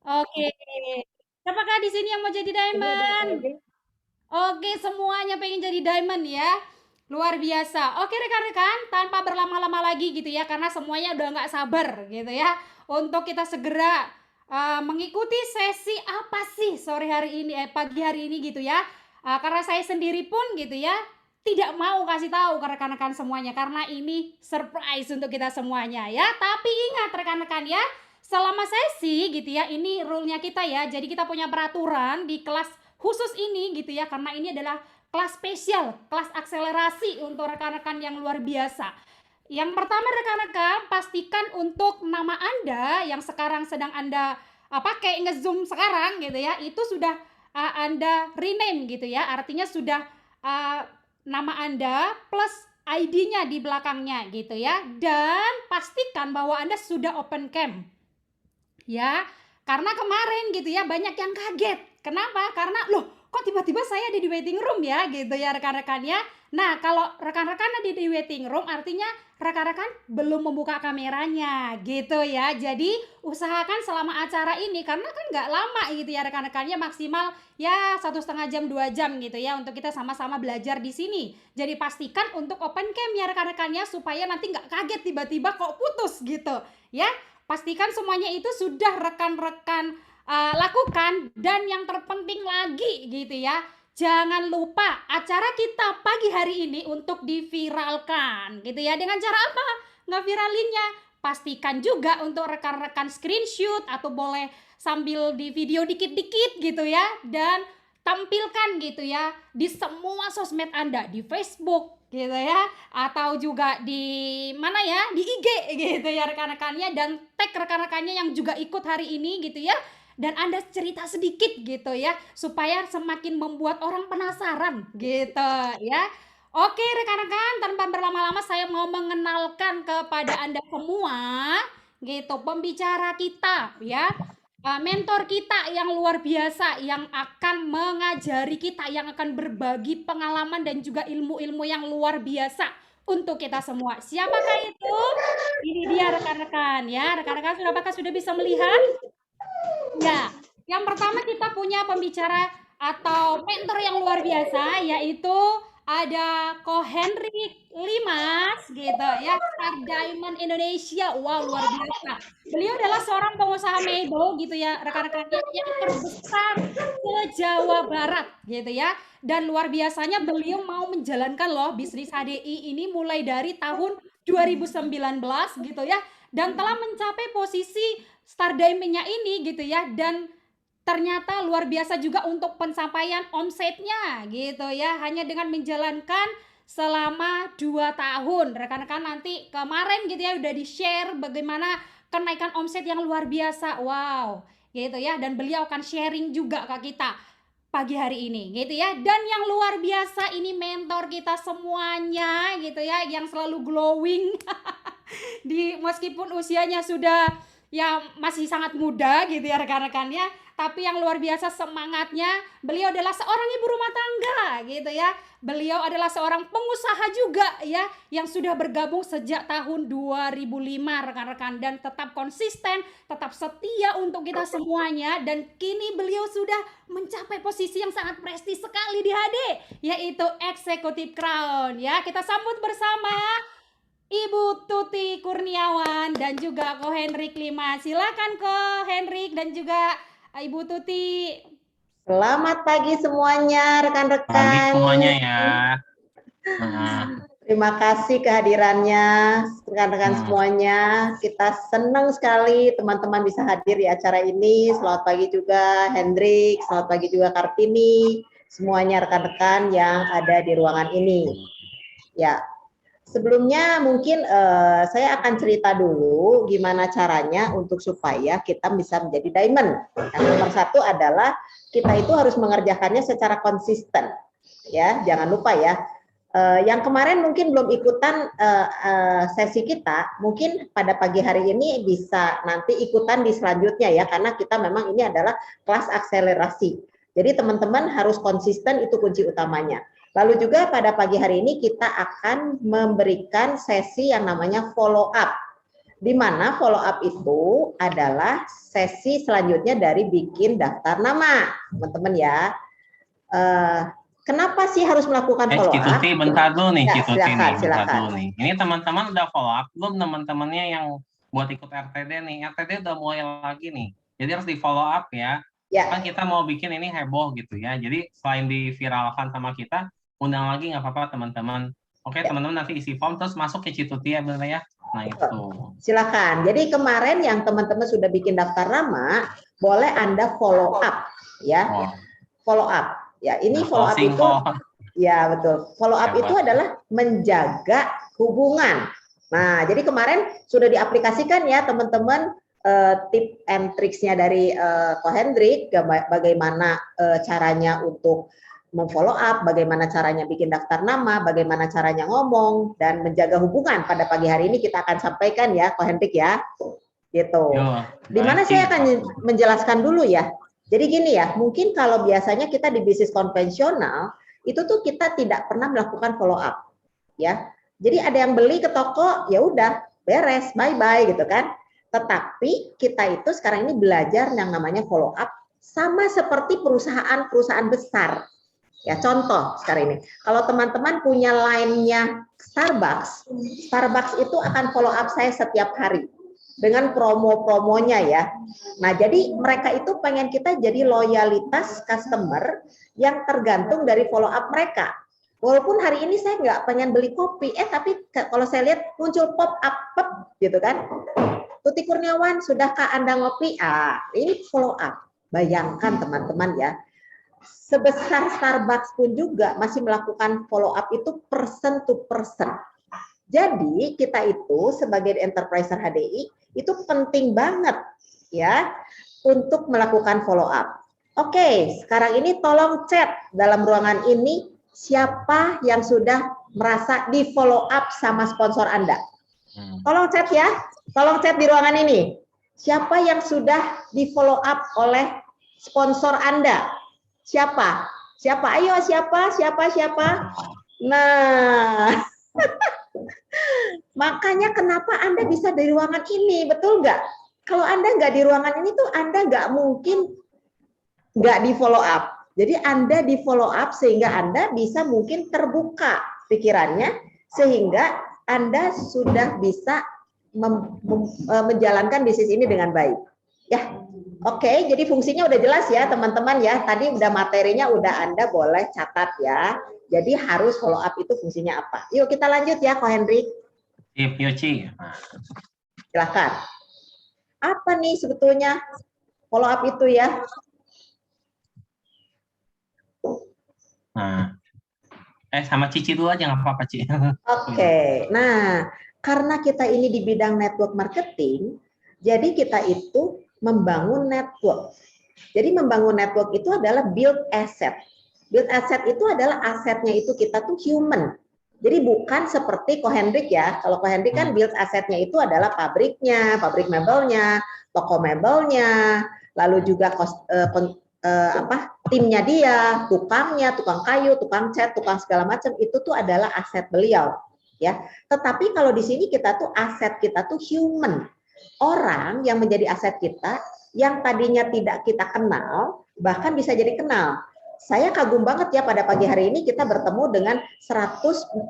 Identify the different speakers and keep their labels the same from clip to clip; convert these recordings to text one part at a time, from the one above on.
Speaker 1: Oke. Siapakah di sini yang mau jadi diamond? Oke, semuanya pengen jadi diamond ya. Luar biasa. Oke rekan-rekan, tanpa berlama-lama lagi gitu ya, karena semuanya udah nggak sabar gitu ya, untuk kita segera mengikuti sesi apa sih sore hari ini, pagi hari ini gitu ya. Karena saya sendiri pun gitu ya, tidak mau kasih tahu ke rekan-rekan semuanya karena ini surprise untuk kita semuanya ya. Tapi ingat rekan-rekan ya, selama sesi gitu ya, ini rule-nya kita ya. Jadi kita punya peraturan di kelas khusus ini gitu ya, karena ini adalah kelas spesial, kelas akselerasi untuk rekan-rekan yang luar biasa. Yang pertama rekan-rekan, pastikan untuk nama Anda yang sekarang sedang Anda pakai nge-zoom sekarang gitu ya, itu sudah Anda rename gitu ya, artinya sudah uh, nama Anda plus ID-nya di belakangnya gitu ya, dan pastikan bahwa Anda sudah open cam ya. Karena kemarin gitu ya banyak yang kaget. Kenapa? Karena loh kok tiba-tiba saya ada di waiting room ya gitu ya rekan-rekan ya. Nah kalau rekan-rekan ada di waiting room artinya rekan-rekan belum membuka kameranya gitu ya. Jadi usahakan selama acara ini karena kan nggak lama gitu ya rekan-rekannya, maksimal ya 1,5 jam 2 jam gitu ya untuk kita sama-sama belajar di sini. Jadi pastikan untuk open cam ya rekan-rekannya supaya nanti nggak kaget tiba-tiba kok putus gitu ya. Pastikan semuanya itu sudah rekan-rekan lakukan, dan yang terpenting lagi gitu ya, jangan lupa acara kita pagi hari ini untuk diviralkan gitu ya. Dengan cara apa ngeviralinnya? Pastikan juga untuk rekan-rekan screenshot atau boleh sambil di video dikit-dikit gitu ya, dan tampilkan gitu ya di semua sosmed Anda, di Facebook gitu ya, atau juga di mana ya, di IG gitu ya rekan-rekannya, dan tag rekan-rekannya yang juga ikut hari ini gitu ya, dan Anda cerita sedikit gitu ya supaya semakin membuat orang penasaran gitu ya. Oke rekan-rekan, tanpa berlama-lama saya mau mengenalkan kepada Anda semua gitu pembicara kita ya, mentor kita yang luar biasa yang akan mengajari kita, yang akan berbagi pengalaman dan juga ilmu-ilmu yang luar biasa untuk kita semua. Siapakah itu? Ini dia rekan-rekan ya. Rekan-rekan sudah bisa melihat? Ya, yang pertama kita punya pembicara atau mentor yang luar biasa, yaitu ada Ko Henrik Limas gitu ya, Star Diamond Indonesia. Wow, luar biasa. Beliau adalah seorang pengusaha mebel gitu ya, rekan-rekannya yang terbesar se-Jawa Barat gitu ya. Dan luar biasanya beliau mau menjalankan loh bisnis HDI ini mulai dari tahun 2019 gitu ya, dan telah mencapai posisi Star Diamond-nya ini gitu ya, dan ternyata luar biasa juga untuk pencapaian omsetnya gitu ya, hanya dengan menjalankan selama 2 tahun. Rekan-rekan nanti kemarin gitu ya udah di-share bagaimana kenaikan omset yang luar biasa. Wow, gitu ya, dan beliau akan sharing juga ke kita pagi hari ini gitu ya. Dan yang luar biasa ini mentor kita semuanya gitu ya, yang selalu glowing di meskipun usianya sudah ya masih sangat muda gitu ya rekan-rekannya, tapi yang luar biasa semangatnya, beliau adalah seorang ibu rumah tangga gitu ya. Beliau adalah seorang pengusaha juga ya, yang sudah bergabung sejak tahun 2005 rekan-rekan, dan tetap konsisten, tetap setia untuk kita semuanya, dan kini beliau sudah mencapai posisi yang sangat prestis sekali di HD, yaitu Executive Crown ya. Kita sambut bersama Ibu Tuti Kurniawan dan juga Ko Henrik Lima. Silakan Ko Henrik dan juga Ibu Tuti.
Speaker 2: Selamat pagi semuanya,
Speaker 3: Pagi
Speaker 2: rekan-rekan.
Speaker 3: semuanya ya. Nah,
Speaker 2: Terima kasih kehadirannya, rekan-rekan semuanya. Kita senang sekali teman-teman bisa hadir di acara ini. Selamat pagi juga Hendrik, selamat pagi juga Kartini, semuanya rekan-rekan yang ada di ruangan ini. Ya, sebelumnya mungkin saya akan cerita dulu gimana caranya untuk supaya kita bisa menjadi diamond. Yang nomor satu adalah kita itu harus mengerjakannya secara konsisten. Ya, jangan lupa ya. Yang kemarin mungkin belum ikutan sesi kita, mungkin pada pagi hari ini bisa nanti ikutan di selanjutnya ya, karena kita memang ini adalah kelas akselerasi. Jadi teman-teman harus konsisten, itu kunci utamanya. Lalu juga pada pagi hari ini kita akan memberikan sesi yang namanya follow up. Di mana follow up itu adalah sesi selanjutnya dari bikin daftar nama, teman-teman ya. Kenapa sih harus melakukan follow up?
Speaker 3: Cituti, bentar dulu nih,
Speaker 2: Ya,
Speaker 3: Cituti nih, bentar
Speaker 2: silakan.
Speaker 3: dulu nih. Ini teman-teman udah follow up belum, teman-temannya yang buat ikut RTD nih? RTD udah mulai lagi nih, jadi harus di follow up ya. Kan kita mau bikin ini heboh gitu ya. Jadi selain diviralkan sama kita, undang lagi nggak apa-apa teman-teman. Oke, teman-teman nanti isi form terus masuk ke Cituti ya, bener ya. Nah itu.
Speaker 2: Silakan. Jadi kemarin yang teman-teman sudah bikin daftar nama, boleh Anda follow up ya. Follow up. Ya, ini follow up itu ya betul. Follow up itu adalah menjaga hubungan. Nah, jadi kemarin sudah diaplikasikan ya teman-teman tip and tricksnya dari Ko Hendrik, bagaimana caranya untuk memfollow up, bagaimana caranya bikin daftar nama, bagaimana caranya ngomong dan menjaga hubungan. Pada pagi hari ini kita akan sampaikan ya, Ko Hendrik ya, gitu. Dimana saya akan menjelaskan dulu ya. Jadi gini ya, mungkin kalau biasanya kita di bisnis konvensional itu tuh kita tidak pernah melakukan follow up, ya. Jadi ada yang beli ke toko, ya udah beres, bye bye gitu kan. Tetapi kita itu sekarang ini belajar yang namanya follow up sama seperti perusahaan-perusahaan besar. Ya contoh sekarang ini, kalau teman-teman punya line-nya Starbucks, Starbucks itu akan follow up saya setiap hari dengan promo-promonya ya. Nah, jadi mereka itu pengen kita jadi loyalitas customer yang tergantung dari follow up mereka. Walaupun hari ini saya nggak pengen beli kopi, tapi kalau saya lihat muncul pop up gitu kan. Tuti Kurniawan, sudahkah Anda ngopi? Ini follow up. Bayangkan teman-teman ya. Sebesar Starbucks pun juga masih melakukan follow up itu person to person. Jadi kita itu sebagai enterpriser HDI itu penting banget ya untuk melakukan follow up. Oke, sekarang ini tolong chat dalam ruangan ini siapa yang sudah merasa di follow up sama sponsor Anda. Tolong chat ya, tolong chat di ruangan ini. Siapa yang sudah di follow up oleh sponsor Anda? Siapa? Siapa? Ayo siapa? Nah, makanya kenapa Anda bisa di ruangan ini, betul nggak? Kalau Anda nggak di ruangan ini tuh Anda nggak mungkin nggak di follow up. Jadi Anda di follow up sehingga Anda bisa mungkin terbuka pikirannya sehingga Anda sudah bisa menjalankan bisnis ini dengan baik. Ya, oke. Jadi fungsinya udah jelas ya teman-teman ya. Tadi udah materinya udah Anda boleh catat ya. Jadi harus follow up itu fungsinya apa? Yuk kita lanjut ya, Ko Hendrik. Silakan. Apa nih sebetulnya follow up itu ya?
Speaker 3: Nah, sama Cici dulu aja nggak apa-apa, Ci.
Speaker 2: Oke. Nah, karena kita ini di bidang network marketing, jadi kita itu membangun network. Jadi membangun network itu adalah build asset. Build asset itu adalah asetnya itu kita tuh human. Jadi bukan seperti Ko Hendrik ya. Kalau Ko Hendrik kan build asetnya itu adalah pabriknya, pabrik mebelnya, toko mebelnya, lalu juga timnya dia, tukangnya, tukang kayu, tukang cat, tukang segala macam itu tuh adalah aset beliau. Ya. Tetapi kalau di sini kita tuh aset kita tuh human. Orang yang menjadi aset kita yang tadinya tidak kita kenal bahkan bisa jadi kenal. Saya kagum banget ya pada pagi hari ini kita bertemu dengan 145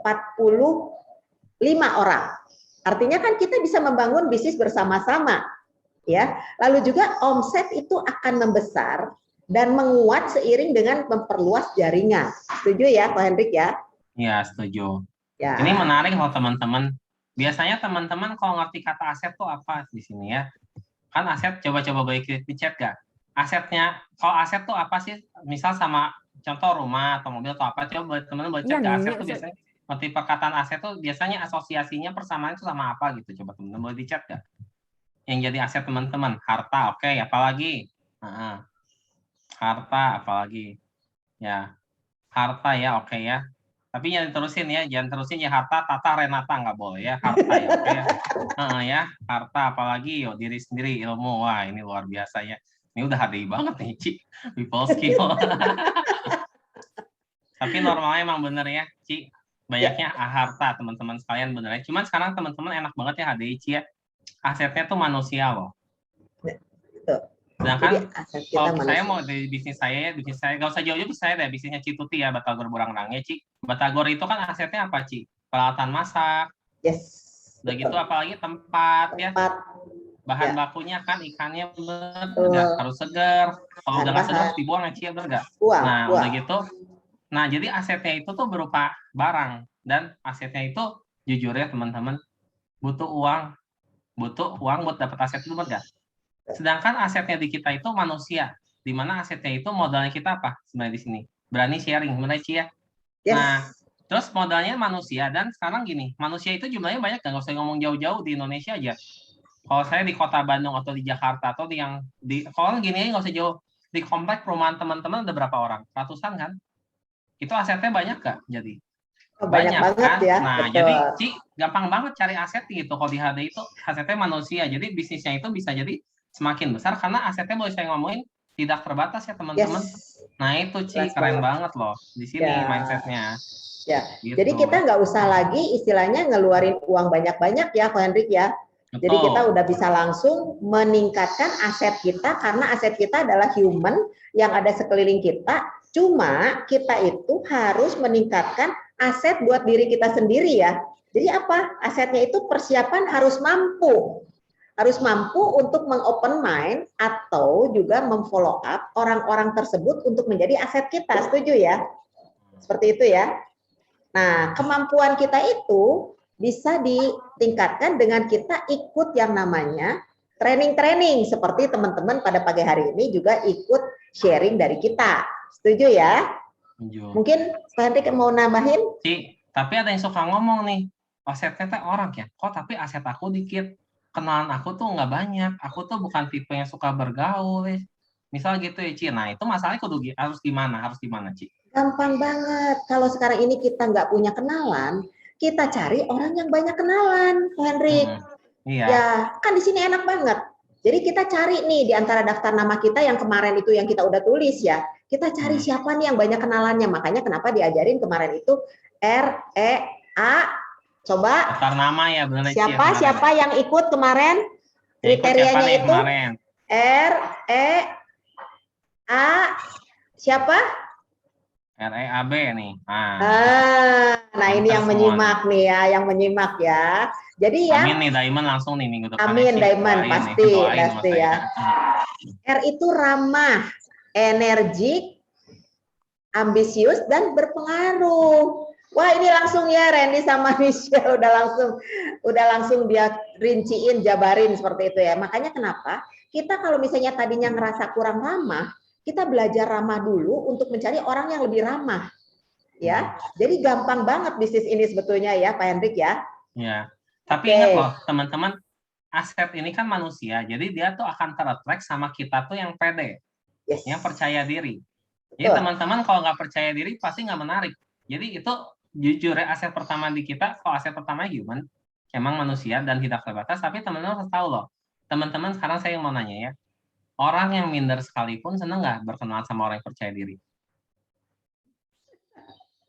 Speaker 2: orang. Artinya kan kita bisa membangun bisnis bersama-sama. Ya. Lalu juga omset itu akan membesar dan menguat seiring dengan memperluas jaringan. Setuju ya, Ko Hendrik ya?
Speaker 3: Iya, setuju.
Speaker 2: Ya.
Speaker 3: Ini menarik loh teman-teman. Biasanya teman-teman kalau ngerti kata aset tuh apa di sini ya? Kan aset, coba-coba baik di chat gak? Asetnya, kalau aset tuh apa sih? Misal sama contoh rumah atau mobil atau apa, coba teman-teman boleh chat ke aset tuh biasanya. Ngerti perkataan aset tuh biasanya asosiasinya persamaan itu sama apa gitu? Coba teman-teman boleh di chat gak? Yang jadi aset teman-teman, harta, oke, apalagi? Harta, apalagi? Ya, harta ya, oke ya. Tapi jangan terusin ya, harta, tata, Renata nggak boleh ya, harta ya, oke ya. Ya, harta apalagi yo diri sendiri, ilmu, wah ini luar biasa ya. Ini udah HDI banget nih, Ci, people skill. Tapi normalnya emang bener ya, Ci, banyaknya harta teman-teman sekalian bener ya. Cuman sekarang teman-teman enak banget ya HDI, Ci ya. asetnya tuh manusia loh.
Speaker 2: Betul.
Speaker 3: Sedangkan
Speaker 2: Jadi aset kita
Speaker 3: kalau saya
Speaker 2: manusia.
Speaker 3: mau dari bisnis saya nggak usah jauh-jauh, saya deh bisnisnya Cituti ya, Batagor Burang ya, Ci. Batagor itu kan asetnya apa, Ci? Peralatan masak,
Speaker 2: Yes.
Speaker 3: udah gitu
Speaker 2: Betul.
Speaker 3: apalagi tempat ya.
Speaker 2: Tempat.
Speaker 3: Bahan
Speaker 2: Ya.
Speaker 3: bakunya kan ikannya bener
Speaker 2: Betul.
Speaker 3: nggak? Harus segar. Kalau udah nggak segar
Speaker 2: Bahan-bahan.
Speaker 3: harus dibuang ya, Ci, bener nggak?
Speaker 2: Buang,
Speaker 3: Nah,
Speaker 2: buang.
Speaker 3: udah gitu. Nah, jadi asetnya itu tuh berupa barang, dan asetnya itu jujur ya teman-teman, butuh uang buat dapat aset itu, bener nggak? Sedangkan asetnya di kita itu manusia, di mana asetnya itu modalnya kita apa sebenarnya di sini? Berani sharing, benar Ci ya?
Speaker 2: Yes.
Speaker 3: Nah, terus modalnya manusia, dan sekarang gini, manusia itu jumlahnya banyak, nggak usah ngomong jauh-jauh di Indonesia aja. Kalau saya di kota Bandung atau di Jakarta atau kalau gini aja nggak usah jauh, di komplek perumahan teman-teman ada berapa orang? Ratusan kan? Itu asetnya banyak nggak? Jadi
Speaker 2: Banyak banget
Speaker 3: kan?
Speaker 2: ya.
Speaker 3: Nah,
Speaker 2: Betul.
Speaker 3: jadi Ci, gampang banget cari aset gitu. Kalau di HD itu asetnya manusia, jadi bisnisnya itu bisa jadi semakin besar karena asetnya, boleh saya ngomongin, tidak terbatas ya teman-teman.
Speaker 2: Yes.
Speaker 3: Nah itu Ci,
Speaker 2: Jelas
Speaker 3: keren
Speaker 2: banget.
Speaker 3: banget loh di sini
Speaker 2: Ya.
Speaker 3: mindsetnya.
Speaker 2: Ya.
Speaker 3: Gitu.
Speaker 2: Jadi kita nggak usah lagi istilahnya ngeluarin uang banyak-banyak ya, Ko Hendrik ya.
Speaker 3: Betul.
Speaker 2: Jadi kita udah bisa langsung meningkatkan aset kita karena aset kita adalah human yang ada sekeliling kita. Cuma kita itu harus meningkatkan aset buat diri kita sendiri ya. Jadi apa? Asetnya itu persiapan harus mampu. Harus mampu untuk mengopen mind atau juga memfollow up orang-orang tersebut untuk menjadi aset kita. Setuju ya? Seperti itu ya. Nah, kemampuan kita itu bisa ditingkatkan dengan kita ikut yang namanya training-training seperti teman-teman pada pagi hari ini juga ikut sharing dari kita. Setuju ya?
Speaker 3: Setuju.
Speaker 2: Mungkin Pak Hendrik mau nambahin?
Speaker 3: Ci, tapi ada yang suka ngomong nih, asetnya teh orang ya, kok tapi aset aku dikit, kenalan aku tuh nggak banyak, aku tuh bukan tipe yang suka bergaul, misal gitu ya Ci. Nah itu masalahnya harus gimana Ci?
Speaker 2: Gampang banget. Kalau sekarang ini kita nggak punya kenalan, kita cari orang yang banyak kenalan, Pak Hendrik.
Speaker 3: Iya.
Speaker 2: Ya, kan di sini enak banget. Jadi kita cari nih di antara daftar nama kita yang kemarin itu yang kita udah tulis ya. Kita cari siapa nih yang banyak kenalannya. Makanya kenapa diajarin kemarin itu REA. Coba.
Speaker 3: Daftar nama ya, benar Ci.
Speaker 2: Siapa yang ikut kemarin? Kriterianya itu REA. Siapa?
Speaker 3: REAB nih.
Speaker 2: Nah ini yang menyimak nih ya, yang menyimak ya. Jadi ya.
Speaker 3: Amin nih Diamond langsung nih minggu depan.
Speaker 2: Amin Diamond pasti ya. R itu ramah, energik, ambisius dan berpengaruh. Wah ini langsung ya Randy sama Michelle udah langsung dia rinciin, jabarin seperti itu ya. Makanya kenapa kita kalau misalnya tadinya ngerasa kurang ramah, kita belajar ramah dulu untuk mencari orang yang lebih ramah. Ya, jadi gampang banget bisnis ini sebetulnya ya, Pak Hendrik ya.
Speaker 3: Ya, tapi ingat loh teman-teman, aset ini kan manusia, jadi dia tuh akan ter-attract sama kita tuh yang pede, yang percaya diri. Jadi teman-teman kalau nggak percaya diri pasti nggak menarik. Jadi itu jujur ya, aset pertama di kita, kalau aset pertama human, emang manusia dan tidak terbatas, tapi teman-teman harus tahu loh. Teman-teman sekarang saya mau nanya ya, orang yang minder sekalipun seneng nggak berkenalan sama orang yang percaya diri?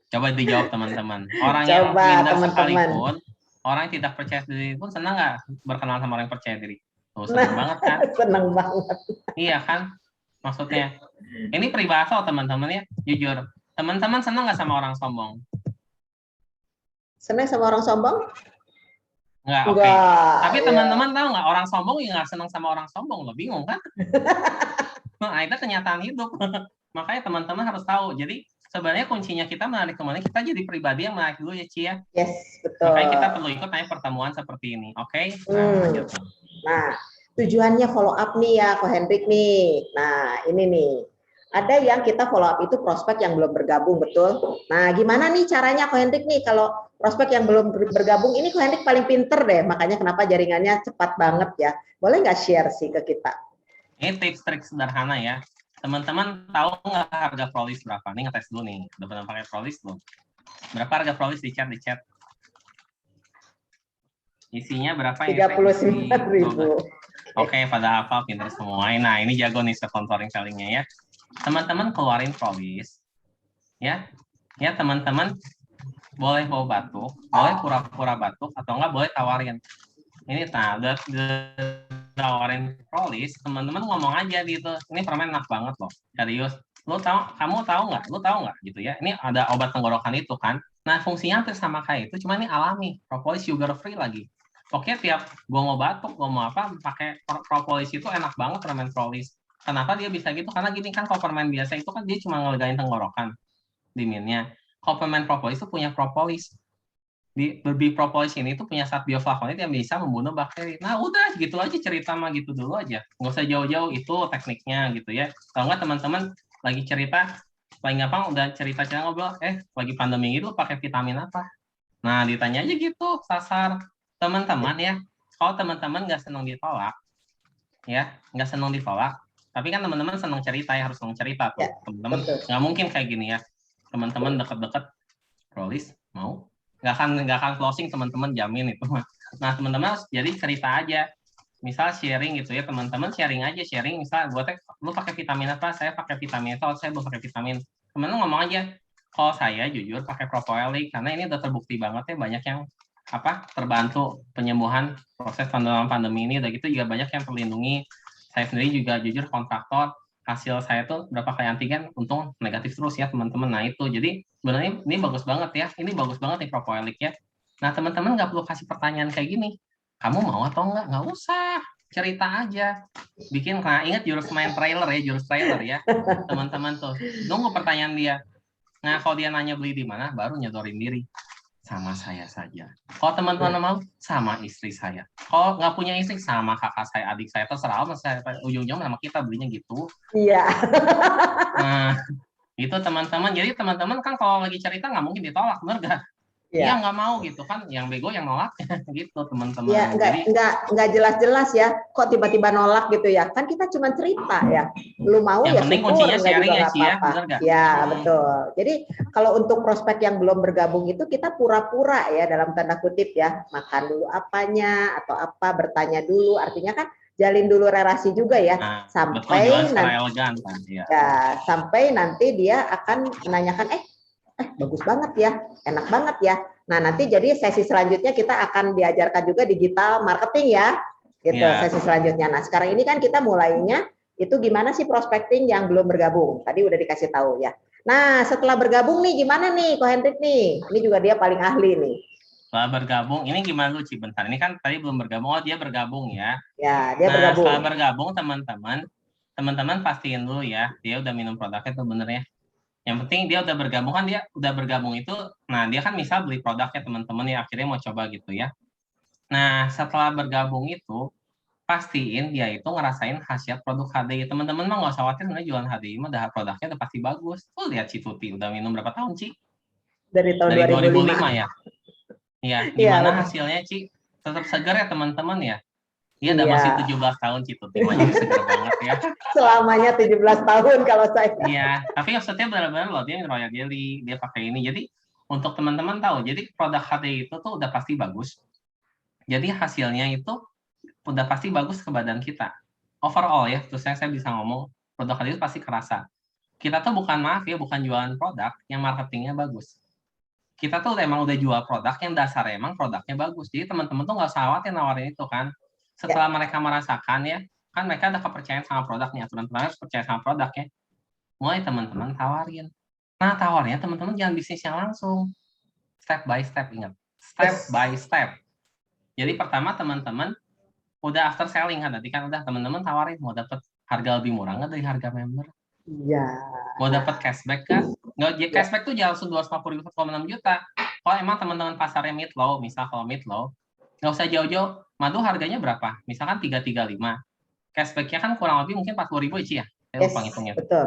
Speaker 3: Coba dijawab teman-teman. Orang yang minder sekalipun, orang yang tidak percaya diri pun seneng nggak berkenalan sama orang yang percaya diri? Tuh, seneng banget kan?
Speaker 2: Seneng banget.
Speaker 3: Iya kan? Maksudnya, ini peribahasa teman-teman ya, jujur. Teman-teman seneng nggak sama orang sombong?
Speaker 2: Seneng sama orang sombong?
Speaker 3: Enggak, oke. Tapi teman-teman tahu nggak, orang sombong ya nggak seneng sama orang sombong, lo bingung kan? Nah, itu kenyataan hidup. Makanya teman-teman harus tahu. Jadi sebenarnya kuncinya kita menarik kemana, kita jadi pribadi yang menarik dulu ya Ci ya.
Speaker 2: Yes, betul.
Speaker 3: Makanya kita perlu ikut pertemuan seperti ini, oke?
Speaker 2: Nah, tujuannya follow up nih ya, Ko Hendrik nih. Nah, ini nih. Ada yang kita follow up itu prospek yang belum bergabung, betul? Nah, gimana nih caranya Ko Hendrik nih kalau prospek yang belum bergabung ini Ko Hendrik paling pinter deh, makanya kenapa jaringannya cepat banget ya. Boleh nggak share sih ke kita?
Speaker 3: Ini tips trik sederhana ya. Teman-teman tahu nggak harga Prolis berapa? Nih ngetes dulu nih. Udah pernah pakai Prolis belum? Berapa harga Prolis di chat? Isinya berapa ya?
Speaker 2: 39.000.
Speaker 3: Oke, pada hafal pinter semua. Nah, ini jago nih sponsoring sellingnya ya. Teman-teman keluarin Prolis. Ya teman-teman boleh bawa batuk, boleh pura-pura batuk, atau nggak boleh tawarin. ini udah tawarin prolis, teman-teman ngomong aja gitu, ini permen enak banget loh, serius. Kamu tahu nggak gitu ya, ini ada obat tenggorokan itu kan. Nah, fungsinya hampir sama kayak itu, cuma ini alami, propolis sugar free lagi. Pokoknya tiap gue mau batuk, gue mau apa, pakai propolis itu enak banget permen propolis. Kenapa dia bisa gitu? Karena gini kan, kalau permen biasa itu kan dia cuma ngelegain tenggorokan, dinginnya. Kalau permen propolis itu punya propolis. Di propolis ini tuh punya zat bioflavonoid yang bisa membunuh bakteri. Nah, udah gitu aja cerita mah gitu dulu aja. Nggak usah jauh-jauh itu tekniknya gitu ya. Kalau nggak teman-teman lagi cerita, paling gampang udah cerita-cerita ngobrol, lagi pandemi itu pakai vitamin apa? Nah, ditanya aja gitu, sasar teman-teman ya. Kalau teman-teman nggak senang ditolak, ya nggak senang ditolak, tapi kan teman-teman senang cerita ya, harus senang cerita tuh. Teman-teman nggak mungkin kayak gini ya. Teman-teman deket-deket, prolis mau? Nggak akan closing, teman-teman jamin itu. Nah, teman-teman jadi cerita aja, misal sharing gitu ya, teman-teman sharing aja, misal gue lu pakai vitamin apa, saya pakai vitamin itu, saya belum pakai vitamin. Teman-teman ngomong aja, kalau saya jujur pakai propolis karena ini udah terbukti banget ya, banyak yang terbantu penyembuhan proses pandemi ini, udah gitu juga banyak yang terlindungi. Saya sendiri juga jujur kontraktor, hasil saya tuh berapa kali antigen, untung negatif terus ya teman-teman. Nah itu, jadi sebenarnya ini bagus banget ya, ini bagus banget nih propolis ya. Nah teman-teman nggak perlu kasih pertanyaan kayak gini, kamu mau atau nggak usah, cerita aja, bikin. Nah ingat jurus trailer ya teman-teman tuh, nunggu pertanyaan dia. Nah kalau dia nanya beli di mana, baru nyodorin diri, sama saya saja. Kalau teman-teman mau, sama istri saya. Kalau nggak punya istri, sama kakak saya, adik saya, terserah, saya ujung-ujungnya sama kita belinya gitu.
Speaker 2: Iya.
Speaker 3: Nah, itu teman-teman. Jadi teman-teman kan kalau lagi cerita nggak mungkin ditolak, bener nggak? Iya nggak mau gitu kan, yang bego yang nolak gitu teman-teman.
Speaker 2: Ya nggak jelas-jelas ya, kok tiba-tiba nolak gitu ya? Kan kita cuma cerita ya. Lu mau ya
Speaker 3: penting
Speaker 2: syukur,
Speaker 3: kuncinya sharing ya Ci ya,
Speaker 2: bener nggak? Ya betul. Jadi kalau untuk prospek yang belum bergabung itu kita pura-pura ya, dalam tanda kutip ya, makan dulu apanya atau apa, bertanya dulu, artinya kan jalin dulu relasi juga ya, sampai nanti sampai nanti dia akan menanyakan bagus banget ya, enak banget ya. Nah nanti jadi sesi selanjutnya kita akan diajarkan juga digital marketing ya, gitu sesi selanjutnya. Nah sekarang ini kan kita mulainya itu gimana sih prospecting yang belum bergabung, tadi udah dikasih tahu ya. Nah setelah bergabung nih gimana nih Ko Hendrik nih, ini juga dia paling ahli nih.
Speaker 3: Setelah bergabung, ini gimana lu Ci, bentar, ini kan tadi belum bergabung, dia bergabung ya.
Speaker 2: Ya dia bergabung.
Speaker 3: Setelah bergabung teman-teman pastiin dulu ya, dia udah minum produknya tuh bener ya. Yang penting dia udah bergabung kan, dia udah bergabung itu, nah dia kan misal beli produknya teman-teman ya, akhirnya mau coba gitu ya. Nah setelah bergabung itu, pastiin dia itu ngerasain khasiat produk HDI. Teman-teman mah nggak usah khawatir, sebenarnya jualan HDI mah produknya udah pasti bagus. Tuh lihat Ci Tuti udah minum berapa tahun Ci?
Speaker 2: Dari tahun
Speaker 3: 2005 ya. Iya, gimana hasilnya Ci? Tetap segar ya teman-teman ya. Iya, udah masih 17 tahun Ci Tuti, masih segar banget ya.
Speaker 2: Selamanya 17 tahun kalau saya.
Speaker 3: Iya, tapi maksudnya benar-benar loh, dia Royal Jelly, dia pakai ini. Jadi untuk teman-teman tahu, jadi produk HDI itu tuh udah pasti bagus. Jadi hasilnya itu udah pasti bagus ke badan kita. Overall ya, terus saya bisa ngomong, produk HDI itu pasti kerasa. Kita tuh bukan jualan produk yang marketingnya bagus. Kita tuh emang udah jual produk yang dasarnya emang produknya bagus. Jadi teman-teman tuh nggak usah khawatir nawarin itu kan. Setelah mereka merasakan ya, kan mereka ada kepercayaan sama produknya, teman-teman harus percaya sama produknya. Mulai teman-teman tawarin. Nah tawarnya teman-teman jangan bisnis yang langsung. Step by step, ingat. Step by step. Jadi pertama teman-teman udah after selling kan, nanti kan udah teman-teman tawarin mau dapat harga lebih murah nggak dari harga member.
Speaker 2: Iya.
Speaker 3: Mau dapat cashback kan? Nggak, cashback tuh jangan langsung 250.000 1,6 juta. Kalau emang teman-teman pasarnya mid low, misal kalau mid low, nggak usah jauh-jauh. Madu harganya berapa? Misalkan 335. Cashbacknya kan kurang lebih mungkin 40.000 ya. Saya lupa ngitungnya.
Speaker 2: Betul.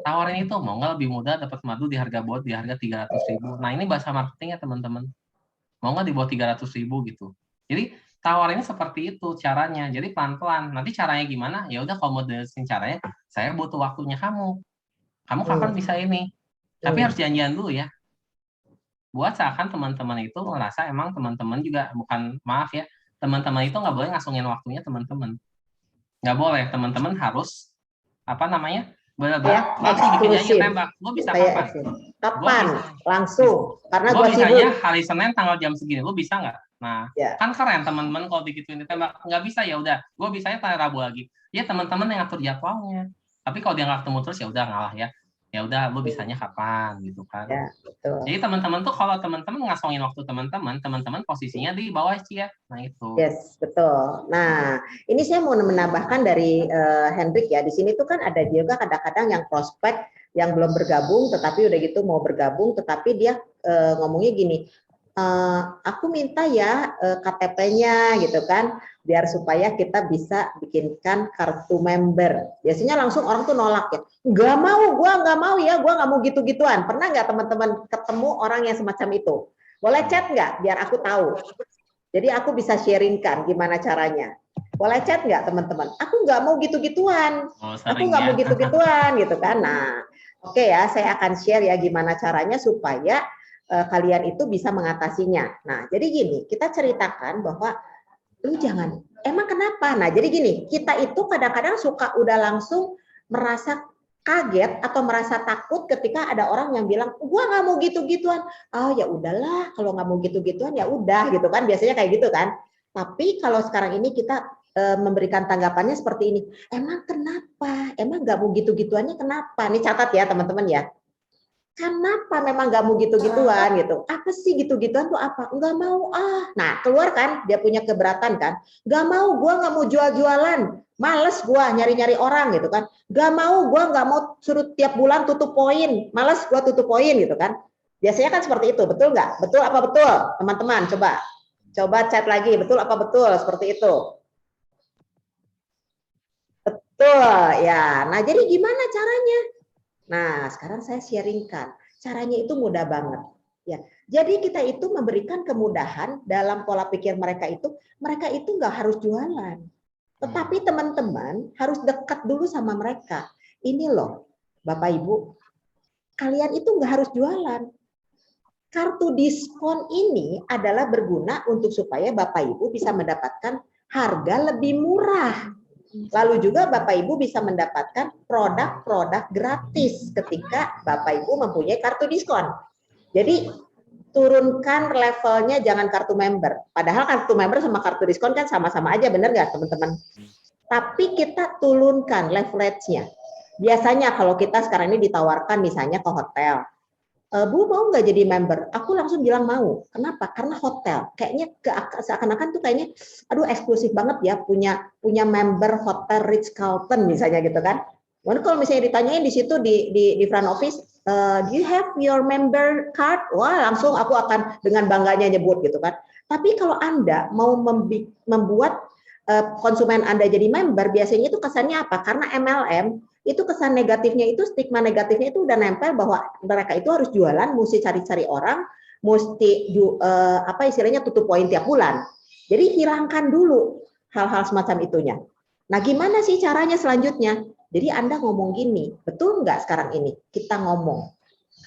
Speaker 3: Tawarin itu mau nggak lebih mudah dapat madu di harga bawah, di harga 300.000. Nah ini bahasa marketingnya teman-teman. Mau nggak di bawah 300.000 gitu. Jadi tawarinnya seperti itu caranya. Jadi pelan-pelan. Nanti caranya gimana? Ya udah kalau mau jelasin caranya, saya butuh waktunya kamu. Kamu kapan bisa ini? Tapi harus janjian dulu ya. Buat seakan teman-teman itu merasa emang teman-teman juga bukan, maaf ya, teman-teman itu nggak boleh ngasungin waktunya teman-teman. Nggak boleh. Teman-teman harus benar-benar langsung bikin janji tembak. Lo bisa kapan?
Speaker 2: Kapan? Langsung. Karena
Speaker 3: gue bisanya hari Senin tanggal jam segini. Lo bisa nggak? Nah,
Speaker 2: Ya.
Speaker 3: kan keren teman-teman kalau digituin ditembak. Nggak bisa ya udah, gue bisanya tanya Rabu lagi. Ya teman-teman yang ngatur jadwalnya. Tapi kalau dia nggak ketemu terus ya udah ngalah ya. Ya udah, lu bisanya kapan gitu kan.
Speaker 2: Ya, betul.
Speaker 3: Jadi teman-teman tuh kalau teman-teman ngasongin waktu teman-teman posisinya di bawah sih ya. Nah itu.
Speaker 2: Yes, betul. Nah, ini saya mau menambahkan dari Hendrik ya. Di sini tuh kan ada juga kadang-kadang yang prospek yang belum bergabung, tetapi udah gitu mau bergabung, tetapi dia ngomongnya gini, aku minta ya KTP-nya gitu kan, biar supaya kita bisa bikinkan kartu member. Biasanya langsung orang tuh nolak ya, nggak mau, gua nggak mau ya, gua nggak mau gitu-gituan. Pernah nggak teman-teman ketemu orang yang semacam itu? Boleh chat nggak, biar aku tahu. Jadi aku bisa sharingkan gimana caranya. Boleh chat nggak teman-teman? Aku nggak mau gitu-gituan. Aku nggak mau gitu-gituan gitu kan. Nah, oke ya, saya akan share ya gimana caranya supaya kalian itu bisa mengatasinya. Nah, jadi gini, kita ceritakan bahwa lu jangan, emang kenapa? Nah, jadi gini, kita itu kadang-kadang suka udah langsung merasa kaget atau merasa takut ketika ada orang yang bilang, gua nggak mau gitu-gituan. Oh ya udahlah, kalau nggak mau gitu-gituan ya udah gitu kan, biasanya kayak gitu kan. Tapi kalau sekarang ini kita memberikan tanggapannya seperti ini, emang kenapa? Emang nggak mau gitu-gituannya kenapa? Ini catat ya teman-teman ya. Kenapa memang nggak mau gitu-gituan gitu? Apa sih gitu-gituan tuh apa? Nggak mau ah. Nah keluar kan dia punya keberatan kan? Nggak mau, gua nggak mau jual-jualan. Males gua nyari-nyari orang gitu kan? Nggak mau, gua nggak mau suruh tiap bulan tutup poin. Males gua tutup poin gitu kan? Biasanya kan seperti itu, betul nggak? Betul apa betul, teman-teman? Coba chat lagi, betul apa betul seperti itu? Betul ya. Nah jadi gimana caranya? Nah, sekarang saya sharingkan. Caranya itu mudah banget. Ya, jadi kita itu memberikan kemudahan dalam pola pikir mereka itu nggak harus jualan. Tetapi teman-teman harus dekat dulu sama mereka. Ini loh, Bapak Ibu, kalian itu nggak harus jualan. Kartu diskon ini adalah berguna untuk supaya Bapak Ibu bisa mendapatkan harga lebih murah. Lalu juga Bapak Ibu bisa mendapatkan produk-produk gratis ketika Bapak Ibu mempunyai kartu diskon. Jadi turunkan levelnya, jangan kartu member. Padahal kartu member sama kartu diskon kan sama-sama aja, bener nggak teman-teman? Tapi kita turunkan leverage-nya. Biasanya kalau kita sekarang ini ditawarkan misalnya ke hotel, Bu mau nggak jadi member? Aku langsung bilang mau. Kenapa? Karena hotel. Kayaknya seakan-akan tuh kayaknya, aduh eksklusif banget ya punya member hotel Ritz Carlton misalnya gitu kan. Lalu kalau misalnya ditanyain di situ di front office, do you have your member card? Wah langsung aku akan dengan bangganya nyebut gitu kan. Tapi kalau Anda mau membuat konsumen Anda jadi member, biasanya itu kesannya apa? Karena MLM itu kesan negatifnya itu, stigma negatifnya itu udah nempel bahwa mereka itu harus jualan, mesti cari-cari orang, mesti apa istilahnya tutup poin tiap bulan. Jadi hilangkan dulu hal-hal semacam itunya. Nah, gimana sih caranya selanjutnya? Jadi Anda ngomong gini, betul nggak sekarang ini? Kita ngomong,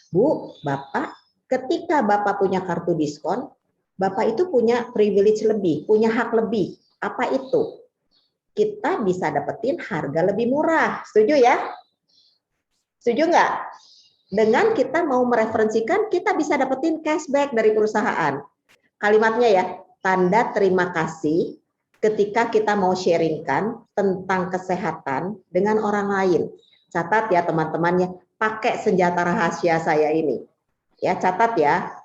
Speaker 2: Bu, Bapak, ketika Bapak punya kartu diskon, Bapak itu punya privilege lebih, punya hak lebih. Apa itu? Kita bisa dapetin harga lebih murah. Setuju ya? Setuju nggak? Dengan kita mau mereferensikan, kita bisa dapetin cashback dari perusahaan. Kalimatnya ya, tanda terima kasih ketika kita mau sharingkan tentang kesehatan dengan orang lain. Catat ya teman-temannya, pakai senjata rahasia saya ini. Ya, catat ya.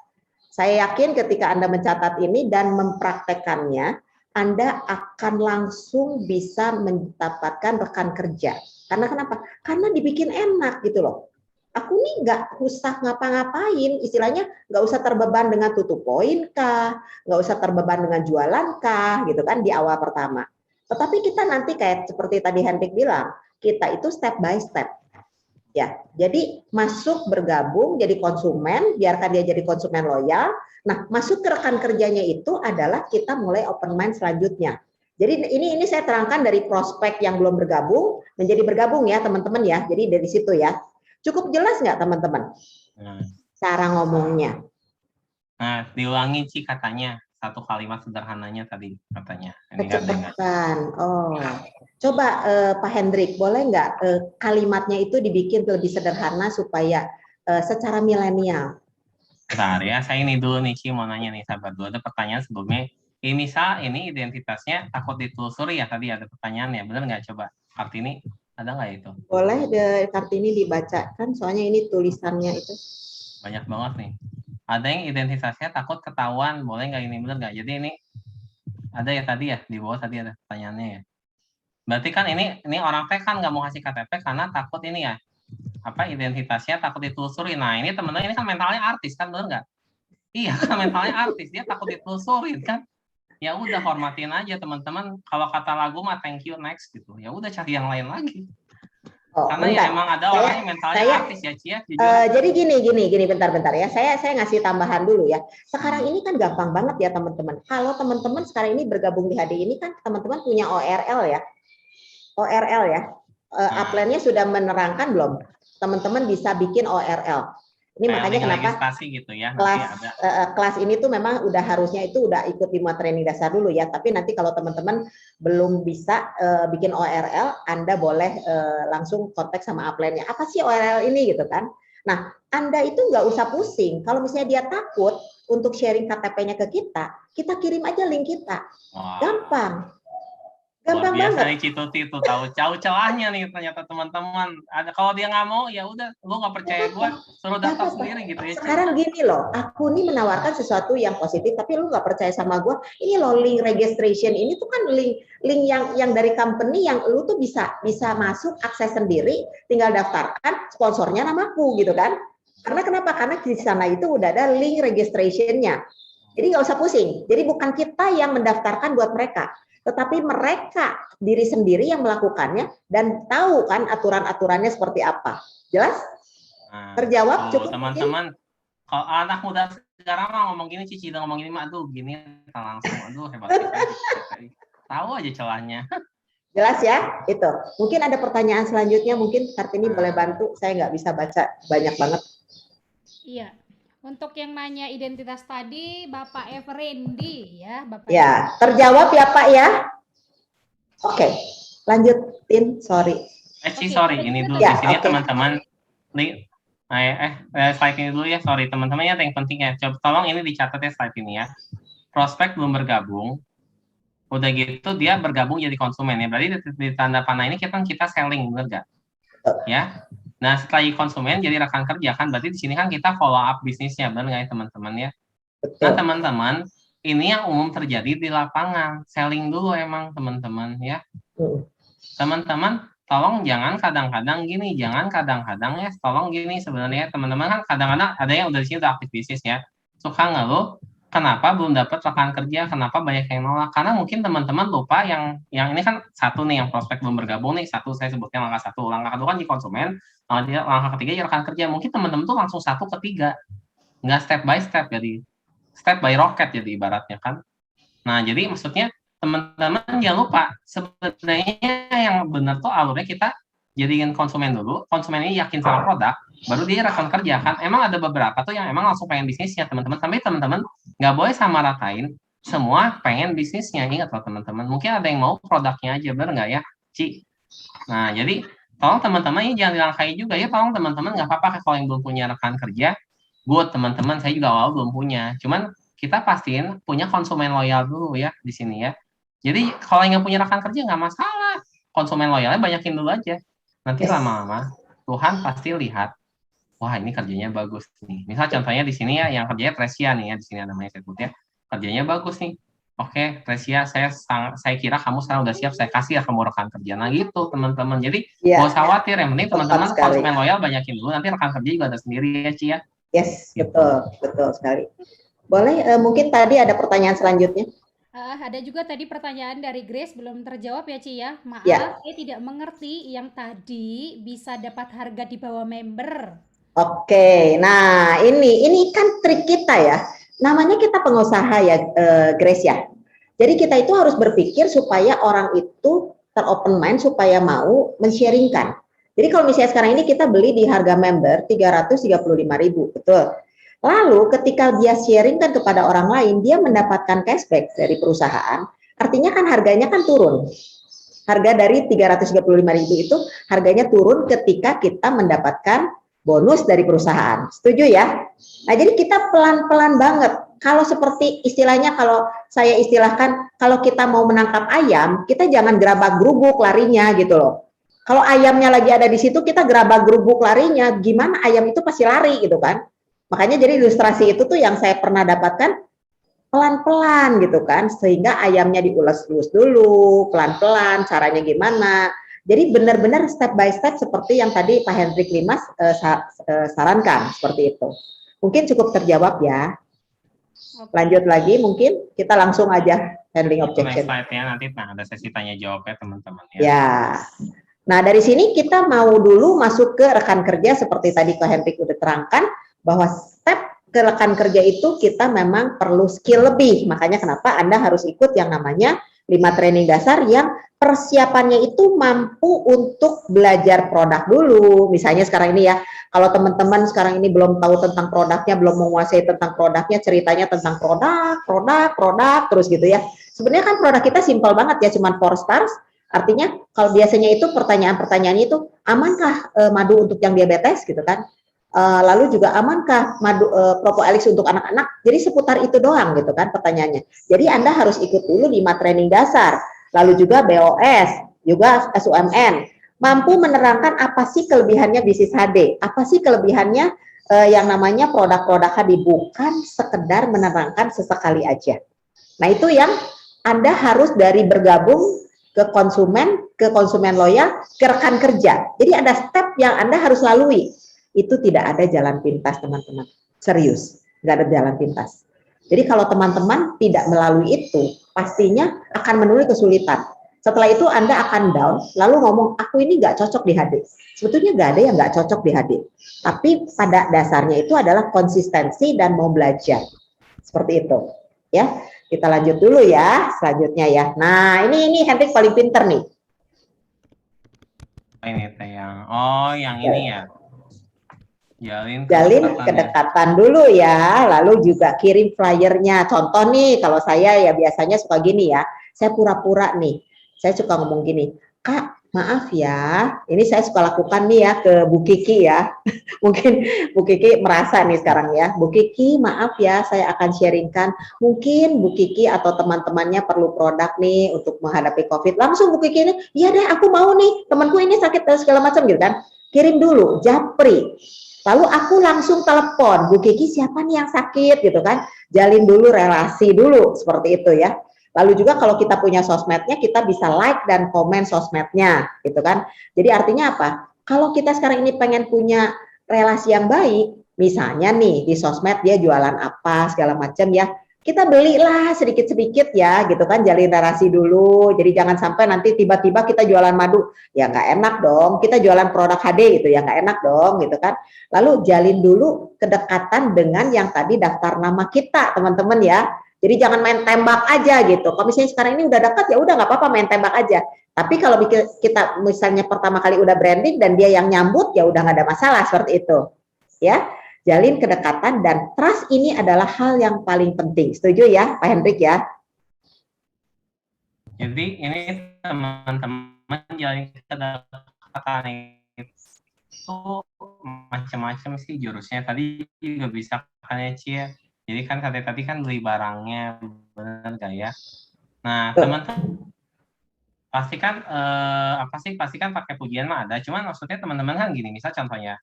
Speaker 2: Saya yakin ketika Anda mencatat ini dan mempraktekannya, Anda akan langsung bisa mendapatkan rekan kerja. Karena kenapa? Karena dibikin enak gitu loh. Aku nih nggak usah ngapa-ngapain, istilahnya nggak usah terbeban dengan tutup poin kah, nggak usah terbeban dengan jualan kah, gitu kan di awal pertama. Tetapi kita nanti kayak seperti tadi Hendrik bilang, kita itu step by step. Ya, jadi masuk bergabung jadi konsumen, biarkan dia jadi konsumen loyal. Nah, masuk ke rekan kerjanya itu adalah kita mulai open mind selanjutnya. Jadi ini saya terangkan dari prospek yang belum bergabung menjadi bergabung ya teman-teman ya. Jadi dari situ ya. Cukup jelas nggak teman-teman? Cara ngomongnya.
Speaker 3: Nah, diulangi Ci katanya satu kalimat sederhananya tadi katanya.
Speaker 2: Kecepatan. Oh, coba Pak Hendrik, boleh nggak kalimatnya itu dibikin lebih sederhana supaya secara milenial?
Speaker 3: Bentar ya, saya ini dulu nih Ci mau nanya nih, sabar dulu. Ada pertanyaan sebelumnya. Ini misal ini identitasnya takut ditelusuri ya, tadi ada pertanyaannya, benar nggak? Coba Kartini, ada nggak itu?
Speaker 2: Boleh Kartini dibacakan, soalnya ini tulisannya itu.
Speaker 3: Banyak banget nih. Ada yang identitasnya takut ketahuan, boleh nggak ini, benar nggak? Jadi ini ada ya tadi ya, di bawah tadi ada pertanyaannya ya. Berarti kan ini orang teh kan nggak mau kasih KTP karena takut ini ya, apa identitasnya takut ditelusuri. Nah ini temen-temen ini kan mentalnya artis kan, benar nggak? Iya kan mentalnya artis, dia takut ditelusuri kan. Ya udah hormatin aja teman-teman. Kalau kata lagu mah thank you next gitu. Ya udah cari yang lain lagi.
Speaker 2: Oh,
Speaker 3: Karena
Speaker 2: bentar.
Speaker 3: ya emang ada orang yang mentalnya artis ya Cia.
Speaker 2: Jadi gini, bentar ya. Saya ngasih tambahan dulu ya. Sekarang ini kan gampang banget ya teman-teman. Kalau teman-teman sekarang ini bergabung di HD ini kan teman-teman punya ORL ya. ORL ya. Upline-nya sudah menerangkan belum? Teman-teman bisa bikin ORL. Ini
Speaker 3: Kayak
Speaker 2: makanya kenapa
Speaker 3: gitu ya,
Speaker 2: kelas ini tuh memang udah harusnya itu udah ikut 5 training dasar dulu ya. Tapi nanti kalau teman-teman belum bisa bikin ORL, Anda boleh langsung kontak sama upline-nya. Apa sih ORL ini gitu kan? Nah, Anda itu nggak usah pusing. Kalau misalnya dia takut untuk sharing KTP-nya ke kita kirim aja link kita.
Speaker 3: Wow.
Speaker 2: Gampang.
Speaker 3: Gampang biasa nih Cituti tuh tahu celahnya nih ternyata teman-teman. Ada kalau dia nggak mau ya udah, lu nggak percaya gue, suruh daftar sendiri gitu ya.
Speaker 2: Sekarang gini loh, aku nih menawarkan sesuatu yang positif, tapi lu nggak percaya sama gue. Ini loh link registration ini tuh kan link yang dari company yang lu tuh bisa masuk akses sendiri, tinggal daftarkan sponsornya namaku gitu kan. Karena kenapa? Karena di sana itu udah ada link registration-nya. Jadi nggak usah pusing. Jadi bukan kita yang mendaftarkan buat mereka, tetapi mereka diri sendiri yang melakukannya dan tahu kan aturan-aturannya seperti apa. Jelas? Terjawab cukup
Speaker 3: teman-teman. Kalau anak muda sekarang mah ngomong gini, Cici udah ngomong gini mah, aduh gini langsung, aduh hebat. Tahu aja celahnya.
Speaker 2: Jelas ya, itu. Mungkin ada pertanyaan selanjutnya, mungkin Kartini boleh bantu. Saya nggak bisa baca banyak banget.
Speaker 1: Iya. Untuk yang nanya identitas tadi, Bapak Everendi ya, Bapak.
Speaker 2: Ya, terjawab ya Pak ya. Oke, lanjutin. Sorry.
Speaker 3: Sorry, ini dulu
Speaker 2: ya,
Speaker 3: di sini teman-teman. Slide ini dulu ya, sorry teman-teman ya, yang penting ya. Coba tolong ini dicatat ya slide ini ya. Prospek belum bergabung, udah gitu dia bergabung jadi konsumen ya. Berarti di tanda panah ini kita selling, bener nggak? Ya. Nah setelah konsumen jadi rekan kerja kan, berarti di sini kan kita follow up bisnisnya, bener nggak ya teman-teman ya? Nah teman-teman, ini yang umum terjadi di lapangan, selling dulu emang teman-teman ya. Teman-teman, tolong jangan kadang-kadang gini, tolong gini sebenarnya teman-teman kan kadang-kadang ada yang udah di sini udah aktif bisnis ya, suka ngeluh kenapa belum dapat rekan kerja, kenapa banyak yang nolak, karena mungkin teman-teman lupa yang ini kan satu nih yang prospek belum bergabung nih, satu saya sebutnya langkah satu, langkah kedua kan di konsumen, langkah ketiga rekan kerja, mungkin teman-teman tuh langsung satu ke tiga, nggak step by step, jadi step by rocket jadi ibaratnya kan. Nah jadi maksudnya teman-teman jangan lupa sebenarnya yang benar tuh alurnya kita jadiin konsumen dulu, konsumen ini yakin sama produk, baru dia rekan kerja kan. Emang ada beberapa tuh yang emang langsung pengen bisnisnya teman-teman, tapi teman-teman nggak boleh sama ratain semua pengen bisnisnya. Ingat loh teman-teman, mungkin ada yang mau produknya aja, benar nggak ya Ci? Nah jadi tolong teman-teman ini jangan dilangkai juga ya, tolong teman-teman nggak apa-apa kalau yang belum punya rekan kerja, buat teman-teman saya juga awal belum punya, cuman kita pastiin punya konsumen loyal dulu ya di sini ya. Jadi kalau yang nggak punya rekan kerja nggak masalah, konsumen loyalnya banyakin dulu aja. Nanti lama-lama Tuhan pasti lihat, wah ini kerjanya bagus nih. Misal contohnya di sini ya, yang kerjanya Tresia nih ya, di sini namanya saya sebut ya, kerjanya bagus nih. Oke, Tresia, saya kira kamu sekarang udah siap, saya kasih ya kamu rekan kerja. Nah gitu teman-teman. Jadi nggak usah khawatir, yang penting teman-teman konsumen loyal banyakin dulu, nanti rekan kerja juga ada sendiri ya Ci ya.
Speaker 2: Yes, gitu. betul sekali. Boleh, mungkin tadi ada pertanyaan selanjutnya.
Speaker 1: Ada juga tadi pertanyaan dari Grace belum terjawab ya Ci ya. Maaf, saya tidak mengerti yang tadi bisa dapat harga di bawah member.
Speaker 2: Oke, nah ini kan trik kita ya. Namanya kita pengusaha ya Grace ya. Jadi kita itu harus berpikir supaya orang itu teropen mind supaya mau men-sharingkan. Jadi kalau misalnya sekarang ini kita beli di harga member 335.000, betul. Lalu ketika dia sharingkan kepada orang lain, dia mendapatkan cashback dari perusahaan, artinya kan harganya kan turun. Harga dari 335.000 itu harganya turun ketika kita mendapatkan bonus dari perusahaan. Setuju ya? Nah, jadi kita pelan-pelan banget. Kalau seperti istilahnya, kalau saya istilahkan, kalau kita mau menangkap ayam, kita jangan gerabak-gerubuk larinya gitu loh. Kalau ayamnya lagi ada di situ, kita gerabak-gerubuk larinya, gimana ayam itu pasti lari gitu kan. Makanya jadi ilustrasi itu tuh yang saya pernah dapatkan, pelan-pelan gitu kan, sehingga ayamnya diulas-ulus dulu, pelan-pelan, caranya gimana. Jadi benar-benar step by step seperti yang tadi Pak Hendrik Limas sarankan, seperti itu. Mungkin cukup terjawab ya. Lanjut lagi mungkin, kita langsung aja handling
Speaker 3: Itu next
Speaker 2: objection.
Speaker 3: slide-nya nanti, nah ada sesi tanya jawabnya teman-teman ya.
Speaker 2: Ya. Nah, dari sini kita mau dulu masuk ke rekan kerja seperti tadi Pak Hendrik udah terangkan, bahwa step ke rekan kerja itu kita memang perlu skill lebih. Makanya kenapa Anda harus ikut yang namanya 5 training dasar yang persiapannya itu mampu untuk belajar produk dulu. Misalnya sekarang ini ya, kalau teman-teman sekarang ini belum tahu tentang produknya, belum menguasai tentang produknya, ceritanya tentang produk, terus gitu ya. Sebenarnya kan produk kita simpel banget ya, cuman 4 stars. Artinya kalau biasanya itu pertanyaan-pertanyaannya itu, amankah madu untuk yang diabetes gitu kan? Lalu juga amankah madu Propolis untuk anak-anak? Jadi seputar itu doang gitu kan pertanyaannya. Jadi Anda harus ikut dulu 5 training dasar. Lalu juga BOS, juga SUMN. Mampu menerangkan apa sih kelebihannya bisnis HD? Apa sih kelebihannya yang namanya produk-produk HD? Bukan sekedar menerangkan sesekali aja. Nah, itu yang Anda harus dari bergabung ke konsumen loyal, ke rekan kerja. Jadi ada step yang Anda harus lalui. Itu tidak ada jalan pintas, teman-teman. Serius, nggak ada jalan pintas. Jadi kalau teman-teman tidak melalui itu, pastinya akan menemui kesulitan. Setelah itu Anda akan down, lalu ngomong, aku ini nggak cocok di HD. Sebetulnya nggak ada yang nggak cocok di HD. Tapi pada dasarnya itu adalah konsistensi dan mau belajar. Seperti itu. Ya, kita lanjut dulu ya, selanjutnya ya. Nah, ini Hendrik paling pinter nih.
Speaker 3: Ini teh yang ini ya. Jalin
Speaker 2: kedekatan dulu ya, lalu juga kirim flyernya. Contoh nih, kalau saya ya biasanya suka gini ya, saya pura-pura nih, saya suka ngomong gini, Kak, maaf ya, ini saya suka lakukan nih ya ke Bu Kiki ya. Mungkin Bu Kiki merasa nih sekarang ya, Bu Kiki maaf ya, saya akan sharingkan, mungkin Bu Kiki atau teman-temannya perlu produk nih untuk menghadapi COVID. Langsung Bu Kiki ini, iya deh aku mau nih, temanku ini sakit segala macam gitu kan. Kirim dulu, japri. Lalu aku langsung telepon, Bu Kiki siapa nih yang sakit gitu kan. Jalin dulu relasi dulu, seperti itu ya. Lalu juga kalau kita punya sosmednya, kita bisa like dan komen sosmednya gitu kan. Jadi artinya apa? Kalau kita sekarang ini pengen punya relasi yang baik, misalnya nih di sosmed dia jualan apa segala macam ya, kita belilah sedikit-sedikit ya gitu kan, jalin relasi dulu. Jadi jangan sampai nanti tiba-tiba kita jualan madu, ya nggak enak dong. Kita jualan produk HD gitu ya nggak enak dong gitu kan. Lalu jalin dulu kedekatan dengan yang tadi daftar nama kita teman-teman ya. Jadi jangan main tembak aja gitu. Kalau misalnya sekarang ini udah dekat ya udah nggak apa-apa main tembak aja. Tapi kalau kita misalnya pertama kali udah branding dan dia yang nyambut ya udah nggak ada masalah seperti itu. Ya. Jalin kedekatan dan trust ini adalah hal yang paling penting. Setuju ya, Pak Hendrik ya?
Speaker 3: Jadi ini teman-teman jalin kedekatan itu macam-macam sih jurusnya. Tadi juga bisa kan ya Cie. Jadi kan tadi kan beli barangnya, benar gak ya? Nah teman-teman pastikan pastikan pakai pujian mah ada. Cuman maksudnya teman-teman kan gini, misal contohnya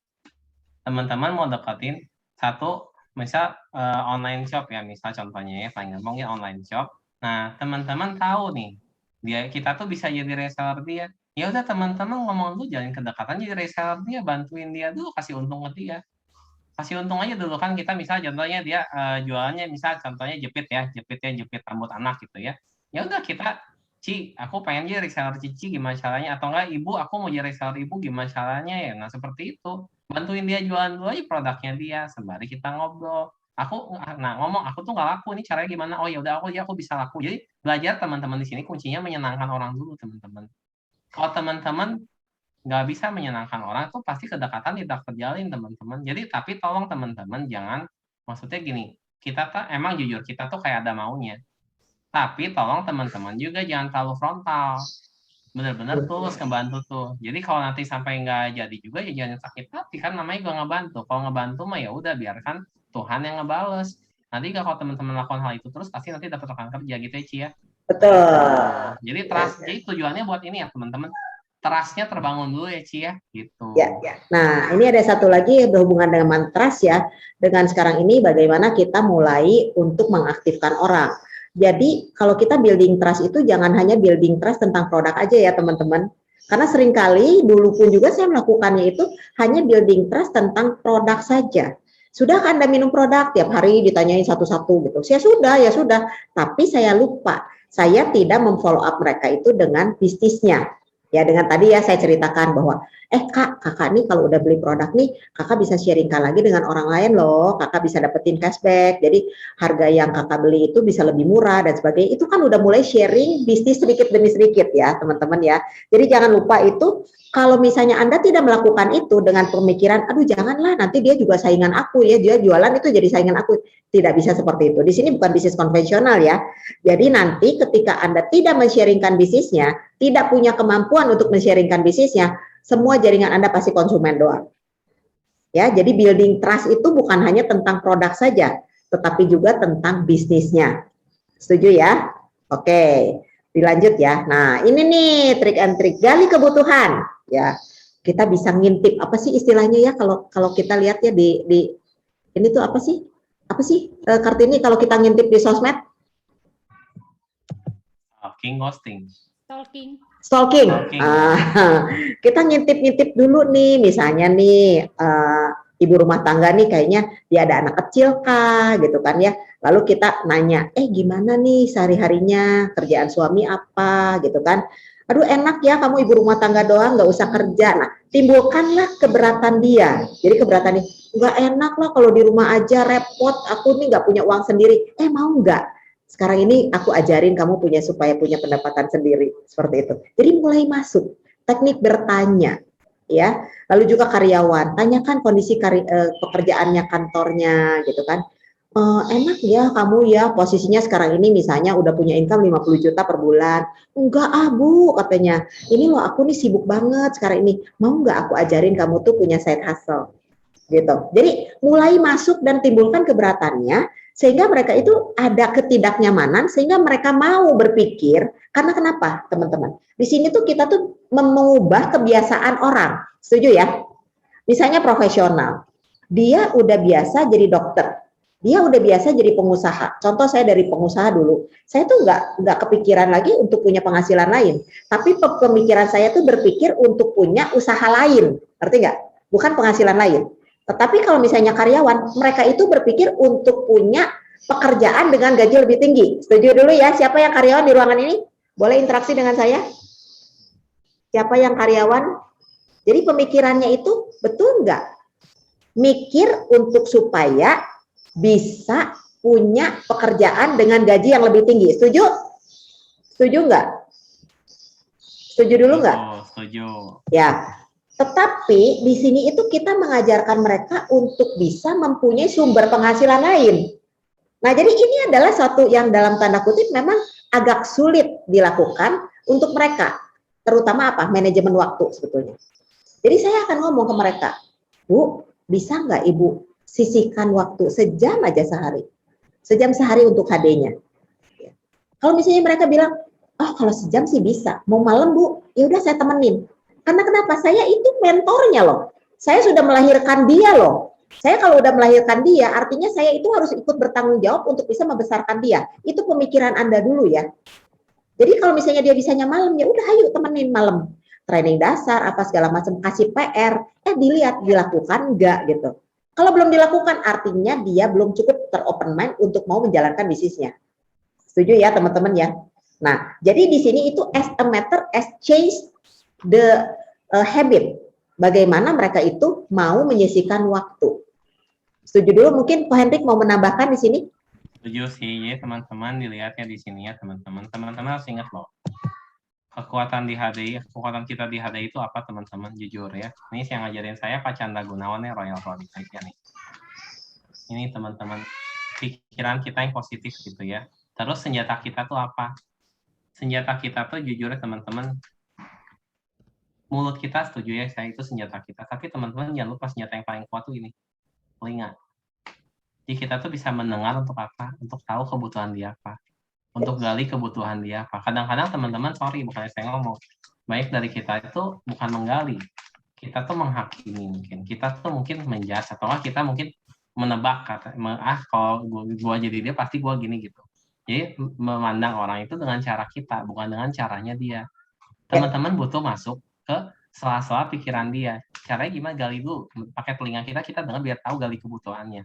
Speaker 3: teman-teman mau dapetin satu misal online shop ya, misal contohnya ya paling gampang ya online shop. Nah teman-teman tahu nih kita tuh bisa jadi reseller dia. Ya udah teman-teman ngomong dulu, jalin kedekatan jadi reseller dia, bantuin dia dulu, kasih untung ke dia. Kasih untung aja dulu kan, kita misal contohnya dia jualannya misal contohnya jepit rambut anak gitu ya. Ya udah kita, Ci, aku pengen jadi reseller Cici, gimana caranya? Atau enggak, Ibu, aku mau jadi reseller Ibu, gimana caranya ya? Nah, seperti itu. Bantuin dia jualan dulu aja produknya dia, sembari kita ngobrol. Ngomong, aku tuh nggak laku, ini caranya gimana? Oh ya udah, aku bisa laku. Jadi belajar teman-teman di sini kuncinya menyenangkan orang dulu, teman-teman. Kalau teman-teman nggak bisa menyenangkan orang, tuh pasti kedekatan tidak terjalin, teman-teman. Jadi tapi tolong teman-teman jangan, maksudnya gini, kita tuh emang jujur kita tuh kayak ada maunya. Tapi tolong teman-teman juga jangan terlalu frontal. benar-benar tulus ngebantu tuh. Jadi kalau nanti sampai nggak jadi juga ya jangan sakit hati, kan namanya juga ngebantu. Kalau ngebantu mah ya udah biarkan Tuhan yang ngebales. Nanti kalau teman-teman lakukan hal itu terus pasti nanti dapat rekan kerja gitu ya Ci ya.
Speaker 2: Betul.
Speaker 3: Jadi trust, jadi tujuannya buat ini ya teman-teman. Trustnya terbangun dulu ya Ci ya, gitu.
Speaker 2: Ya. Nah, ini ada satu lagi berhubungan dengan trust ya. Dengan sekarang ini bagaimana kita mulai untuk mengaktifkan orang. Jadi kalau kita building trust itu jangan hanya building trust tentang produk aja ya teman-teman. Karena seringkali dulu pun juga saya melakukannya itu hanya building trust tentang produk saja. Sudah Anda minum produk tiap hari ditanyain satu-satu gitu. Saya sudah, ya sudah. Tapi saya lupa. Saya tidak memfollow up mereka itu dengan bisnisnya. Ya dengan tadi ya saya ceritakan bahwa kakak nih kalau udah beli produk nih kakak bisa sharingkan lagi dengan orang lain loh, kakak bisa dapetin cashback, jadi harga yang kakak beli itu bisa lebih murah dan sebagainya. Itu kan udah mulai sharing bisnis sedikit demi sedikit ya teman-teman ya. Jadi jangan lupa itu, kalau misalnya Anda tidak melakukan itu dengan pemikiran aduh janganlah nanti dia juga saingan aku ya, dia jualan itu jadi saingan aku. Tidak bisa seperti itu. Di sini bukan bisnis konvensional ya. Jadi nanti ketika Anda tidak men-sharingkan bisnisnya, tidak punya kemampuan untuk men-sharingkan bisnisnya, semua jaringan Anda pasti konsumen doang. Ya, jadi building trust itu bukan hanya tentang produk saja, tetapi juga tentang bisnisnya. Setuju ya? Oke, dilanjut ya. Nah, ini nih trik and trik gali kebutuhan. Ya, kita bisa ngintip apa sih istilahnya ya kalau kita lihat ya di ini tuh apa sih? Apa sih Kartini kalau kita ngintip di sosmed?
Speaker 3: Ghosting.
Speaker 2: Stalking. Kita ngintip-ngintip dulu nih, misalnya nih ibu rumah tangga nih kayaknya dia ada anak kecil kah gitu kan ya. Lalu kita nanya, gimana nih sehari-harinya, kerjaan suami apa gitu kan. Aduh enak ya kamu ibu rumah tangga doang, nggak usah kerja. Nah, timbulkanlah keberatan dia. Jadi keberatan nih, nggak enak lah kalau di rumah aja repot, aku nih nggak punya uang sendiri. Mau nggak? Sekarang ini aku ajarin kamu supaya punya pendapatan sendiri, seperti itu. Jadi mulai masuk teknik bertanya, ya. Lalu juga karyawan, tanyakan kondisi pekerjaannya kantornya, gitu kan. Enak ya kamu ya posisinya sekarang ini misalnya udah punya income 50 juta per bulan. Enggak Bu, katanya. Ini loh aku nih sibuk banget sekarang ini. Mau nggak aku ajarin kamu tuh punya side hustle? Gitu. Jadi mulai masuk dan timbulkan keberatannya sehingga mereka itu ada ketidaknyamanan sehingga mereka mau berpikir. Karena kenapa teman-teman? Di sini tuh kita tuh mengubah kebiasaan orang. Setuju ya? Misalnya profesional, dia udah biasa jadi dokter, dia udah biasa jadi pengusaha. Contoh saya dari pengusaha dulu, saya tuh nggak kepikiran lagi untuk punya penghasilan lain, tapi pemikiran saya tuh berpikir untuk punya usaha lain, ngerti nggak? Bukan penghasilan lain. Tetapi kalau misalnya karyawan, mereka itu berpikir untuk punya pekerjaan dengan gaji lebih tinggi. Setuju dulu ya, siapa yang karyawan di ruangan ini? Boleh interaksi dengan saya? Siapa yang karyawan? Jadi pemikirannya itu betul nggak? Mikir untuk supaya bisa punya pekerjaan dengan gaji yang lebih tinggi. Setuju? Setuju nggak? Setuju dulu nggak?
Speaker 3: Setuju.
Speaker 2: Ya. Tetapi di sini itu kita mengajarkan mereka untuk bisa mempunyai sumber penghasilan lain. Nah, jadi ini adalah suatu yang dalam tanda kutip memang agak sulit dilakukan untuk mereka. Terutama apa? Manajemen waktu sebetulnya. Jadi saya akan ngomong ke mereka, Bu, bisa nggak Ibu sisihkan waktu sejam aja sehari? Sejam sehari untuk HD-nya. Kalau misalnya mereka bilang, kalau sejam sih bisa. Mau malam Bu? Ya udah saya temenin. Karena kenapa? Saya itu mentornya loh. Saya sudah melahirkan dia loh. Saya kalau udah melahirkan dia, artinya saya itu harus ikut bertanggung jawab untuk bisa membesarkan dia. Itu pemikiran Anda dulu ya. Jadi kalau misalnya dia bisanya malam, ya udah ayo temenin malam. Training dasar, apa segala macam, kasih PR. Dilihat, dilakukan enggak gitu. Kalau belum dilakukan, artinya dia belum cukup teropen mind untuk mau menjalankan bisnisnya. Setuju ya teman-teman ya? Nah, jadi di sini itu as a matter, as change the habit, bagaimana mereka itu mau menyisihkan waktu. Setuju dulu, mungkin Pak Hendrik mau menambahkan di sini?
Speaker 3: Setuju sih, ya teman-teman dilihatnya di sini ya teman-teman. Teman-teman harus ingat loh, kekuatan di HDI, kekuatan kita di HDI itu apa teman-teman, jujur ya. Ini yang ngajarin saya Pak Chandra Gunawan ya, Royal Prodi nih. Ini teman-teman, pikiran kita yang positif gitu ya. Terus senjata kita tuh apa? Senjata kita tuh jujur ya teman-teman, mulut kita setuju ya, saya itu senjata kita. Tapi teman-teman jangan lupa senjata yang paling kuat tuh ini, telinga. Jadi kita tuh bisa mendengar untuk apa? Untuk tahu kebutuhan dia apa. Untuk gali kebutuhan dia apa. Kadang-kadang teman-teman, sorry bukannya saya ngomong, baik dari kita itu bukan menggali. Kita tuh menghakimi mungkin. Kita tuh mungkin menjudge atau kita mungkin menebak kalau gua jadi dia pasti gua gini gitu. Jadi memandang orang itu dengan cara kita, bukan dengan caranya dia. Teman-teman butuh masuk ke sela-sela pikiran dia. Caranya gimana? Gali dulu. Pakai telinga kita dengar biar tahu gali kebutuhannya.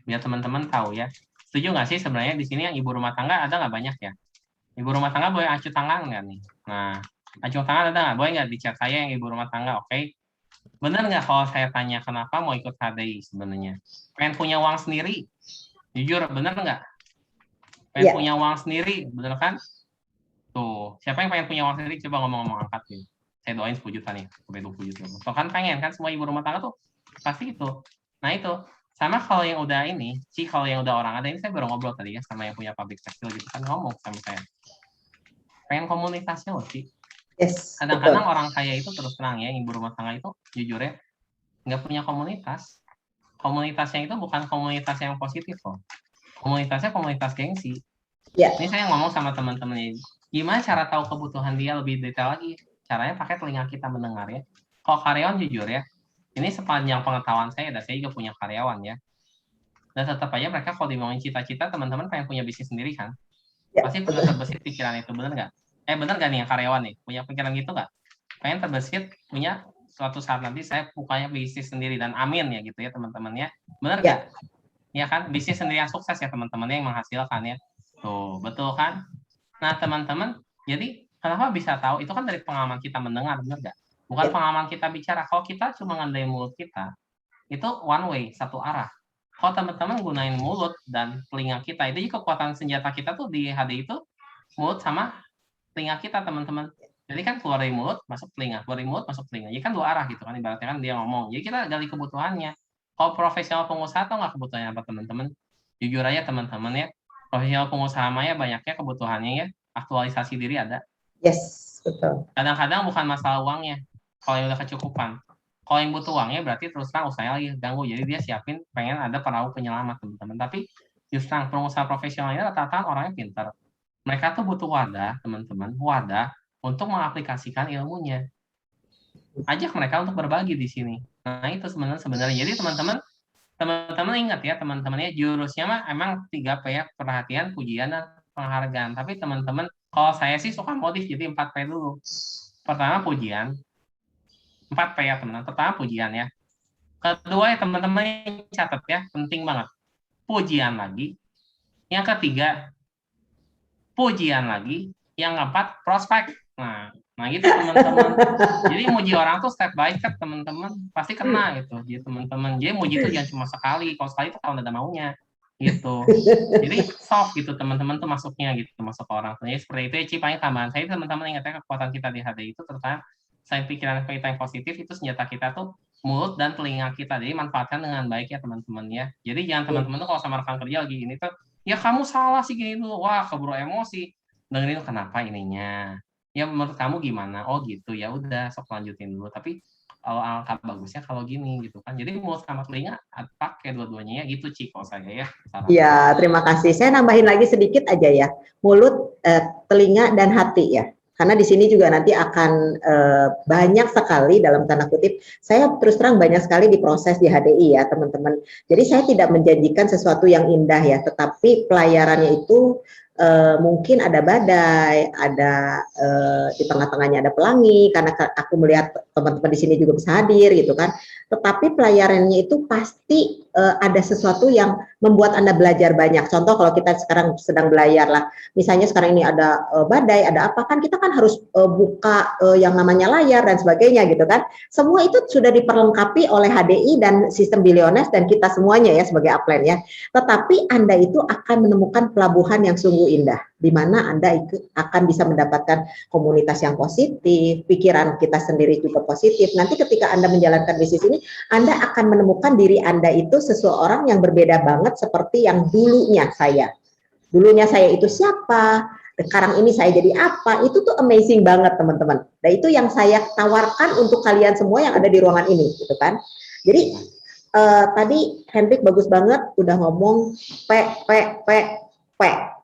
Speaker 3: Biar teman-teman tahu ya. Setuju nggak sih sebenarnya di sini yang ibu rumah tangga ada nggak banyak ya? Ibu rumah tangga boleh acuh tangan nggak nih? Nah, acuh tangan ada nggak? Boleh nggak di chat saya yang ibu rumah tangga? Oke. Benar nggak kalau saya tanya kenapa mau ikut HDI sebenarnya? Pengen punya uang sendiri. Jujur, benar nggak? Pengen punya uang sendiri, benar kan? Tuh, siapa yang pengen punya uang sendiri? Coba ngomong-ngomong angkat nih. Saya doain 10 juta nih, sampai 20 juta. Tuh kan pengen kan semua ibu rumah tangga tuh pasti itu. Nah itu, sama kalau yang udah ini, kalau yang udah orang ada ini saya baru ngobrol tadi ya sama yang punya pabrik tekstil gitu kan ngomong sama saya. Pengen komunitasnya loh, Ci.
Speaker 2: Yes.
Speaker 3: Kadang-kadang orang kaya itu terus terang ya, ibu rumah tangga itu jujur ya nggak punya komunitas. Komunitasnya itu bukan komunitas yang positif loh. Komunitasnya komunitas gengsi. Ini saya ngomong sama teman-teman ini. Gimana cara tahu kebutuhan dia lebih detail lagi? Caranya pakai telinga kita mendengar ya. Kalau karyawan jujur ya, ini sepanjang pengetahuan saya, dan saya juga punya karyawan ya. Dan tetap aja mereka kalau dimongin cita-cita, teman-teman pengen punya bisnis sendiri kan? Pasti pernah terbesit pikiran itu, bener nggak? Bener nggak nih yang karyawan nih? Punya pikiran gitu nggak? Pengen terbesit, punya suatu saat nanti saya bukanya bisnis sendiri, dan amin ya gitu ya teman-teman ya. Bener nggak? Ya kan? Bisnis sendiri yang sukses ya teman-teman yang menghasilkan ya. Tuh, betul kan? Nah teman-teman, jadi kenapa bisa tahu? Itu kan dari pengalaman kita mendengar, bener nggak? Bukan pengalaman kita bicara. Kalau kita cuma ngandelin mulut kita, itu one way, satu arah. Kalau teman-teman gunain mulut dan telinga kita, itu kekuatan senjata kita tuh di HD itu mulut sama telinga kita teman-teman. Jadi kan keluar dari mulut masuk telinga, keluar dari mulut masuk telinga. Jadi kan dua arah gitu kan, ibaratnya kan dia ngomong. Jadi kita gali kebutuhannya. Kalau profesional pengusaha tuh nggak kebutuhannya apa teman-teman? Jujur aja teman-teman ya, profesional pengusaha maya banyaknya kebutuhannya ya aktualisasi diri ada.
Speaker 2: Yes, betul.
Speaker 3: Kadang-kadang bukan masalah uangnya. Kalau yang udah kecukupan. Kalau yang butuh uangnya berarti terus terang usahanya lagi ganggu. Jadi dia siapin pengen ada perahu penyelamat teman-teman. Tapi justru pengusaha profesional ini rata-rata orangnya pintar. Mereka tuh butuh wadah teman-teman, wadah untuk mengaplikasikan ilmunya. Ajak mereka untuk berbagi di sini. Nah itu sebenarnya. Jadi teman-teman ingat ya teman-teman ya jurusnya mah emang 3P ya, perhatian, pujian, dan penghargaan. Tapi teman-teman kalau saya sih suka modif jadi 4P dulu. Pertama pujian. 4P ya teman-teman. Pertama pujian ya. Kedua ya teman-teman catat ya, penting banget. Pujian lagi. Yang ketiga pujian lagi. Yang keempat prospek. Nah gitu teman-teman. Jadi muji orang tuh step by step teman-teman. Pasti kena gitu. Jadi teman-teman. Jadi muji itu jangan cuma sekali. Kalau sekali itu kalau ada maunya gitu. Jadi soft gitu teman-teman tuh masuknya gitu masuk ke orang. Jadi seperti itu ya Ci, paling tambahan saya teman-teman ingatnya kekuatan kita di HD itu terutama selain pikiran kita yang positif itu senjata kita tuh mulut dan telinga kita. Jadi manfaatkan dengan baik ya teman-teman ya. Jadi jangan teman-teman tuh kalau sama rekan kerja lagi ini tuh ya kamu salah sih gini dulu. Wah, keburu emosi. Dengerin kenapa ininya. Ya menurut kamu gimana? Oh gitu. Ya udah sok lanjutin dulu. Tapi kalau angka bagusnya kalau gini gitu kan. Jadi mulut sama telinga pakai dua-duanya ya gitu Ci kalau saya ya.
Speaker 2: Ya, terima kasih. Saya nambahin lagi sedikit aja ya. Mulut, telinga dan hati ya. Karena di sini juga nanti akan banyak sekali dalam tanda kutip, saya terus terang banyak sekali diproses di HDI ya teman-teman. Jadi saya tidak menjanjikan sesuatu yang indah ya, tetapi pelayarannya itu mungkin ada badai, ada di tengah-tengahnya ada pelangi, karena aku melihat teman-teman di sini juga bisa hadir gitu kan. Tetapi pelayarannya itu pasti ada sesuatu yang membuat Anda belajar banyak. Contoh kalau kita sekarang sedang belajar lah, misalnya sekarang ini ada badai, ada apa kan kita kan harus buka yang namanya layar dan sebagainya gitu kan. Semua itu sudah diperlengkapi oleh HDI dan sistem Billionaires dan kita semuanya ya sebagai upline ya. Tetapi Anda itu akan menemukan pelabuhan yang sungguh indah, di mana Anda akan bisa mendapatkan komunitas yang positif, pikiran kita sendiri juga positif. Nanti ketika Anda menjalankan bisnis ini, Anda akan menemukan diri Anda itu seseorang yang berbeda banget seperti yang dulunya saya. Dulunya saya itu siapa? sekarang ini saya jadi apa, itu tuh amazing banget teman-teman. Dan itu yang saya tawarkan untuk kalian semua yang ada di ruangan ini, gitu kan. Jadi tadi Hendrik bagus banget udah ngomong P,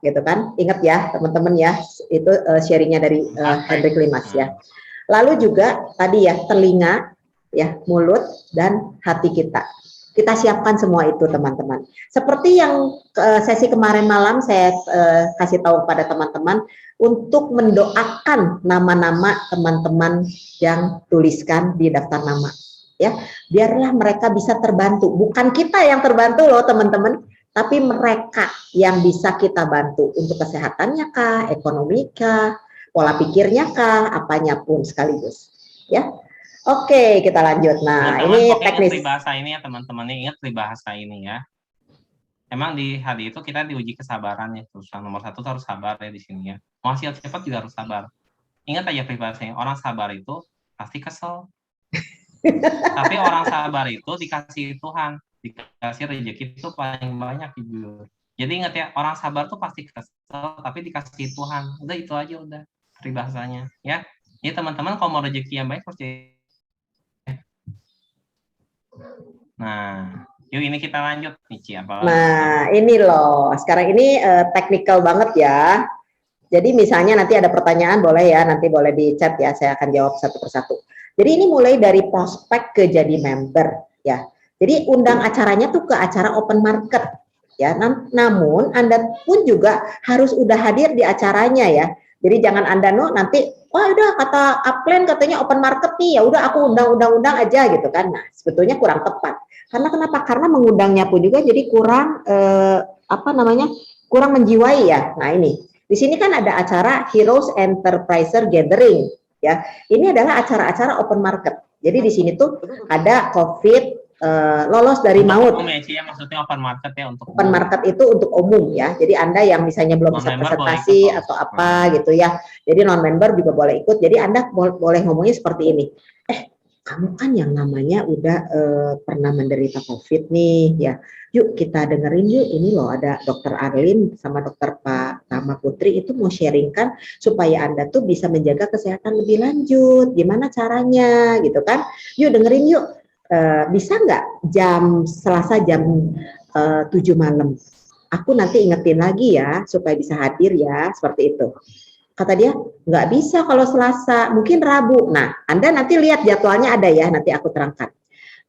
Speaker 2: gitu kan. Ingat ya teman-teman ya, itu sharingnya dari Hendrik Limas ya. Lalu juga tadi ya telinga, ya mulut dan hati kita. Kita siapkan semua itu teman-teman. Seperti yang sesi kemarin malam saya kasih tahu pada teman-teman untuk mendoakan nama-nama teman-teman yang tuliskan di daftar nama. Ya, biarlah mereka bisa terbantu. Bukan kita yang terbantu loh teman-teman, tapi mereka yang bisa kita bantu untuk kesehatannya kah, ekonomi kah, pola pikirnya kah, apanya pun sekaligus. Ya. Oke, kita lanjut. Nah, ini teknis.
Speaker 3: Ingat bahasa ini ya teman-teman, ingat bahasa ini ya. Emang di hari itu kita diuji kesabaran ya. Terus nomor 1 harus sabar ya di sini ya. Mau hasil cepat juga harus sabar. Ingat aja peribahasanya, orang sabar itu pasti kesel. Tapi orang sabar itu dikasih Tuhan, dikasih rezeki itu paling banyak jujur. Jadi ingat ya, orang sabar tuh pasti kesel, tapi dikasih Tuhan. Udah itu aja udah peribahasanya ya. Jadi teman-teman kalau mau rezeki yang baik harus. Nah, yuk ini kita lanjut Nici apa?
Speaker 2: Nah, ini loh. Sekarang ini teknikal banget ya. Jadi misalnya nanti ada pertanyaan boleh ya, nanti boleh di chat ya, saya akan jawab satu persatu. Jadi ini mulai dari prospek ke jadi member ya. Jadi undang acaranya tuh ke acara open market ya. Namun Anda pun juga harus udah hadir di acaranya ya. Jadi jangan Anda nanti wah udah kata upline katanya open market nih, ya udah aku undang aja gitu kan. Nah, sebetulnya kurang tepat. Karena kenapa? Karena mengundangnya pun juga jadi kurang kurang menjiwai ya. Nah, ini. Di sini kan ada acara Heroes Enterpriser Gathering ya. Ini adalah acara-acara open market. Jadi di sini tuh ada COVID lolos dari maut.
Speaker 3: Ya, maksudnya open market ya untuk
Speaker 2: open market itu untuk umum ya. Jadi Anda yang misalnya belum bisa presentasi atau apa gitu ya. Jadi non member juga boleh ikut. Jadi Anda boleh ngomongnya seperti ini. Kamu kan yang namanya udah pernah menderita COVID nih ya. Yuk kita dengerin yuk, ini loh ada Dokter Arlin sama Dokter Pak Tama Putri itu mau sharingkan supaya Anda tuh bisa menjaga kesehatan lebih lanjut. Gimana caranya gitu kan? Yuk dengerin yuk. Bisa nggak Selasa jam 7 malam? Aku nanti ingetin lagi ya supaya bisa hadir ya, seperti itu. Kata dia, nggak bisa kalau Selasa, mungkin Rabu. Nah, Anda nanti lihat jadwalnya ada ya, nanti aku terangkan.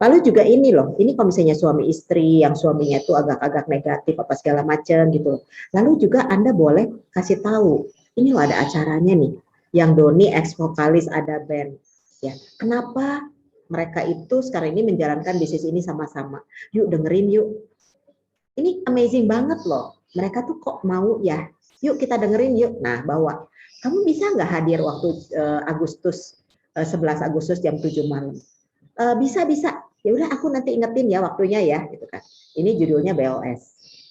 Speaker 2: Lalu juga ini loh, ini kalau misalnya suami istri, yang suaminya itu agak-agak negatif, apa segala macam gitu. Lalu juga Anda boleh kasih tahu, ini loh ada acaranya nih, yang Doni ex-vokalis ada band. Ya, kenapa mereka itu sekarang ini menjalankan bisnis ini sama-sama? Yuk dengerin yuk. Ini amazing banget loh, mereka tuh kok mau ya, yuk kita dengerin yuk. Nah, bawa. Kamu bisa nggak hadir waktu 11 Agustus jam 7 malam? Bisa. Ya udah aku nanti ingetin ya waktunya ya gitu kan. Ini judulnya BOS,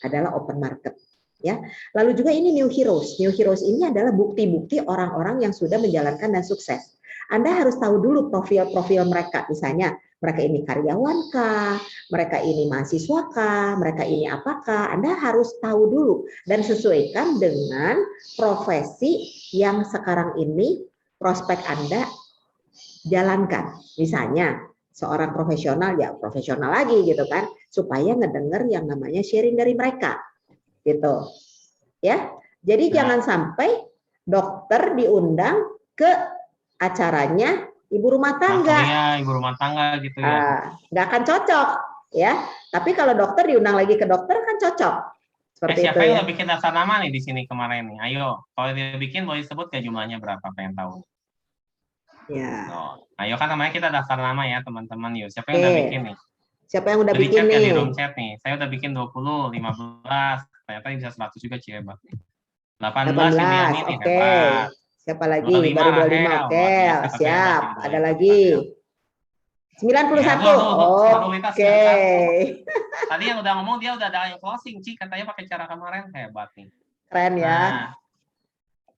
Speaker 2: adalah open market ya. Lalu juga ini New Heroes. New Heroes ini adalah bukti-bukti orang-orang yang sudah menjalankan dan sukses. Anda harus tahu dulu profil-profil mereka. Misalnya mereka ini karyawan kah, mereka ini mahasiswa kah, mereka ini apakah. Anda harus tahu dulu dan sesuaikan dengan profesi yang sekarang ini prospek Anda jalankan. Misalnya seorang profesional ya profesional lagi gitu kan, supaya ngedenger yang namanya sharing dari mereka gitu ya. Jadi jangan sampai dokter diundang ke acaranya ibu rumah tangga.
Speaker 3: Iya, ibu rumah tangga gitu ya.
Speaker 2: Nggak akan cocok ya. Tapi kalau dokter diundang lagi ke dokter kan cocok. Seperti
Speaker 3: siapa
Speaker 2: itu
Speaker 3: yang
Speaker 2: ya.
Speaker 3: udah bikin daftar nama nih di sini kemarin nih? Ayo, kalau dia bikin boleh sebut ke jumlahnya berapa, pengen tahu.
Speaker 2: Ya.
Speaker 3: Ayo kan namanya kita daftar nama ya teman-teman yuk. Siapa yang udah bikin nih?
Speaker 2: Siapa yang udah bikin nih?
Speaker 3: Di room chat nih. Saya udah bikin 20, 15, ternyata bisa 100 juga hebat nih. 18 ini nih hebat.
Speaker 2: Siapa lagi? Baru 25. Oke, siap. Ada lagi. 91. Oke.
Speaker 3: Tadi yang udah ngomong dia udah ada yang closing, Ci, katanya pakai cara kemarin hebat nih.
Speaker 2: Keren ya.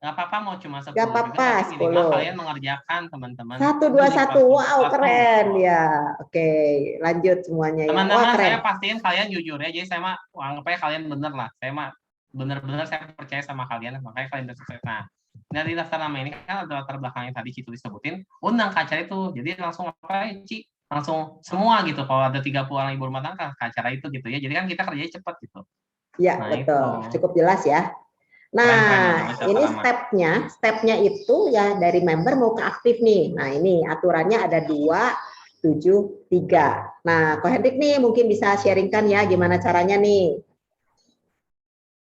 Speaker 3: Nggak apa-apa mau cuma 10
Speaker 2: nggak apa-apa,
Speaker 3: juga, kalian mengerjakan teman-teman.
Speaker 2: 1, 2, 1, wow keren ya. Oke, lanjut semuanya ya.
Speaker 3: Teman-teman saya pastiin kalian jujur ya, jadi saya mah anggap aja kalian bener lah. Saya mah benar-benar saya percaya sama kalian, makanya kalian bisa sukses. Nah, dari daftar nama ini kan ada latar belakang yang tadi Ci disebutin, undang ke acara itu. Jadi langsung apa ya, Ci? Langsung semua gitu. Kalau ada 30 orang ibu rumah tangga ke acara itu gitu ya. Jadi kan kita kerjanya cepat gitu.
Speaker 2: Ya,
Speaker 3: Nah,
Speaker 2: betul.
Speaker 3: itu.
Speaker 2: Cukup jelas ya. Nah, ini stepnya itu ya dari member mau ke aktif nih. Nah, ini aturannya ada 2, 7, 3. Nah, Ko Hendrik nih mungkin bisa sharingkan ya gimana caranya nih.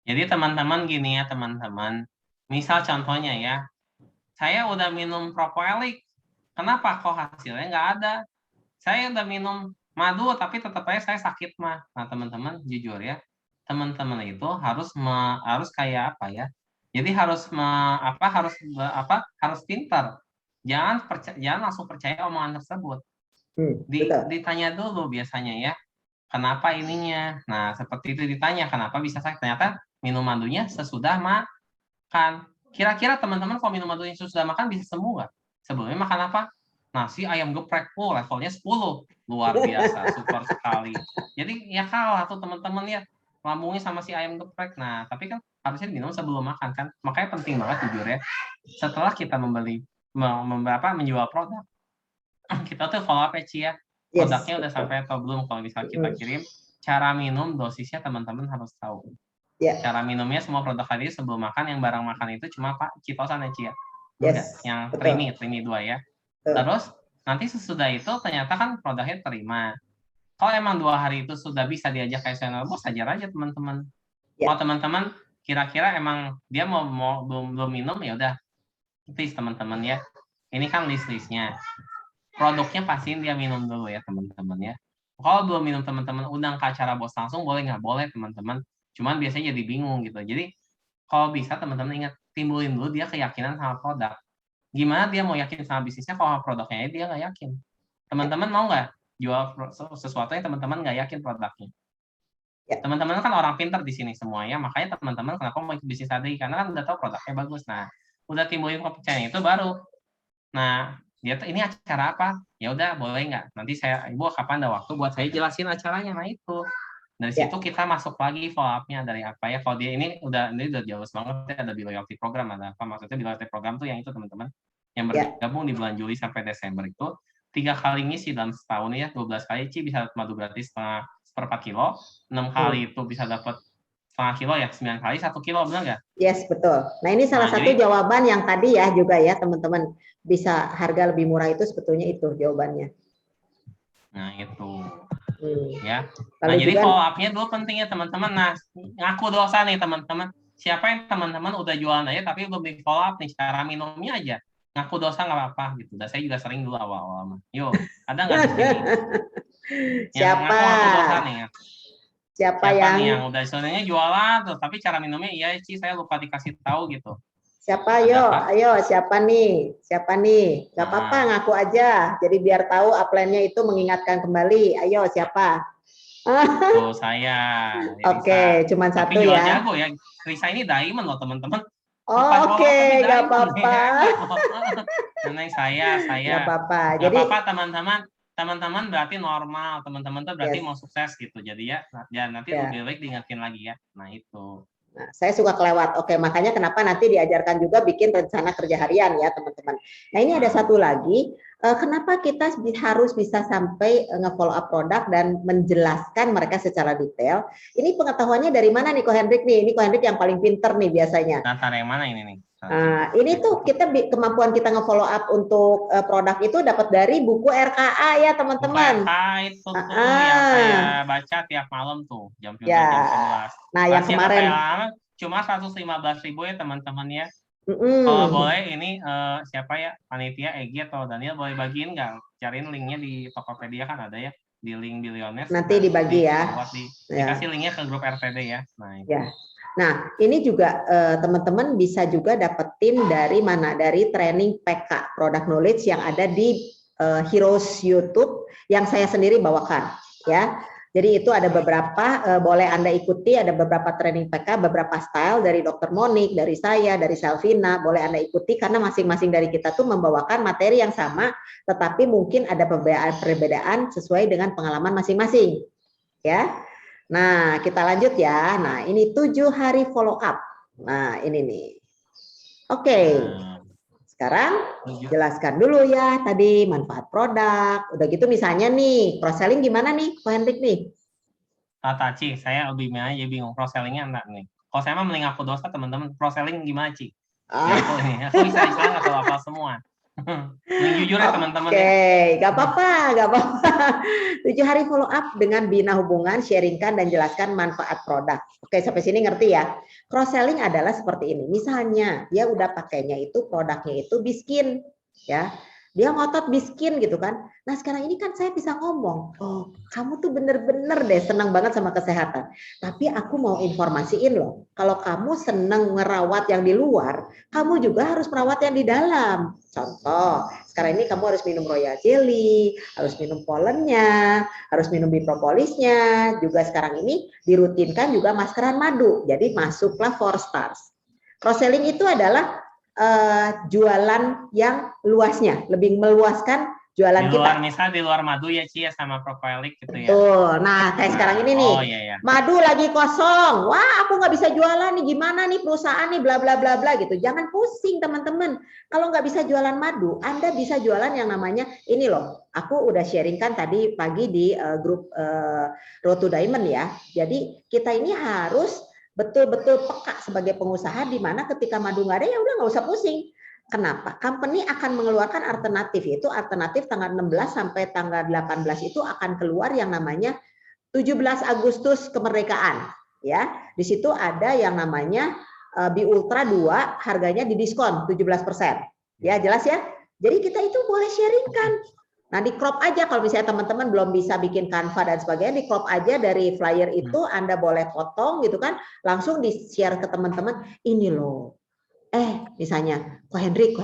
Speaker 3: Jadi teman-teman gini ya teman-teman. Misal contohnya ya, saya udah minum propolis. Kenapa kok hasilnya nggak ada? Saya udah minum madu tapi tetap aja saya sakit mah. Nah teman-teman jujur ya, teman-teman itu harus kayak apa ya? Jadi harus pintar. Jangan langsung percaya omongan tersebut.
Speaker 2: Betul.
Speaker 3: Ditanya dulu biasanya ya, kenapa ininya? Nah seperti itu ditanya, kenapa bisa sakit? Ternyata minum madunya sesudah makan. Kira-kira teman-teman kalau minum madunya sesudah makan bisa sembuh nggak? Sebelumnya makan apa? Nasi ayam geprek, levelnya 10. Luar biasa, super sekali. Jadi ya kalah tuh teman-teman ya, lambungnya sama si ayam geprek. Nah, tapi kan harusnya minum sebelum makan kan. Makanya penting banget jujur ya. Setelah kita menjual produk, kita tuh follow up ya Ci ya. Produknya udah sampai atau belum, kalau misal kita kirim. Cara minum, dosisnya teman-teman harus tahu. Cara minumnya semua produk tadi sebelum makan, yang barang makan itu cuma Citosan ya Ci ya. Yang Trimi 2 ya. Terus nanti sesudah itu ternyata kan produknya terima. Kalau emang 2 hari itu sudah bisa diajak ke external bos, ajar aja teman-teman. Kalau teman-teman kira-kira emang dia belum minum, ya udah please teman-teman ya. Ini kan list-listnya. Produknya pastiin dia minum dulu ya teman-teman ya. Kalau belum minum teman-teman undang ke acara bos langsung, boleh nggak? Boleh teman-teman. Cuman biasanya jadi bingung gitu. Jadi kalau bisa teman-teman ingat, timbulin dulu dia keyakinan sama produk. Gimana dia mau yakin sama bisnisnya kalau produknya dia nggak yakin? Teman-teman mau nggak jual sesuatu yang teman-teman nggak yakin produknya? Teman-teman kan orang pintar di sini semuanya, makanya teman-teman kenapa mau ikut bisnis tadi? Karena kan udah tahu produknya bagus. Nah, udah timbulin kepercayaan itu baru. Nah, dia ini acara apa? Ya udah, boleh nggak? Nanti Ibu kapan ada waktu buat saya jelasin acaranya. Nah itu. Dari situ kita masuk lagi follow up-nya dari apa ya? Kalau dia ini udah jelas banget ya, ada loyalty program, ada apa? Maksudnya loyalty program tuh yang itu teman-teman yang bergabung di bulan Juli sampai Desember itu 3 kali ngisi dalam setahun ya, 12 kali Ci bisa madu gratis seperempat kilo, 6 kali itu bisa dapat setengah kilo ya, 9 kali 1 kilo, benar nggak?
Speaker 2: Yes, betul. Nah ini salah satu jawaban yang tadi ya juga ya teman-teman, bisa harga lebih murah itu sebetulnya itu jawabannya.
Speaker 3: Nah itu. Ya.
Speaker 2: Nah,
Speaker 3: jadi follow up-nya dulu penting ya teman-teman. Nah, ngaku dosa nih teman-teman. Siapa yang teman-teman udah jualan aja tapi belum di follow up nih, cara minumnya aja. Ngaku dosa nggak apa-apa gitu. Dan saya juga sering dulu awal-awal. Yuk, ada nggak di sini?
Speaker 2: Siapa?
Speaker 3: Ngaku dosa nih.
Speaker 2: Siapa yang
Speaker 3: udah sebenarnya jualan tuh, tapi cara minumnya iya sih saya lupa dikasih tahu gitu.
Speaker 2: Siapa? Ayo, siapa nih? Gak apa-apa, ngaku aja. Jadi biar tahu upline-nya itu mengingatkan kembali. Ayo, siapa?
Speaker 3: Tuh saya.
Speaker 2: Oke, cuman satu
Speaker 3: tapi
Speaker 2: ya.
Speaker 3: Jago ya. Risa ini diamond loh teman-teman.
Speaker 2: Oke, gak apa-apa.
Speaker 3: Neneng saya.
Speaker 2: Gak apa-apa.
Speaker 3: Jadi teman-teman berarti normal. Teman-teman tuh berarti mau sukses gitu. Jadi ya nanti lebih baik diingetin lagi ya. Nah itu.
Speaker 2: Nah, saya suka kelewat. Oke, makanya kenapa nanti diajarkan juga bikin rencana kerja harian ya teman-teman. Nah ini ada satu lagi, kenapa kita harus bisa sampai nge-follow up produk dan menjelaskan mereka secara detail. Ini pengetahuannya dari mana nih Ko Hendrik nih? Ini Ko Hendrik yang paling pinter nih biasanya.
Speaker 3: Dasar yang mana ini nih?
Speaker 2: Ini tuh kemampuan kita nge-follow up untuk produk itu dapat dari buku RKA ya teman-teman.
Speaker 3: Buku RKA itu tuh yang saya baca tiap malam tuh jam 11.
Speaker 2: Nah yang kemarin
Speaker 3: cuma 115.000 ya teman-teman ya. Kalau boleh ini siapa ya, panitia Egy atau Daniel boleh bagiin nggak? Cariin linknya di Tokopedia kan ada ya, di link Billionaires.
Speaker 2: Nanti dibagi ya.
Speaker 3: Dikasih linknya ke grup RTD ya. Nah itu.
Speaker 2: Nah, ini juga teman-teman bisa juga dapetin dari mana? Dari training PK, Product Knowledge yang ada di Heroes YouTube yang saya sendiri bawakan, ya. Jadi itu ada beberapa, boleh Anda ikuti, ada beberapa training PK, beberapa style dari Dr. Monik, dari saya, dari Selvina, boleh Anda ikuti karena masing-masing dari kita tuh membawakan materi yang sama, tetapi mungkin ada perbedaan sesuai dengan pengalaman masing-masing, ya. Nah, kita lanjut ya. Nah, ini 7 hari follow up. Nah, ini nih. Oke.
Speaker 3: Nah,
Speaker 2: Sekarang
Speaker 3: tujuh.
Speaker 2: jelaskan dulu ya tadi manfaat produk. Udah gitu misalnya nih, cross selling gimana nih, Ko Hendrik nih?
Speaker 3: Tata, Ci, saya lebih aja bingung cross sellingnya enggak nih. Kalau saya mah mending aku dosa teman-teman, cross selling gimana, Ci? Ya
Speaker 2: Ah,
Speaker 3: aku bisa istilah nggak tahu apa semua. Mending jujur ya teman-teman ya.
Speaker 2: Oke, gak apa-apa, gak apa-apa. 7 hari follow up dengan bina hubungan, sharingkan dan jelaskan manfaat produk. Oke, sampai sini ngerti ya. Cross selling adalah seperti ini. Misalnya dia udah pakainya itu produknya itu Biskin, ya. Dia ngotot Biskin gitu kan. Nah sekarang ini kan saya bisa ngomong, oh kamu tuh bener-bener deh senang banget sama kesehatan. Tapi aku mau informasiin loh, kalau kamu senang merawat yang di luar, kamu juga harus merawat yang di dalam. Contoh, sekarang ini kamu harus minum royal jelly, harus minum polennya, harus minum bipropolisnya, juga sekarang ini dirutinkan juga maskeran madu. Jadi masuklah 4 stars. Cross selling itu adalah jualan yang luasnya, lebih meluaskan jualan
Speaker 3: Di luar
Speaker 2: kita.
Speaker 3: misal di luar madu ya Ci ya sama propolis gitu ya.
Speaker 2: Betul. Nah, kayak sekarang ini nih,
Speaker 3: Oh iya ya.
Speaker 2: madu lagi kosong. Wah, aku nggak bisa jualan nih. Gimana nih perusahaan nih, bla bla bla bla gitu. Jangan pusing teman-teman. Kalau nggak bisa jualan madu, Anda bisa jualan yang namanya ini loh. Aku udah sharingkan tadi pagi di grup Road to Diamond ya. Jadi kita ini harus betul-betul peka sebagai pengusaha di mana ketika madu nggak ada ya udah nggak usah pusing. Kenapa? Company akan mengeluarkan alternatif, yaitu alternatif tanggal 16 sampai tanggal 18 itu akan keluar yang namanya 17 Agustus kemerdekaan. Ya, di situ ada yang namanya Bi Ultra 2 harganya didiskon 17%. Ya, jelas ya? Jadi kita itu boleh sharingkan. Nah, di crop aja kalau misalnya teman-teman belum bisa bikin Canva dan sebagainya, di crop aja dari flyer itu Anda boleh potong gitu kan, langsung di-share ke teman-teman, ini loh. Misalnya, Ko Hendrik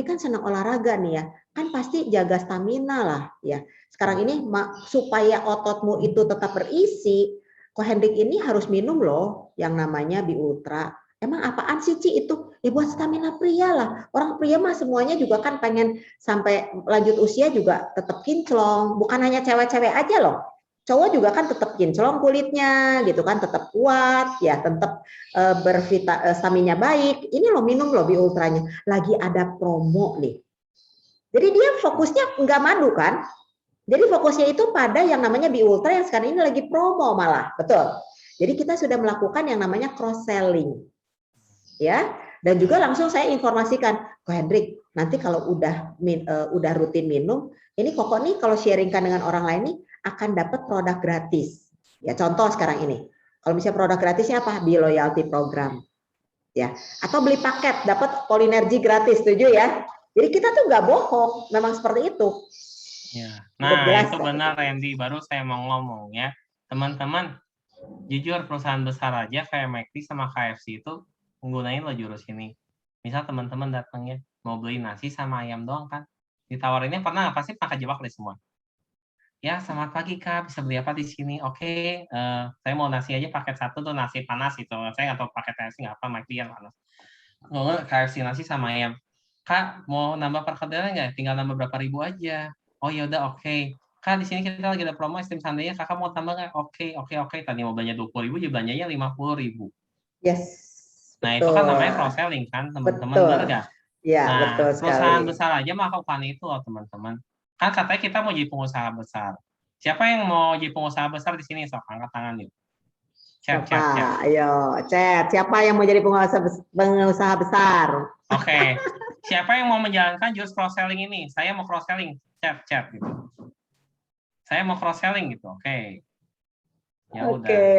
Speaker 2: kan senang olahraga nih ya, kan pasti jaga stamina lah ya. Sekarang ini supaya ototmu itu tetap berisi, Ko Hendrik ini harus minum loh yang namanya Bi Ultra. Emang apaan sih Ci itu? Ya buat stamina pria lah. Orang pria mah semuanya juga kan pengen sampai lanjut usia juga tetap kinclong. Bukan hanya cewek-cewek aja loh. Cowok juga kan tetap kinclong kulitnya gitu kan, tetap kuat ya, tetap stamina baik. Ini loh minum loh Bi Ultranya. Lagi ada promo nih. Jadi dia fokusnya nggak madu kan. Jadi fokusnya itu pada yang namanya Bi Ultra yang sekarang ini lagi promo malah. Betul. Jadi kita sudah melakukan yang namanya cross selling. Ya, dan juga langsung saya informasikan, Ko Hendrik, nanti kalau udah rutin minum, ini Koko nih kalau sharingkan dengan orang lain nih akan dapat produk gratis. Ya, contoh sekarang ini. Kalau misalnya produk gratisnya apa? Bi loyalty program. Ya, atau beli paket dapat Polinergy gratis, setuju ya? Jadi kita tuh nggak bohong, memang seperti itu.
Speaker 3: Ya. Nah, itu benar Randy, baru saya mau ngomong ya. Teman-teman, jujur perusahaan besar aja kayak McD sama KFC itu menggunain lo jurus ini. Misal teman-teman datangnya mau beli nasi sama ayam doang kan. Ditawarinnya pernah pasti pakai jebak deh semua. Ya, selamat pagi Kak, bisa beli apa di sini? Oke, saya mau nasi aja paket satu tuh nasi panas itu. Saya nggak tahu paket KFC nggak apa, McD yang panas. Mau KFC nasi sama ayam. Kak, mau nambah perkedelnya nggak? Tinggal nambah berapa ribu aja. Oh ya udah oke. Kak, di sini kita lagi ada promo es krim sundae-nya. Kakak mau tambah nggak? Oke. Tadi mau belanja 20.000, jadi belanjanya 50.000.
Speaker 2: Yes.
Speaker 3: Nah,
Speaker 2: Betul.
Speaker 3: itu kan namanya cross selling kan, teman-teman, benar nggak?
Speaker 2: Ya,
Speaker 3: Nah,
Speaker 2: betul
Speaker 3: perusahaan
Speaker 2: sekali.
Speaker 3: besar aja melakukan itu loh, teman-teman. Kan katanya kita mau jadi pengusaha besar. Siapa yang mau jadi pengusaha besar di sini? Sok, angkat tangan yuk. Chat.
Speaker 2: Ayo, chat. Siapa yang mau jadi pengusaha besar?
Speaker 3: Oke. Siapa yang mau menjalankan jurus cross selling ini? Saya mau cross selling. Chat gitu. Saya mau cross selling gitu. Oke. Ya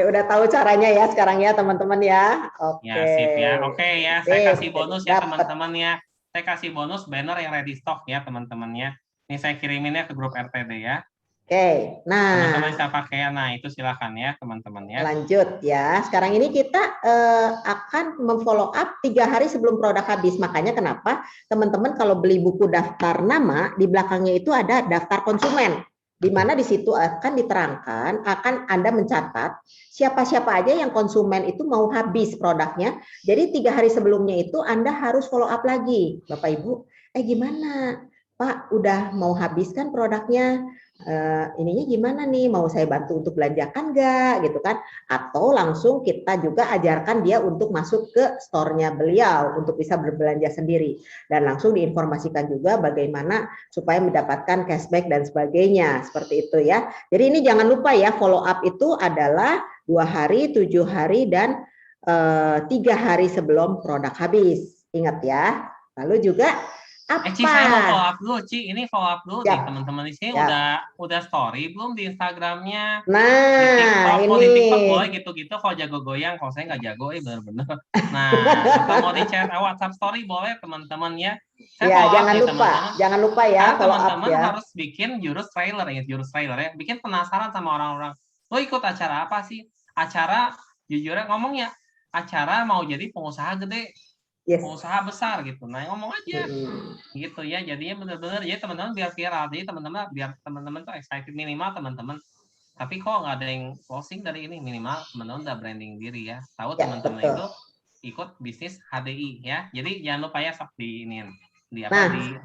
Speaker 2: udah tahu caranya ya sekarang ya teman-teman ya. Oke.
Speaker 3: Ya, sip ya. Oke ya, saya kasih bonus ya
Speaker 2: Dapet.
Speaker 3: teman-teman ya. Saya kasih bonus banner yang ready stock ya teman-teman ya. Ini saya kiriminnya ke grup RTD ya.
Speaker 2: Oke, nah
Speaker 3: Teman-teman bisa pakai ya. Nah, itu silakan ya teman-teman ya.
Speaker 2: lanjut ya. Sekarang ini kita akan memfollow up 3 hari sebelum produk habis. Makanya kenapa teman-teman kalau beli buku daftar nama di belakangnya itu ada daftar konsumen. Di mana di situ akan diterangkan, akan Anda mencatat siapa-siapa aja yang konsumen itu mau habis produknya. Jadi 3 hari sebelumnya itu Anda harus follow up lagi. Bapak Ibu, gimana? Pak, udah mau habis kan produknya? ininya gimana nih, mau saya bantu untuk belanjakan nggak gitu kan, atau langsung kita juga ajarkan dia untuk masuk ke store-nya beliau untuk bisa berbelanja sendiri, dan langsung diinformasikan juga bagaimana supaya mendapatkan cashback dan sebagainya, seperti itu ya. Jadi ini jangan lupa ya, follow up itu adalah 2 hari, 7 hari, dan 3 hari sebelum produk habis, ingat ya. Lalu juga
Speaker 3: Ci, saya mau follow
Speaker 2: apa?
Speaker 3: up dulu, Ci. Ini follow up dulu nih,
Speaker 2: Siap,
Speaker 3: teman-teman di sini
Speaker 2: siap.
Speaker 3: udah story belum di Instagramnya? Di
Speaker 2: Nah,
Speaker 3: TikTok,
Speaker 2: ini.
Speaker 3: di TikTok boleh gitu-gitu. Kalau jago goyang, kalau saya nggak jago, bener-bener. Nah, atau mau di chat WhatsApp story boleh, teman-teman ya. Saya
Speaker 2: Ya,
Speaker 3: follow up nih, teman-teman.
Speaker 2: jangan lupa ya
Speaker 3: Karena
Speaker 2: follow up
Speaker 3: teman-teman
Speaker 2: ya.
Speaker 3: harus bikin jurus trailer ya, bikin penasaran sama orang-orang. Lo ikut acara apa sih? Acara, jujurnya ngomong ya, acara mau jadi pengusaha gede,
Speaker 2: Yes.
Speaker 3: pengusaha besar gitu. Nah, ngomong aja.
Speaker 2: Hmm.
Speaker 3: Gitu ya, jadinya benar-benar ya teman-teman biar viral, jadi teman-teman biar teman-teman tuh excited, minimal teman-teman tapi kok nggak ada yang closing dari ini, minimal teman-teman udah branding diri ya, tahu
Speaker 2: Ya,
Speaker 3: teman-teman
Speaker 2: betul.
Speaker 3: itu ikut bisnis HDI ya, jadi jangan lupa ya sok di ini di apa
Speaker 2: Nah,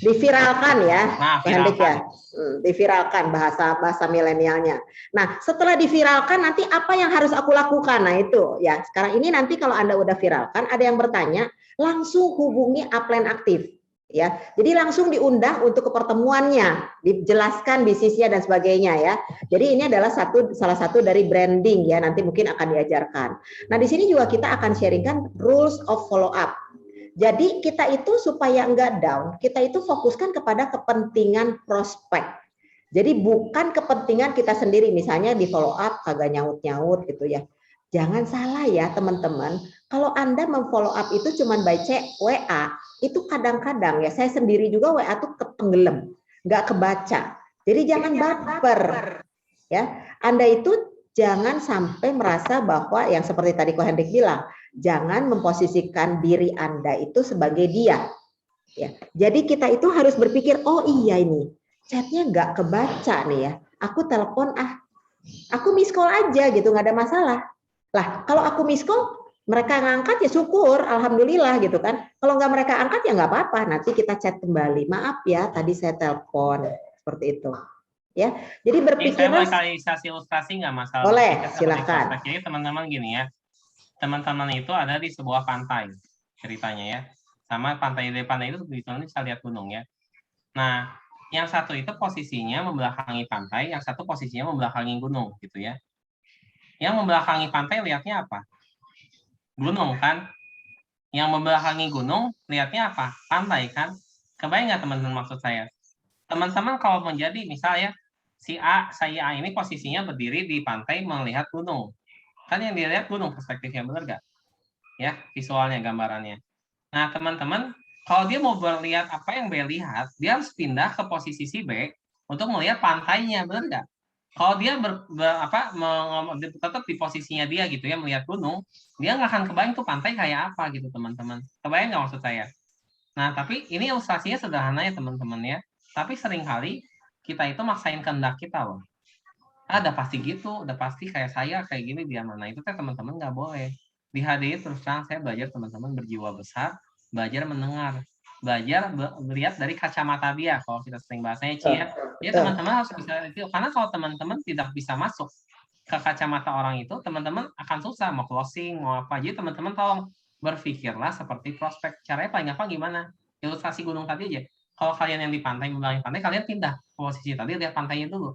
Speaker 2: diviralkan ya,
Speaker 3: nah
Speaker 2: Hendrik ya.
Speaker 3: viralkan.
Speaker 2: Diviralkan bahasa milenialnya. Nah, setelah diviralkan nanti apa yang harus aku lakukan? Nah, itu ya. Sekarang ini nanti kalau Anda udah viralkan, ada yang bertanya, langsung hubungi upline aktif. Ya, jadi langsung diundang untuk ke pertemuannya, dijelaskan bisnisnya dan sebagainya ya. Jadi ini adalah salah satu dari branding ya, nanti mungkin akan diajarkan. Nah, di sini juga kita akan sharingkan rules of follow up. Jadi kita itu supaya enggak down, kita itu fokuskan kepada kepentingan prospek. Jadi bukan kepentingan kita sendiri, misalnya di follow up kagak nyaut-nyaut gitu ya. Jangan salah ya teman-teman, kalau Anda memfollow up itu cuma by WA, itu kadang-kadang ya saya sendiri juga WA tuh ketenggelam, nggak kebaca. Jadi jangan baper ya. Anda itu jangan sampai merasa bahwa yang seperti tadi Ko Hendrik bilang, jangan memposisikan diri Anda itu sebagai dia. Ya, jadi kita itu harus berpikir, oh iya ini chatnya nggak kebaca nih ya, aku telepon aku miss call aja gitu, nggak ada masalah. Lah kalau aku miss call, mereka ngangkat ya syukur, alhamdulillah gitu kan. Kalau nggak mereka angkat ya nggak apa-apa, nanti kita chat kembali. Maaf ya, tadi saya telepon seperti itu. Ya, jadi
Speaker 3: Saya boleh
Speaker 2: berpikirlah.
Speaker 3: kali ilustrasi nggak masalah
Speaker 2: Boleh,
Speaker 3: silakan.
Speaker 2: silakan.
Speaker 3: Jadi teman-teman gini ya, teman-teman itu ada di sebuah pantai ceritanya ya, sama pantai itu bisa lihat gunung ya. Nah, yang satu itu posisinya membelakangi pantai, yang satu posisinya membelakangi gunung gitu ya. Yang membelakangi pantai lihatnya apa? Gunung kan. Yang membelakangi gunung lihatnya apa? Pantai kan. Kebayang nggak teman-teman maksud saya? Teman-teman kalau menjadi misalnya saya A ini posisinya berdiri di pantai melihat gunung. Kan yang dilihat gunung perspektifnya, benar nggak? Ya, visualnya, gambarannya. Nah, teman-teman, kalau dia mau melihat apa yang B lihat, dia harus pindah ke posisi si B untuk melihat pantainya, benar nggak? Kalau dia tetap di posisinya dia gitu ya, melihat gunung, dia nggak akan kebayang tuh pantai kayak apa gitu, teman-teman. Kebayang nggak maksud saya? Nah, tapi ini ilustrasinya sederhana ya, teman-teman ya. Tapi seringkali kita itu maksain kehendak kita loh. Udah pasti gitu, udah pasti kayak saya, kayak gini dia mana. Itu kan teman-teman nggak boleh. Di HDI terus terang saya belajar teman-teman berjiwa besar, belajar mendengar, belajar melihat dari kacamata dia. Kalau kita sering bahasanya Ci ya, teman-teman harus bisa itu. Karena kalau teman-teman tidak bisa masuk ke kacamata orang itu, teman-teman akan susah mau closing, mau apa. Jadi teman-teman tolong berpikirlah seperti prospek. Caranya paling gampang gimana? Ilustrasi gunung tadi aja. Kalau kalian yang di pantai, membangun pantai, kalian pindah posisi tadi, lihat pantainya dulu.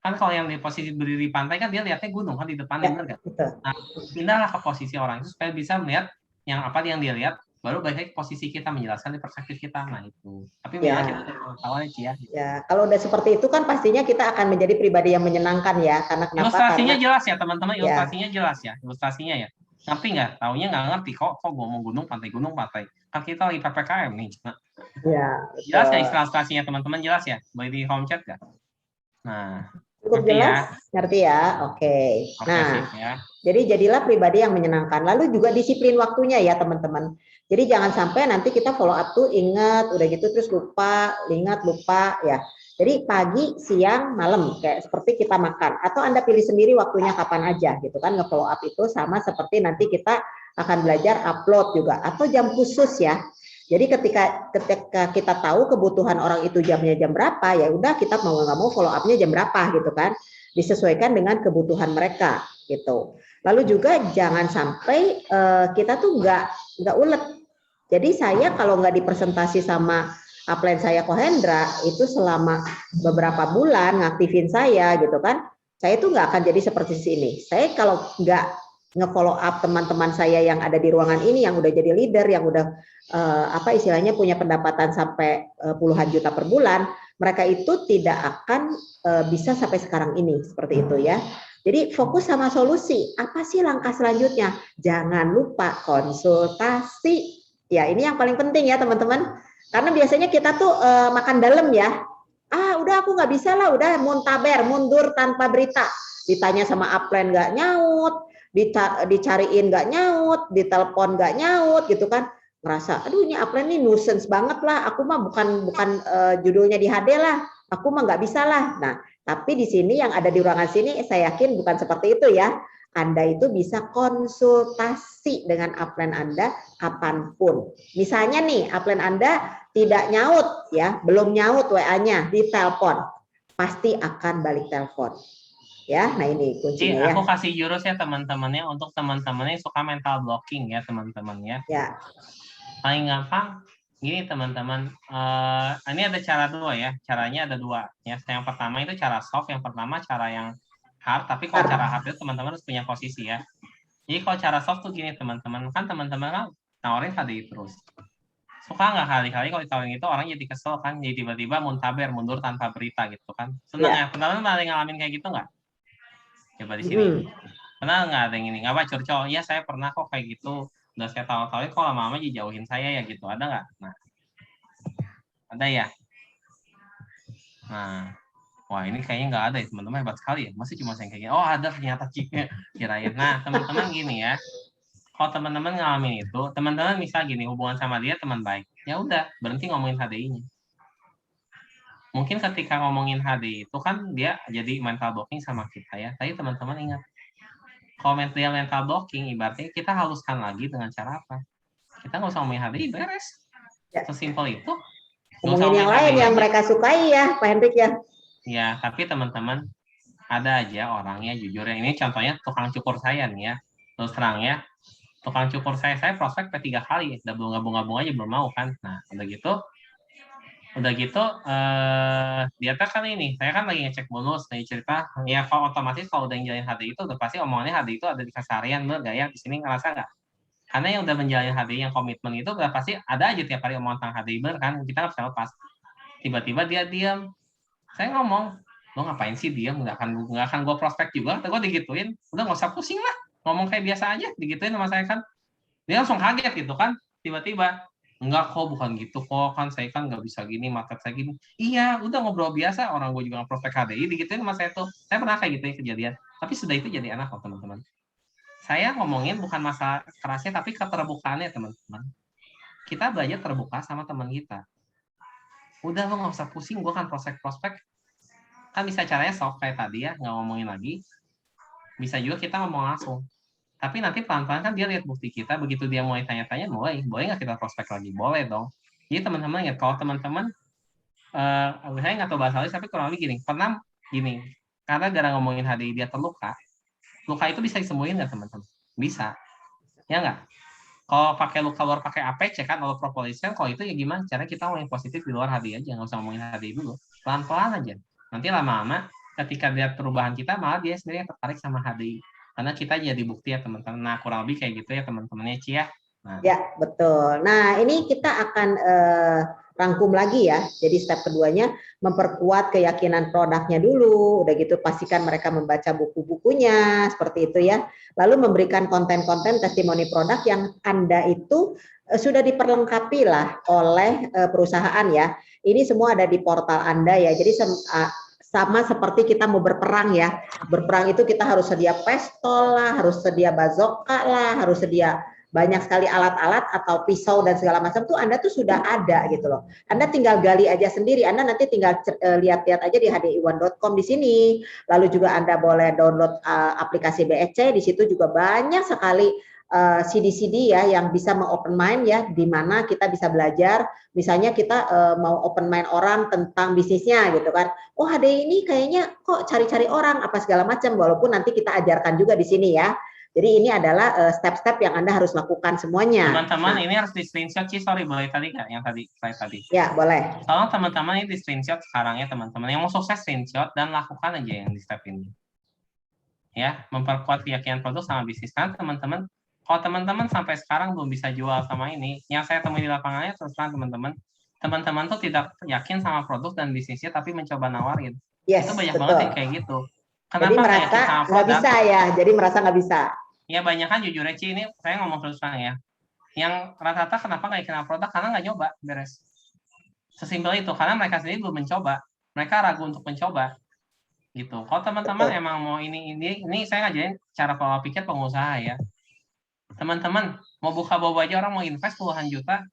Speaker 3: Kan kalau yang di posisi berdiri di pantai kan dia lihatnya gunung kan di depannya, benar nggak? Nah, pindahlah ke posisi orang itu supaya bisa melihat yang apa yang dia lihat, baru balik lagi posisi kita menjelaskan di perspektif kita. Nah itu. Tapi minimal kita tahu ya.
Speaker 2: Ya, kalau udah seperti itu kan pastinya kita akan menjadi pribadi yang menyenangkan ya. Karena kenapa?
Speaker 3: Ilustrasinya jelas ya teman-teman, ilustrasinya jelas ya, ilustrasinya ya. Ngerti nggak? Taunya nggak ngerti kok ngomong gunung pantai. Kan kita lagi PPKM nih. Nah,
Speaker 2: ya,
Speaker 3: jelas ya ilustrasinya teman-teman, jelas ya? Boleh di home chat nggak? Nah,
Speaker 2: cukup jelas, ngerti ya? Oke. Nah,
Speaker 3: ya.
Speaker 2: Jadi jadilah pribadi yang menyenangkan. Lalu juga disiplin waktunya ya teman-teman. Jadi jangan sampai nanti kita follow up tuh ingat, udah gitu terus lupa, ingat lupa ya. Jadi pagi, siang, malam kayak seperti kita makan. Atau Anda pilih sendiri waktunya kapan aja gitu kan. Nge-follow up itu sama seperti nanti kita akan belajar upload juga. Atau jam khusus ya. Jadi ketika kita tahu kebutuhan orang itu jamnya jam berapa, ya udah kita mau nggak mau follow up-nya jam berapa gitu kan, disesuaikan dengan kebutuhan mereka gitu. Lalu juga jangan sampai kita tuh nggak ulet. Jadi saya kalau nggak dipresentasi sama upline saya Kohendra itu selama beberapa bulan ngaktifin saya gitu kan, saya tuh nggak akan jadi seperti sini. Saya kalau nggak nge-follow up teman-teman saya yang ada di ruangan ini yang udah jadi leader, yang udah apa istilahnya punya pendapatan sampai puluhan juta per bulan, mereka itu tidak akan bisa sampai sekarang ini seperti itu ya. Jadi fokus sama solusi. Apa sih langkah selanjutnya? Jangan lupa konsultasi. Ya ini yang paling penting ya teman-teman. Karena biasanya kita tuh makan dalam ya. Udah aku nggak bisa lah, udah muntaber, mundur tanpa berita. Ditanya sama upline nggak nyaut, dicariin nggak nyaut, ditelepon nggak nyaut gitu kan. Ngerasa, aduh ini upline ini nuisance banget lah, aku mah bukan judulnya di HD lah, aku mah nggak bisa lah. Nah, tapi di sini yang ada di ruangan sini, saya yakin bukan seperti itu ya. Anda itu bisa konsultasi dengan upline Anda kapanpun. Misalnya nih, upline Anda tidak nyaut ya, belum nyaut WA-nya, di telepon, pasti akan balik telepon. Ya, nah ini kuncinya ya.
Speaker 3: Aku kasih jurus ya teman-temannya untuk teman-temannya yang suka mental blocking ya teman-teman ya.
Speaker 2: Ya.
Speaker 3: Paling gampang gini teman-teman, ini ada cara dua ya, caranya ada dua ya. Yang pertama itu cara soft, yang pertama cara yang hard, tapi kalau cara hard itu teman-teman harus punya posisi ya. Jadi kalau cara soft tuh gini teman-teman, kan teman-teman kan nawarin HDI terus. Suka nggak kali-kali kalau ditawarin itu orang jadi kesel kan, jadi tiba-tiba muntaber, mundur tanpa berita gitu kan. Senang ya, teman-teman ada yang ngalamin kayak gitu nggak? Coba di sini. Pernah nggak ada yang ini? Nggak apa curcol? Iya saya pernah kok kayak gitu. Udah saya tahu-tahu kok lama-lama dijauhin saya ya gitu. Ada nggak? Nah, ada ya. Nah, wah ini kayaknya nggak ada ya teman-teman, hebat sekali ya. Masih cuma saya kayak gini. Oh ada ternyata kirain. Nah teman-teman gini ya. Kalau teman-teman ngalamin itu, teman-teman misal gini hubungan sama dia teman baik. Ya udah berhenti ngomongin HDI-nya. Mungkin ketika ngomongin HDI itu kan dia jadi mental blocking sama kita ya. Tapi teman-teman ingat, kalau mental blocking ibaratnya kita haluskan lagi dengan cara apa? Kita nggak usah ngomongin HDI, beres. Sesimpel itu.
Speaker 2: Ngomongin yang lain yang mereka sukai ya, Pak Hendrik ya.
Speaker 3: Ya, tapi teman-teman ada aja orangnya jujur ya. Ini contohnya tukang cukur saya nih ya. Terus terang ya, tukang cukur saya prospek P3 kali, udah belum gabung-gabung aja belum mau kan. Nah, udah gitu dia kan ini, saya kan lagi ngecek bonus, nih cerita, ya kalau otomatis kalau udah ngejalin HDI itu udah pasti omongannya HDI itu ada di keseharian, bener gak ya? Di sini ngerasa nggak? Karena yang udah menjalin HDI yang komitmen itu udah pasti ada aja tiap hari omongan tentang HDI, bener kan? Kita nggak bisa lepas. Tiba-tiba dia diam. Saya ngomong, lo ngapain sih diam? Nggak akan gue prospek juga. Gue digituin, udah nggak usah pusing lah. Ngomong kayak biasa aja, digituin sama saya kan. Dia langsung kaget gitu kan. Tiba-tiba, enggak kok bukan gitu kok, kan saya kan nggak bisa gini, market saya gini. Iya, udah ngobrol biasa, orang gue juga prospek HDI, digituin sama saya tuh. Saya pernah kayak gitu ya kejadian. Tapi sudah itu jadi anak kok teman-teman. Saya ngomongin bukan masalah kerasnya, tapi keterbukaannya teman-teman. Kita belajar terbuka sama teman kita. Udah lo nggak usah pusing, gue kan prospek-prospek. Kan bisa caranya soft kayak tadi ya, nggak ngomongin lagi. Bisa juga kita ngomong langsung. Tapi nanti pelan-pelan kan dia lihat bukti kita, begitu dia mulai tanya-tanya, boleh nggak kita prospek lagi? Boleh dong. Jadi teman-teman ingat, kalau teman-teman, saya nggak tahu bahasa Inggris, tapi kurang lebih gini, pernah gini, karena gara ngomongin HDI dia terluka, luka itu bisa disembuhin nggak teman-teman? Bisa. Ya nggak? Kalau pakai luka luar pakai APC kan, kalau propolis kan, kalau itu ya gimana? Caranya kita ngomongin positif di luar HDI aja, nggak usah ngomongin HDI dulu. Pelan-pelan aja. Nanti lama-lama, ketika dia perubahan kita, malah dia sendiri yang tertarik sama HDI. Karena kita jadi bukti ya teman-teman. Nah kurang lebih kayak gitu ya teman-temannya Ci ya. Nah.
Speaker 2: Ya betul. Nah ini kita akan rangkum lagi ya. Jadi step keduanya memperkuat keyakinan produknya dulu. Udah gitu pastikan mereka membaca buku-bukunya seperti itu ya. Lalu memberikan konten-konten testimoni produk yang Anda itu sudah diperlengkapi lah oleh perusahaan ya. Ini semua ada di portal Anda ya. Jadi sama seperti kita mau berperang ya. Berperang itu kita harus sedia pistol lah, harus sedia bazooka lah, harus sedia banyak sekali alat-alat atau pisau dan segala macam tuh Anda tuh sudah ada gitu loh. Anda tinggal gali aja sendiri. Anda nanti tinggal lihat-lihat aja di hdi1.com di sini. Lalu juga Anda boleh download aplikasi BEC, di situ juga banyak sekali CD-CD ya yang bisa open mind ya, di mana kita bisa belajar. Misalnya kita mau open mind orang tentang bisnisnya gitu kan. Oh, ada ini kayaknya kok cari-cari orang apa segala macam, walaupun nanti kita ajarkan juga di sini ya. Jadi ini adalah step-step yang Anda harus lakukan semuanya.
Speaker 3: Teman-teman, ini harus di screenshot sih, sorry boleh tadi Kak, yang tadi slide tadi.
Speaker 2: Ya, boleh.
Speaker 3: Tolong teman-teman ini di screenshot sekarang ya teman-teman. Yang mau sukses screenshot dan lakukan aja yang di step ini. Ya, memperkuat keyakinan produk sama bisnis. Karena teman-teman, kalau teman-teman sampai sekarang belum bisa jual sama ini, yang saya temui di lapangannya terus terang teman-teman tuh tidak yakin sama produk dan bisnisnya tapi mencoba nawarin.
Speaker 2: Yes,
Speaker 3: itu banyak
Speaker 2: betul.
Speaker 3: banget yang kayak gitu. Kenapa
Speaker 2: jadi merasa nggak bisa ya, jadi merasa nggak bisa.
Speaker 3: Ya banyak kan jujur aja ini saya ngomong terus terang ya. Yang rata-rata kenapa nggak kenal produk karena nggak nyoba beres. Sesimpel itu karena mereka sendiri belum mencoba, mereka ragu untuk mencoba. Gitu. Kalau teman-teman emang mau ini saya ngajarin cara pola pikir pengusaha ya. Teman-teman mau buka boba aja orang mau invest puluhan juta.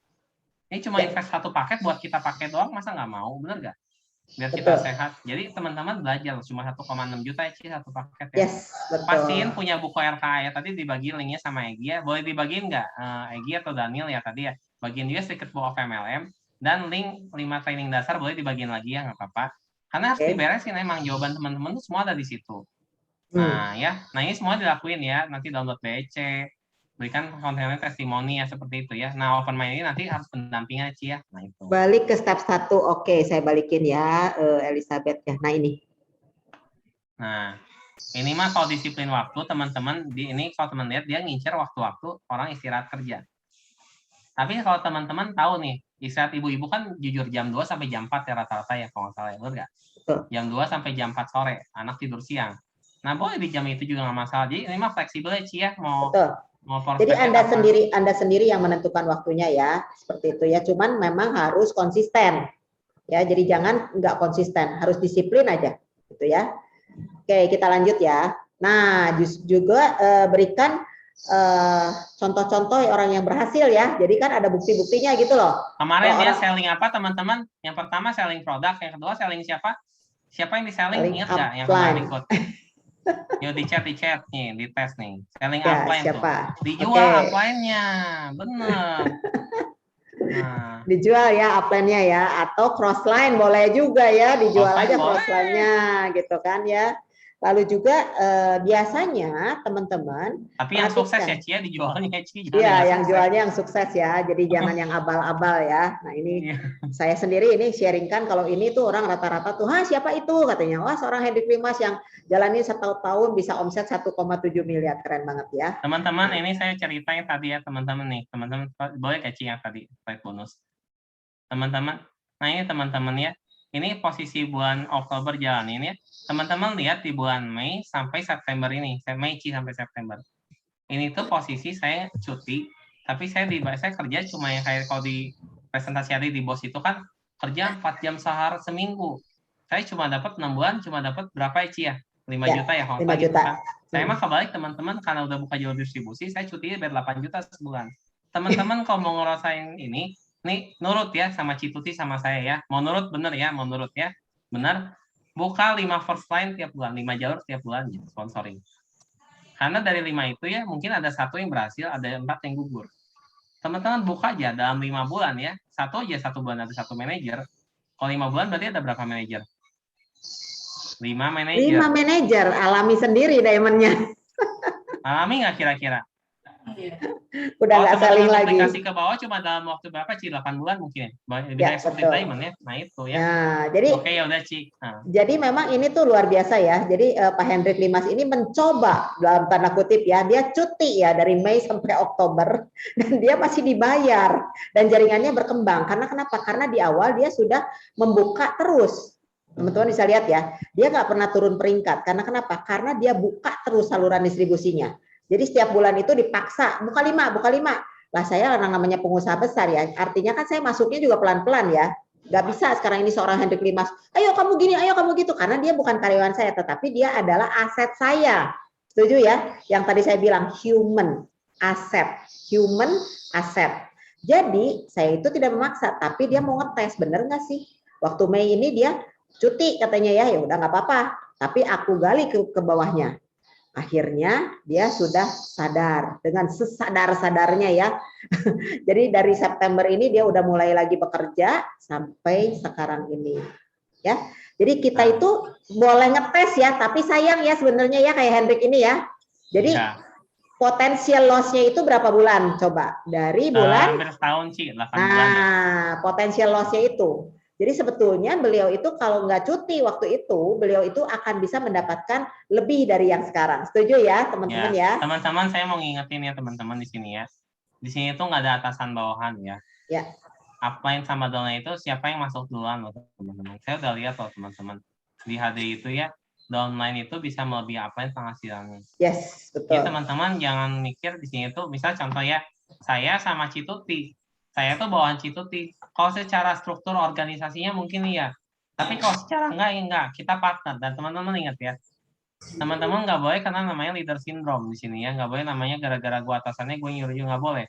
Speaker 3: Ini cuma invest satu paket buat kita pakai doang, masa nggak mau, bener nggak? Biar kita sehat. Jadi teman-teman belajar cuma 1,6 juta sih satu paket ya.
Speaker 2: Yes, betul.
Speaker 3: Pastiin punya buku RKA ya tadi dibagi linknya sama Egy ya. Boleh dibagiin nggak Egy atau Daniel ya tadi ya. Bagian juga Secret Book of MLM dan link 5 training dasar boleh dibagiin lagi ya nggak apa-apa. Karena harus diberesin emang jawaban teman-teman tuh semua ada di situ. Nah ya, nah ini semua dilakuin ya. Nanti download BC, berikan kontennya testimoni ya seperti itu ya. Nah open mind ini nanti harus pendampingan Ci ya. Nah itu.
Speaker 2: Balik ke step 1, oke saya balikin ya Elizabeth ya. Nah ini.
Speaker 3: Nah ini mah kalau disiplin waktu teman-teman di ini kalau teman lihat dia ngincer waktu-waktu orang istirahat kerja. Tapi kalau teman-teman tahu nih istirahat ibu-ibu kan jujur jam 2 sampai jam 4 ya rata-rata ya kalau nggak salah ya, benar nggak? Jam 2 sampai jam 4 sore anak tidur siang. Nah boleh di jam itu juga nggak masalah. Jadi ini mah fleksibel ya Ci ya mau.
Speaker 2: Jadi Anda sendiri yang menentukan waktunya ya, seperti itu ya. Cuman memang harus konsisten, ya. Jadi jangan nggak konsisten, harus disiplin aja, gitu ya. Oke, kita lanjut ya. Nah, juga berikan contoh-contoh orang yang berhasil ya. Jadi kan ada bukti-buktinya gitu loh.
Speaker 3: Kemarin dia selling apa teman-teman? Yang pertama selling produk, yang kedua selling siapa? Siapa yang di selling? Ingat nggak yang kemarin ikut? Yuk di chat nih, di tes nih. Selling
Speaker 2: ya,
Speaker 3: upline
Speaker 2: siapa?
Speaker 3: tuh. Dijual upline-nya. Bener.
Speaker 2: Nah. Dijual ya upline-nya ya. Atau crossline boleh juga ya. Dijual aja crossline-nya gitu kan ya. Lalu juga biasanya teman-teman.
Speaker 3: Tapi yang sukses ya Ci ya dijualnya Ci.
Speaker 2: Iya yang jualnya yang sukses ya. Jadi jangan yang abal-abal ya. Nah ini saya sendiri ini sharingkan kalau ini tuh orang rata-rata tuh, siapa itu katanya. Wah seorang Hendrik Limas yang jalanin 1 tahun bisa omset 1,7 miliar. Keren banget ya.
Speaker 3: Teman-teman ini saya ceritain tadi ya teman-teman nih. Teman-teman boleh Ci yang tadi slide bonus. Teman-teman. Nah ini teman-teman ya. Ini posisi bulan Oktober jalanin ya. Teman-teman lihat di bulan Mei sampai September ini. Mei sampai September. Ini tuh posisi saya cuti. Tapi saya kerja cuma yang kayak kalau di presentasi hari di bos itu kan kerja 4 jam sehari seminggu. Saya cuma dapat 6 bulan, cuma dapat berapa ya Ci ya? 5 juta ya kalau
Speaker 2: 5 juta.
Speaker 3: Kan. Saya mah kebalik teman-teman karena udah buka jalur distribusi, saya cuti biar 8 juta sebulan. Teman-teman kalau mau ngerasain ini, nih nurut ya sama Cituti sama saya ya. Mau nurut bener ya, mau nurut ya. Bener. Buka 5 first line tiap bulan, 5 jalur tiap bulan gitu, sponsoring. Karena dari 5 itu ya mungkin ada 1 yang berhasil, ada 4 yang gugur. Teman-teman buka aja dalam 5 bulan ya. 1 bulan ada 1 manajer. Kalau 5 bulan berarti ada berapa manajer? 5 manajer.
Speaker 2: 5 manajer, alami sendiri diamondnya.
Speaker 3: Alami nggak kira-kira?
Speaker 2: Udah nggak selling lagi.
Speaker 3: Aplikasi ke bawah cuma dalam waktu berapa Ci? 8 bulan mungkin ya. Bisa seperti diamond ya. Nah itu ya.
Speaker 2: Nah, jadi
Speaker 3: oke ya udah Ci.
Speaker 2: Jadi memang ini tuh luar biasa ya. Jadi Pak Hendrik Limas ini mencoba dalam tanda kutip ya, dia cuti ya dari Mei sampai Oktober dan dia masih dibayar dan jaringannya berkembang. Karena kenapa? Karena di awal dia sudah membuka terus. Teman-teman bisa lihat ya, dia nggak pernah turun peringkat. Karena kenapa? Karena dia buka terus saluran distribusinya. Jadi setiap bulan itu dipaksa, buka 5. Lah saya orang namanya pengusaha besar ya, artinya kan saya masuknya juga pelan-pelan ya. Nggak bisa sekarang ini seorang Hendrik Limas, ayo kamu gini, ayo kamu gitu. Karena dia bukan karyawan saya, tetapi dia adalah aset saya. Setuju ya? Yang tadi saya bilang human asset. Jadi saya itu tidak memaksa, tapi dia mau ngetes, bener nggak sih? Waktu Mei ini dia cuti katanya ya udah nggak apa-apa. Tapi aku gali ke bawahnya. Akhirnya dia sudah sadar dengan sesadar-sadarnya ya. Jadi dari September ini dia udah mulai lagi bekerja sampai sekarang ini. Ya. Jadi kita itu boleh ngetes ya, tapi sayang ya sebenarnya ya kayak Hendrik ini ya. Jadi potensial loss-nya itu berapa bulan? Coba dari bulan
Speaker 3: hampir setahun sih, 8 bulan.
Speaker 2: Potensial loss-nya itu. Jadi sebetulnya beliau itu kalau nggak cuti waktu itu, beliau itu akan bisa mendapatkan lebih dari yang sekarang. Setuju ya teman-teman ya?
Speaker 3: Teman-teman saya mau ngingetin ya teman-teman di sini ya. Di sini itu nggak ada atasan bawahan ya.
Speaker 2: Ya.
Speaker 3: Upline sama downline itu siapa yang masuk duluan loh teman-teman. Saya udah lihat loh teman-teman. Di HD itu ya, downline itu bisa melebihi upline penghasilannya.
Speaker 2: Yes, betul.
Speaker 3: Jadi teman-teman jangan mikir di sini tuh, misal contoh ya, saya sama Cituti. Saya tuh bawahan Cituti. Kalau secara struktur organisasinya mungkin iya. Tapi kalau secara enggak. Kita partner. Dan teman-teman ingat ya, teman-teman nggak boleh karena namanya leader syndrome di sini ya. Nggak boleh namanya gara-gara gue atasannya gue nyuruh nggak boleh.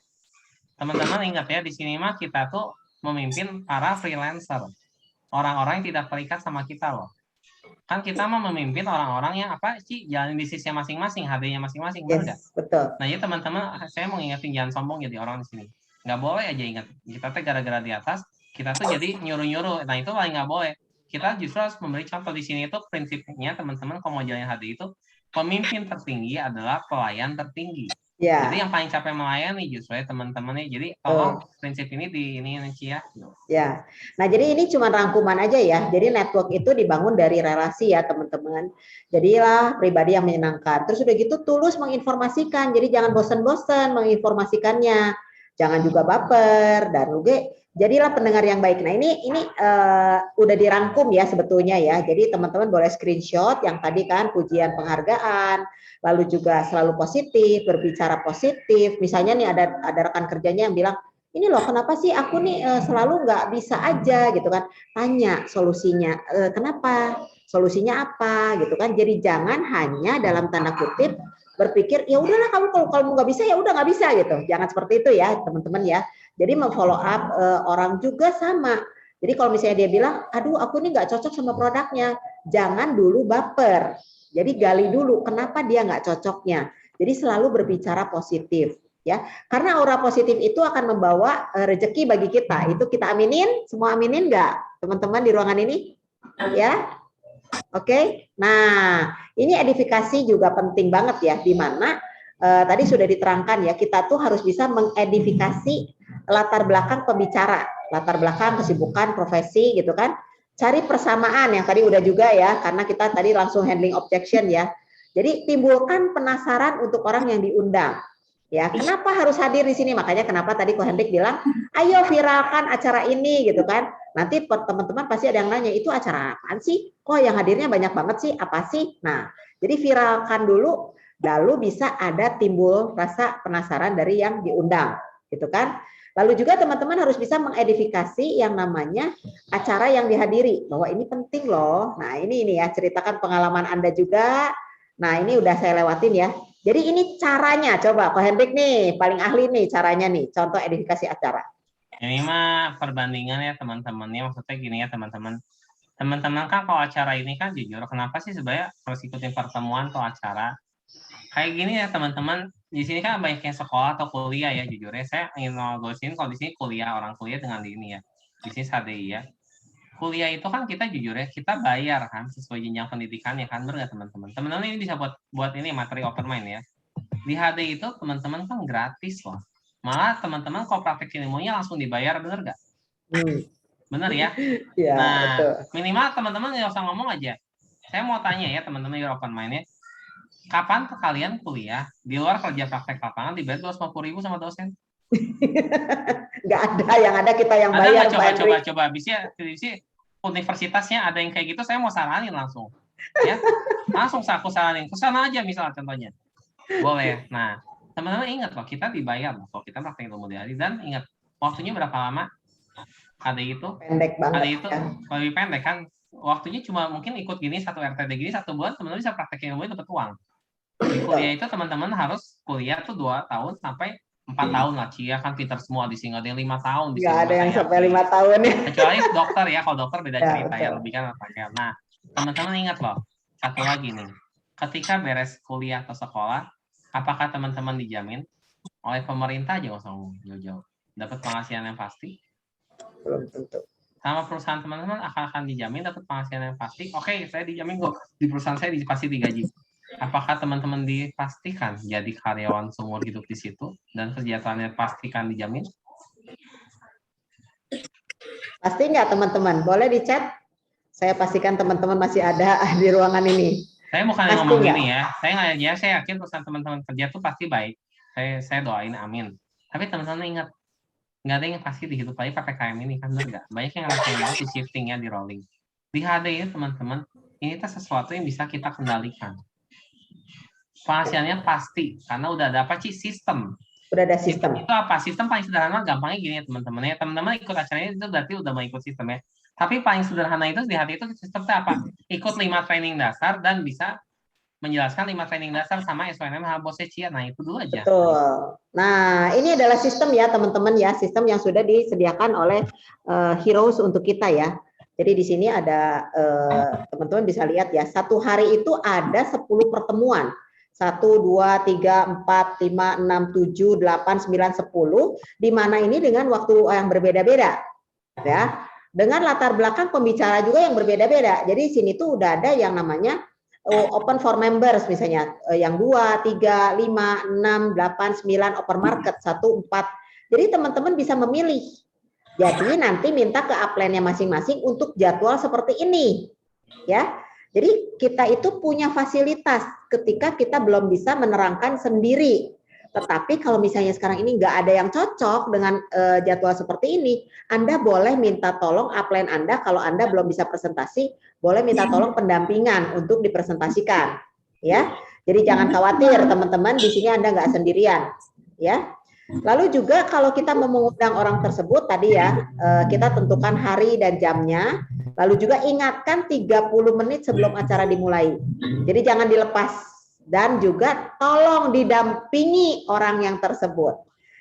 Speaker 3: Teman-teman ingat ya, di sini mah kita tuh memimpin para freelancer. Orang-orang yang tidak terikat sama kita loh. Kan kita mau memimpin orang-orang yang apa sih jalan bisnisnya masing-masing, HD-nya masing-masing, benar nggak?
Speaker 2: Betul.
Speaker 3: Nah ya teman-teman, saya mau ngingetin jangan sombong jadi orang di sini. Nggak boleh aja ingat, kita tuh gara-gara di atas, kita tuh jadi nyuruh-nyuruh. Nah itu paling nggak boleh. Kita justru harus memberi contoh di sini itu prinsipnya teman-teman kalau mau jalan HD itu, pemimpin tertinggi adalah pelayan tertinggi.
Speaker 2: Ya.
Speaker 3: Jadi yang paling capek melayani justru ya teman-temannya. Jadi tolong prinsip ini di ini ya.
Speaker 2: Ya. Nah, jadi ini cuma rangkuman aja ya. Jadi network itu dibangun dari relasi ya, teman-teman. Jadilah pribadi yang menyenangkan. Terus udah gitu tulus menginformasikan. Jadi jangan bosan-bosan menginformasikannya. Jangan juga baper dan juga jadilah pendengar yang baik. Nah, ini udah dirangkum ya sebetulnya ya. Jadi teman-teman boleh screenshot yang tadi kan pujian penghargaan, lalu juga selalu positif, berbicara positif. Misalnya nih ada rekan kerjanya yang bilang, ini loh kenapa sih aku nih selalu nggak bisa aja gitu kan. Tanya solusinya, kenapa? Solusinya apa gitu kan. Jadi jangan hanya dalam tanda kutip berpikir ya udahlah kamu kalau nggak bisa ya udah nggak bisa gitu. Jangan seperti itu ya teman-teman ya. Jadi memfollow up orang juga sama. Jadi kalau misalnya dia bilang, aduh aku nih nggak cocok sama produknya, jangan dulu baper. Jadi gali dulu kenapa dia nggak cocoknya. Jadi selalu berbicara positif ya. Karena aura positif itu akan membawa rezeki bagi kita. Itu kita aminin, semua aminin nggak teman-teman di ruangan ini? Ya. Oke. Nah, ini edifikasi juga penting banget ya, di mana tadi sudah diterangkan ya, kita tuh harus bisa mengedifikasi latar belakang pembicara, latar belakang kesibukan, profesi gitu kan. Cari persamaan yang tadi udah juga ya, karena kita tadi langsung handling objection ya. Jadi timbulkan penasaran untuk orang yang diundang. Ya, kenapa harus hadir di sini? Makanya kenapa tadi Ko Hendrik bilang, ayo viralkan acara ini gitu kan. Nanti teman-teman pasti ada yang nanya, itu acara apaan sih? Kok yang hadirnya banyak banget sih? Apa sih? Nah, jadi viralkan dulu, lalu bisa ada timbul rasa penasaran dari yang diundang, gitu kan? Lalu juga teman-teman harus bisa mengedifikasi yang namanya acara yang dihadiri, bahwa ini penting loh. Nah, ini ya, ceritakan pengalaman Anda juga. Nah, ini udah saya lewatin ya. Jadi ini caranya, coba Ko Hendrik nih, paling ahli nih caranya nih, contoh edifikasi acara.
Speaker 3: Ini mah perbandingan ya teman-temannya, maksudnya gini ya teman-teman. Teman-teman kan kalau acara ini kan jujur, kenapa sih sebenarnya harus ikutin pertemuan atau acara? Kayak gini ya teman-teman, di sini kan banyak yang sekolah atau kuliah ya jujur ya. Saya ingin ngobrolin kalau di sini kuliah, orang kuliah dengan ini ya. Di sini HDI ya. Kuliah itu kan kita jujur ya, kita bayar kan sesuai jenjang pendidikan ya kan, benar nggak teman-teman? Teman-teman ini bisa buat ini materi open mind ya. Di HDI itu teman-teman kan gratis loh. Malah teman-teman kalau praktek ilmunya langsung dibayar, benar nggak? Benar ya?
Speaker 2: Ya,
Speaker 3: nah,
Speaker 2: betul.
Speaker 3: Minimal teman-teman nggak usah ngomong aja. Saya mau tanya ya teman-teman yang open mind ya. Kapan kalian kuliah di luar kerja praktek lapangan dibayar 250.000 sama dosen?
Speaker 2: Nggak ada, yang ada kita yang
Speaker 3: ada
Speaker 2: bayar.
Speaker 3: Coba bisa universitasnya ada yang kayak gitu, saya mau saranin langsung ya, langsung aku saranin kesana aja misalnya contohnya, boleh. Nah teman-teman ingat loh, kita dibayar loh kalau kita praktek ilmu di hari, dan ingat waktunya berapa lama? Ada itu
Speaker 2: pendek banget,
Speaker 3: ada itu kan? Lebih pendek kan, waktunya cuma mungkin ikut gini satu RTD gini 1 bulan, teman-teman bisa praktek ilmu dapat uang. Di kuliah itu teman-teman harus kuliah tuh 2 tahun sampai 4 tahun lah, Cia kan pintar semua di sini, ada yang 5 tahun di sini.
Speaker 2: Nggak ada yang sampai 5 tahun ya.
Speaker 3: Kecuali dokter ya, kalau dokter beda cerita ya, lebih kan pakai. Nah, teman-teman ingat loh, satu lagi nih, ketika beres kuliah atau sekolah, apakah teman-teman dijamin oleh pemerintah aja nggak usah ngomong jauh-jauh dapat penghasilan yang pasti?
Speaker 2: Belum tentu.
Speaker 3: Sama perusahaan teman-teman akan dijamin dapat penghasilan yang pasti. Oke, saya dijamin kok di perusahaan saya pasti digaji. Apakah teman-teman dipastikan jadi karyawan seumur hidup di situ dan kesejahteraannya pastikan dijamin?
Speaker 2: Pasti nggak teman-teman? Boleh di chat. Saya pastikan teman-teman masih ada di ruangan ini.
Speaker 3: Saya bukan
Speaker 2: Pasti
Speaker 3: ngomong
Speaker 2: nggak?
Speaker 3: gini ya. Saya nggak ya, saya yakin perusahaan teman-teman kerja tuh pasti baik. Saya doain amin. Tapi teman-teman ingat, nggak ada yang pasti di hidup lagi PPKM ini kan, benar nggak? Banyak yang ngerasain banget di shiftingnya, di rolling. Di HD ini teman-teman, ini tuh sesuatu yang bisa kita kendalikan. Penghasilannya pasti, karena udah ada apa sih sistem.
Speaker 2: Udah ada sistem.
Speaker 3: Itu apa? Sistem paling sederhana, gampangnya gini ya teman-teman ya. Teman-teman ikut acaranya itu berarti udah mau ikut sistem ya. Tapi paling sederhana itu di hati itu sistemnya apa? Ikut 5 training dasar dan bisa menjelaskan 5 training dasar sama SNM Habosechia. Nah, itu dulu aja.
Speaker 2: Betul. Nah, ini adalah sistem ya teman-teman ya, sistem yang sudah disediakan oleh Heroes untuk kita ya. Jadi di sini ada teman-teman bisa lihat ya, satu hari itu ada 10 pertemuan. 1, 2, 3, 4, 5, 6, 7, 8, 9, 10. Di mana ini dengan waktu yang berbeda-beda. Ya. Dengan latar belakang pembicara juga yang berbeda-beda. Jadi sini tuh udah ada yang namanya open for members misalnya, yang 2, 3, 5, 6, 8, 9, open market, 1, 4. Jadi teman-teman bisa memilih. Jadi nanti minta ke upline-nya masing-masing untuk jadwal seperti ini. Ya. Jadi kita itu punya fasilitas ketika kita belum bisa menerangkan sendiri. Tetapi kalau misalnya sekarang ini nggak ada yang cocok dengan jadwal seperti ini, Anda boleh minta tolong upline Anda kalau Anda belum bisa presentasi, boleh minta tolong pendampingan untuk dipresentasikan. Ya, jadi jangan khawatir teman-teman, di sini Anda nggak sendirian. Ya. Lalu juga kalau kita mau mengundang orang tersebut tadi ya, kita tentukan hari dan jamnya. Lalu juga ingatkan 30 menit sebelum acara dimulai. Jadi jangan dilepas. Dan juga tolong didampingi orang yang tersebut.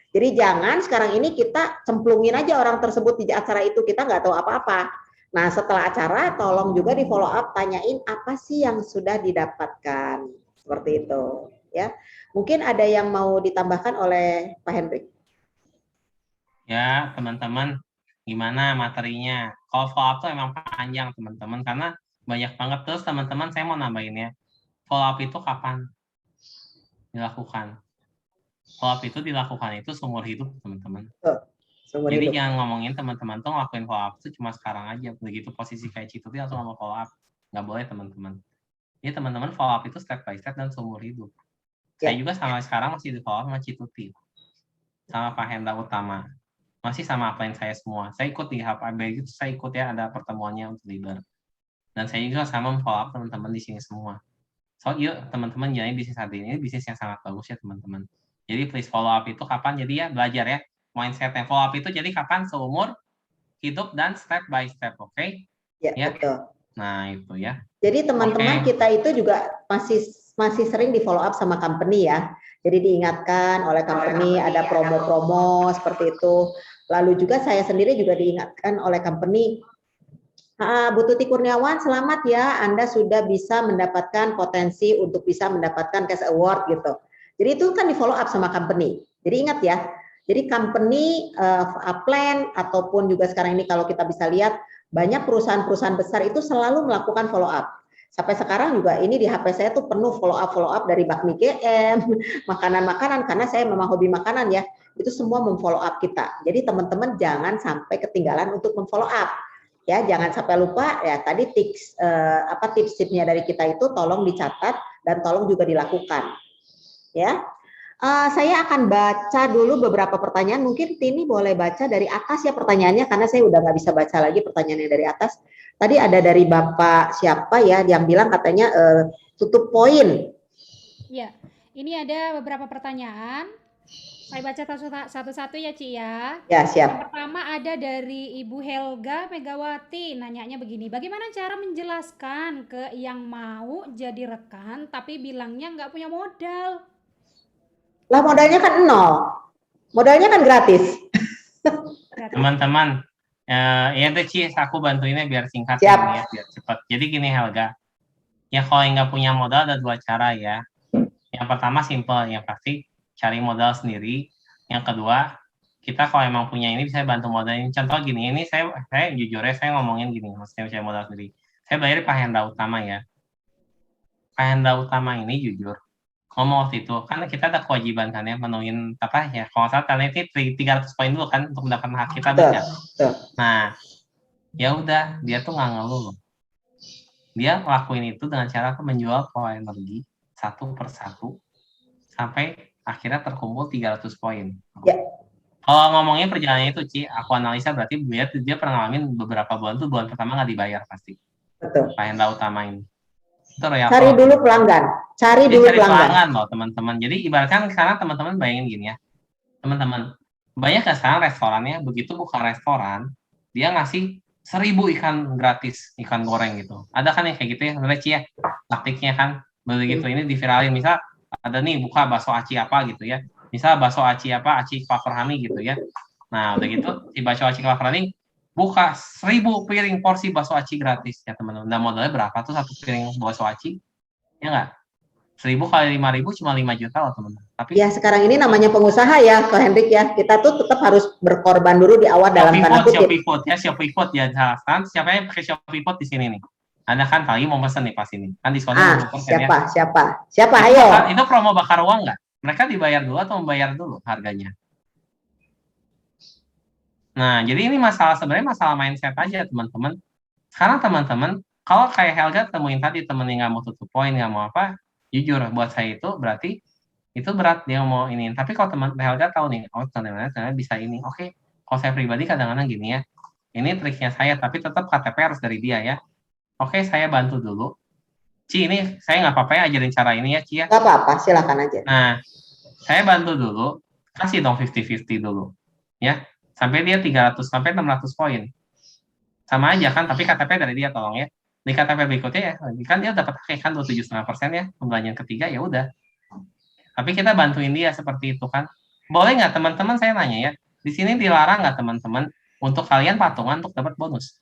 Speaker 2: Jadi jangan sekarang ini kita cemplungin aja orang tersebut di acara itu, kita nggak tahu apa-apa. Nah setelah acara tolong juga di follow up, tanyain apa sih yang sudah didapatkan. Seperti itu. Ya, mungkin ada yang mau ditambahkan oleh Pak Hendrik.
Speaker 3: Ya teman-teman, gimana materinya? Kalau follow up tuh emang panjang teman-teman, karena banyak banget. Terus teman-teman saya mau nambahin ya, follow up itu kapan dilakukan? Follow up itu dilakukan itu seumur hidup teman-teman. Jadi jangan ngomongin teman-teman tuh ngelakuin follow up itu cuma sekarang aja. Begitu posisi kayak Cituti langsung ngomong follow up. Nggak boleh teman-teman. Jadi teman-teman follow up itu step by step dan seumur hidup. Ya. Saya juga sama sekarang masih di follow up sama Cituti. Sama Pak Hendra Utama. Masih sama upline saya semua. Saya ikut di HPB itu, saya ikut ya ada pertemuannya untuk leader. Dan saya juga sama follow up teman-teman di sini semua. So, yuk teman-teman jalani bisnis hari ini bisnis yang sangat bagus ya teman-teman. Jadi please follow up itu kapan? Jadi ya belajar ya mindset yang follow up itu jadi kapan seumur hidup dan step by step, oke? Okay?
Speaker 2: Ya, betul.
Speaker 3: Nah itu ya.
Speaker 2: Jadi teman-teman kita itu juga masih sering di follow up sama company ya. Jadi diingatkan oleh company ada promo-promo seperti itu. Lalu juga saya sendiri juga diingatkan oleh company, Bu Tuti Kurniawan, selamat ya, Anda sudah bisa mendapatkan potensi untuk bisa mendapatkan cash award gitu. Jadi itu kan di follow up sama company. Jadi ingat ya, jadi company, upline ataupun juga sekarang ini kalau kita bisa lihat banyak perusahaan-perusahaan besar itu selalu melakukan follow up. Sampai sekarang juga ini di HP saya tuh penuh follow up dari bakmi GM, makanan-makanan karena saya memang hobi makanan ya. Itu semua memfollow up kita. Jadi teman-teman jangan sampai ketinggalan untuk memfollow up. Ya, jangan sampai lupa ya tadi tips-tipsnya dari kita itu tolong dicatat dan tolong juga dilakukan. Ya. Saya akan baca dulu beberapa pertanyaan. Mungkin Tini boleh baca dari atas ya pertanyaannya karena saya udah nggak bisa baca lagi pertanyaannya dari atas. Tadi ada dari Bapak siapa ya yang bilang katanya tutup poin.
Speaker 1: Ya, ini ada beberapa pertanyaan. Saya baca satu-satu ya Ci ya.
Speaker 2: Ya siap.
Speaker 1: Yang pertama ada dari Ibu Helga Megawati, nanyanya begini, bagaimana cara menjelaskan ke yang mau jadi rekan tapi bilangnya nggak punya modal?
Speaker 2: Lah modalnya kan 0, modalnya kan gratis.
Speaker 3: Teman-teman, ya tuh Ci, aku bantuinnya biar singkat
Speaker 2: siap.
Speaker 3: Ya, biar cepat. Jadi gini Helga, Ya kalau yang nggak punya modal ada dua cara ya. Yang pertama simple, yang pasti cari modal sendiri. Yang kedua, kita kalau emang punya ini bisa bantu modalin. Contoh gini, ini saya jujur ya saya ngomongin gini, maksudnya saya modal sendiri. Saya bayar Pak Hendra Utama ya. Pak Hendra Utama ini jujur ngomong waktu itu, kan kita ada kewajiban kan ya menuhin apa ya, kalau salah karena itu 300 poin dulu kan untuk mendapatkan hak kita
Speaker 2: Betul,
Speaker 3: baca.
Speaker 2: betul.
Speaker 3: Nah, ya udah dia tuh nggak ngeluh loh. Dia ngelakuin itu dengan cara menjual power energi satu per satu sampai akhirnya terkumpul 300 poin.
Speaker 2: Ya.
Speaker 3: Kalau ngomongnya perjalanannya itu, Ci, aku analisa berarti dia pernah ngalamin beberapa bulan tuh, bulan pertama nggak dibayar pasti.
Speaker 2: Betul.
Speaker 3: Pak Hendra Utama ini. Itu
Speaker 2: Cari dulu pelanggan. Cari
Speaker 3: Dia
Speaker 2: dulu
Speaker 3: cari
Speaker 2: pelanggan.
Speaker 3: pelanggan loh teman-teman. Jadi ibaratkan sekarang teman-teman bayangin gini ya. Teman-teman, banyak kan sekarang restorannya begitu buka restoran, dia ngasih 1000 ikan gratis, ikan goreng gitu. Ada kan yang kayak gitu ya, sebenarnya Ci ya, taktiknya kan begitu ini diviralin. Misal ada nih buka bakso aci apa gitu ya. Misal bakso aci apa, aci Klaverhami gitu ya. Nah udah gitu si bakso aci Klaverhami buka 1000 piring porsi bakso aci gratis ya teman-teman. Dan modalnya berapa tuh satu piring bakso aci? Ya nggak? 1000 kali 5000 cuma 5 juta loh teman-teman. Tapi
Speaker 2: ya sekarang ini namanya pengusaha ya, Ko Hendrik ya. Kita tuh tetap harus berkorban dulu di awal dalam tanda kutip.
Speaker 3: Shopee Food ya jelaskan. Siapa yang pakai Shopee Food di sini nih? Ada kan kali mau pesen nih pas ini. Kan diskonnya 20% ya.
Speaker 2: Siapa? Ayo.
Speaker 3: Itu promo bakar uang nggak? Mereka dibayar dulu atau membayar dulu harganya? Nah, jadi ini sebenarnya masalah mindset aja teman-teman. Sekarang teman-teman, kalau kayak Helga temuin tadi temen yang nggak mau tutup poin, nggak mau apa, jujur buat saya itu berarti itu berat dia mau ini. Tapi kalau teman Helga tahu nih, oh ternyata bisa ini. Oke, kalau saya pribadi kadang-kadang gini ya, ini triknya saya, tapi tetap KTP harus dari dia ya. Oke, saya bantu dulu. Ci, ini saya nggak apa-apa ya ajarin cara ini ya, Ci ya.
Speaker 2: Nggak apa-apa, silakan aja.
Speaker 3: Nah, saya bantu dulu, kasih dong 50-50 dulu. Ya, sampai dia 300 sampai 600 poin. Sama aja kan, tapi KTP dari dia tolong ya. Di KTP berikutnya ya, kan dia dapat kan 27,5% ya, pembelanjaan ketiga ya udah. Tapi kita bantuin dia seperti itu kan. Boleh nggak teman-teman saya nanya ya, di sini dilarang nggak teman-teman untuk kalian patungan untuk dapat bonus?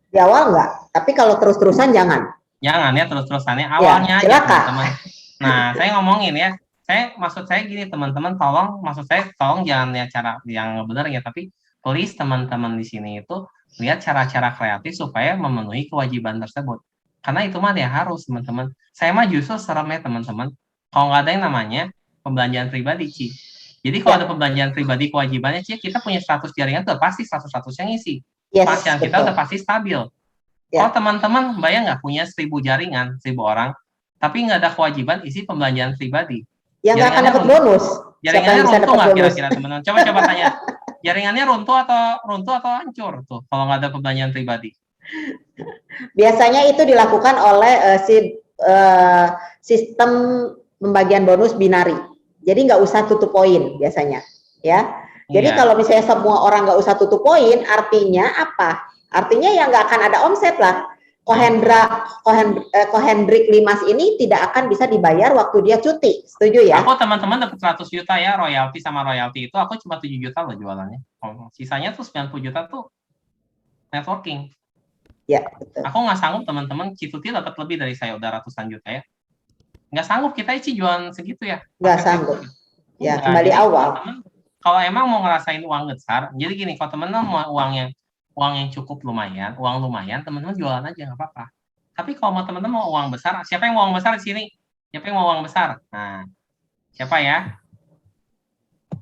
Speaker 2: Di awal nggak, tapi kalau terus-terusan jangan.
Speaker 3: Jangan ya terus-terusannya, awalnya
Speaker 2: ya,
Speaker 3: aja teman-teman. Nah, saya ngomongin ya, maksud saya gini teman-teman, tolong jangan ya cara yang benar ya, tapi please teman-teman di sini itu lihat cara-cara kreatif supaya memenuhi kewajiban tersebut. Karena itu mah ya harus teman-teman. Saya mah justru serem ya teman-teman. Kalau nggak ada yang namanya pembelanjaan pribadi, Ci. Jadi kalau ada pembelanjaan pribadi kewajibannya, Ci, kita punya 100 jaringan tuh pasti 100 yang ngisi. Pasien kita udah pasti stabil. Kalau teman-teman bayang nggak punya 1000 jaringan, 1000 orang, tapi nggak ada kewajiban isi pembelanjaan pribadi.
Speaker 2: Ya nggak akan dapat bonus.
Speaker 3: Jaringannya runtuh nggak kira-kira teman-teman? Coba tanya. Jaringannya runtuh atau hancur tuh kalau nggak ada pembelanjaan pribadi?
Speaker 2: Biasanya itu dilakukan oleh sistem pembagian bonus binari. Jadi nggak usah tutup poin biasanya, ya. Jadi kalau misalnya semua orang nggak usah tutup poin, artinya apa? Artinya ya nggak akan ada omset lah. Ko Hendrik Limas ini tidak akan bisa dibayar waktu dia cuti. Setuju ya?
Speaker 3: Aku teman-teman dapat 100 juta ya royalti sama royalti itu, aku cuma 7 juta loh jualannya. Sisanya tuh 90 juta tuh networking.
Speaker 2: Ya, betul.
Speaker 3: Aku nggak sanggup teman-teman, Cituti dapat lebih dari saya udah ratusan juta ya. Nggak sanggup kita Ci jualan segitu ya.
Speaker 2: Nggak sanggup. Ya, kembali awal.
Speaker 3: Teman, kalau emang mau ngerasain uang besar, jadi gini, kalau teman-teman mau uang yang cukup lumayan, teman-teman jualan aja nggak apa-apa. Tapi kalau teman-teman mau uang besar, siapa yang mau uang besar di sini? Siapa yang mau uang besar? Nah, siapa ya?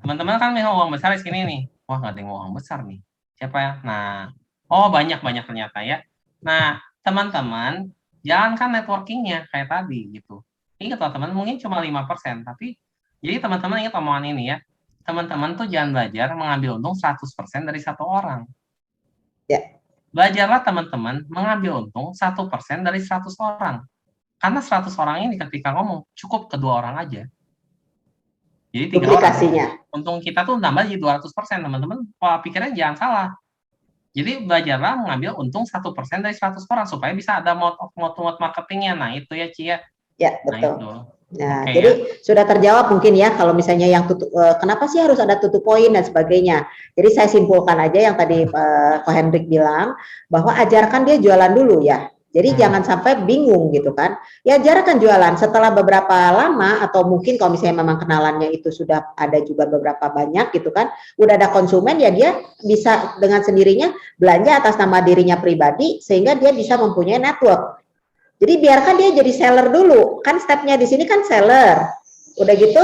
Speaker 3: Teman-teman kan mau uang besar di sini nih. Wah, nggak ada yang mau uang besar nih. Siapa ya? Nah, banyak ternyata ya. Nah, teman-teman, jalankan networkingnya kayak tadi gitu. Ingat teman-teman, mungkin cuma 5%, tapi jadi teman-teman ingat omongan ini ya. Teman-teman tuh jangan belajar mengambil untung 100% dari satu orang.
Speaker 2: Ya.
Speaker 3: Belajarlah teman-teman mengambil untung 1% dari 100 orang. Karena 100 orang ini ketika ngomong cukup kedua orang aja. Jadi 3 orang. Untung kita tuh nambah jadi 200%, teman-teman. Pola pikirnya jangan salah. Jadi belajarlah mengambil untung 1% dari 100 orang supaya bisa ada mode marketingnya. Nah itu ya Ci ya.
Speaker 2: Ya betul.
Speaker 3: Nah,
Speaker 2: jadi sudah terjawab mungkin ya kalau misalnya yang kenapa sih harus ada tutup poin dan sebagainya. Jadi saya simpulkan aja yang tadi Ko Hendrik bilang bahwa ajarkan dia jualan dulu ya. Jadi jangan sampai bingung gitu kan. Ya jarakkan jualan setelah beberapa lama atau mungkin kalau misalnya memang kenalannya itu sudah ada juga beberapa banyak gitu kan. Udah ada konsumen ya dia bisa dengan sendirinya belanja atas nama dirinya pribadi sehingga dia bisa mempunyai network. Jadi biarkan dia jadi seller dulu. Kan stepnya di sini kan seller. Udah gitu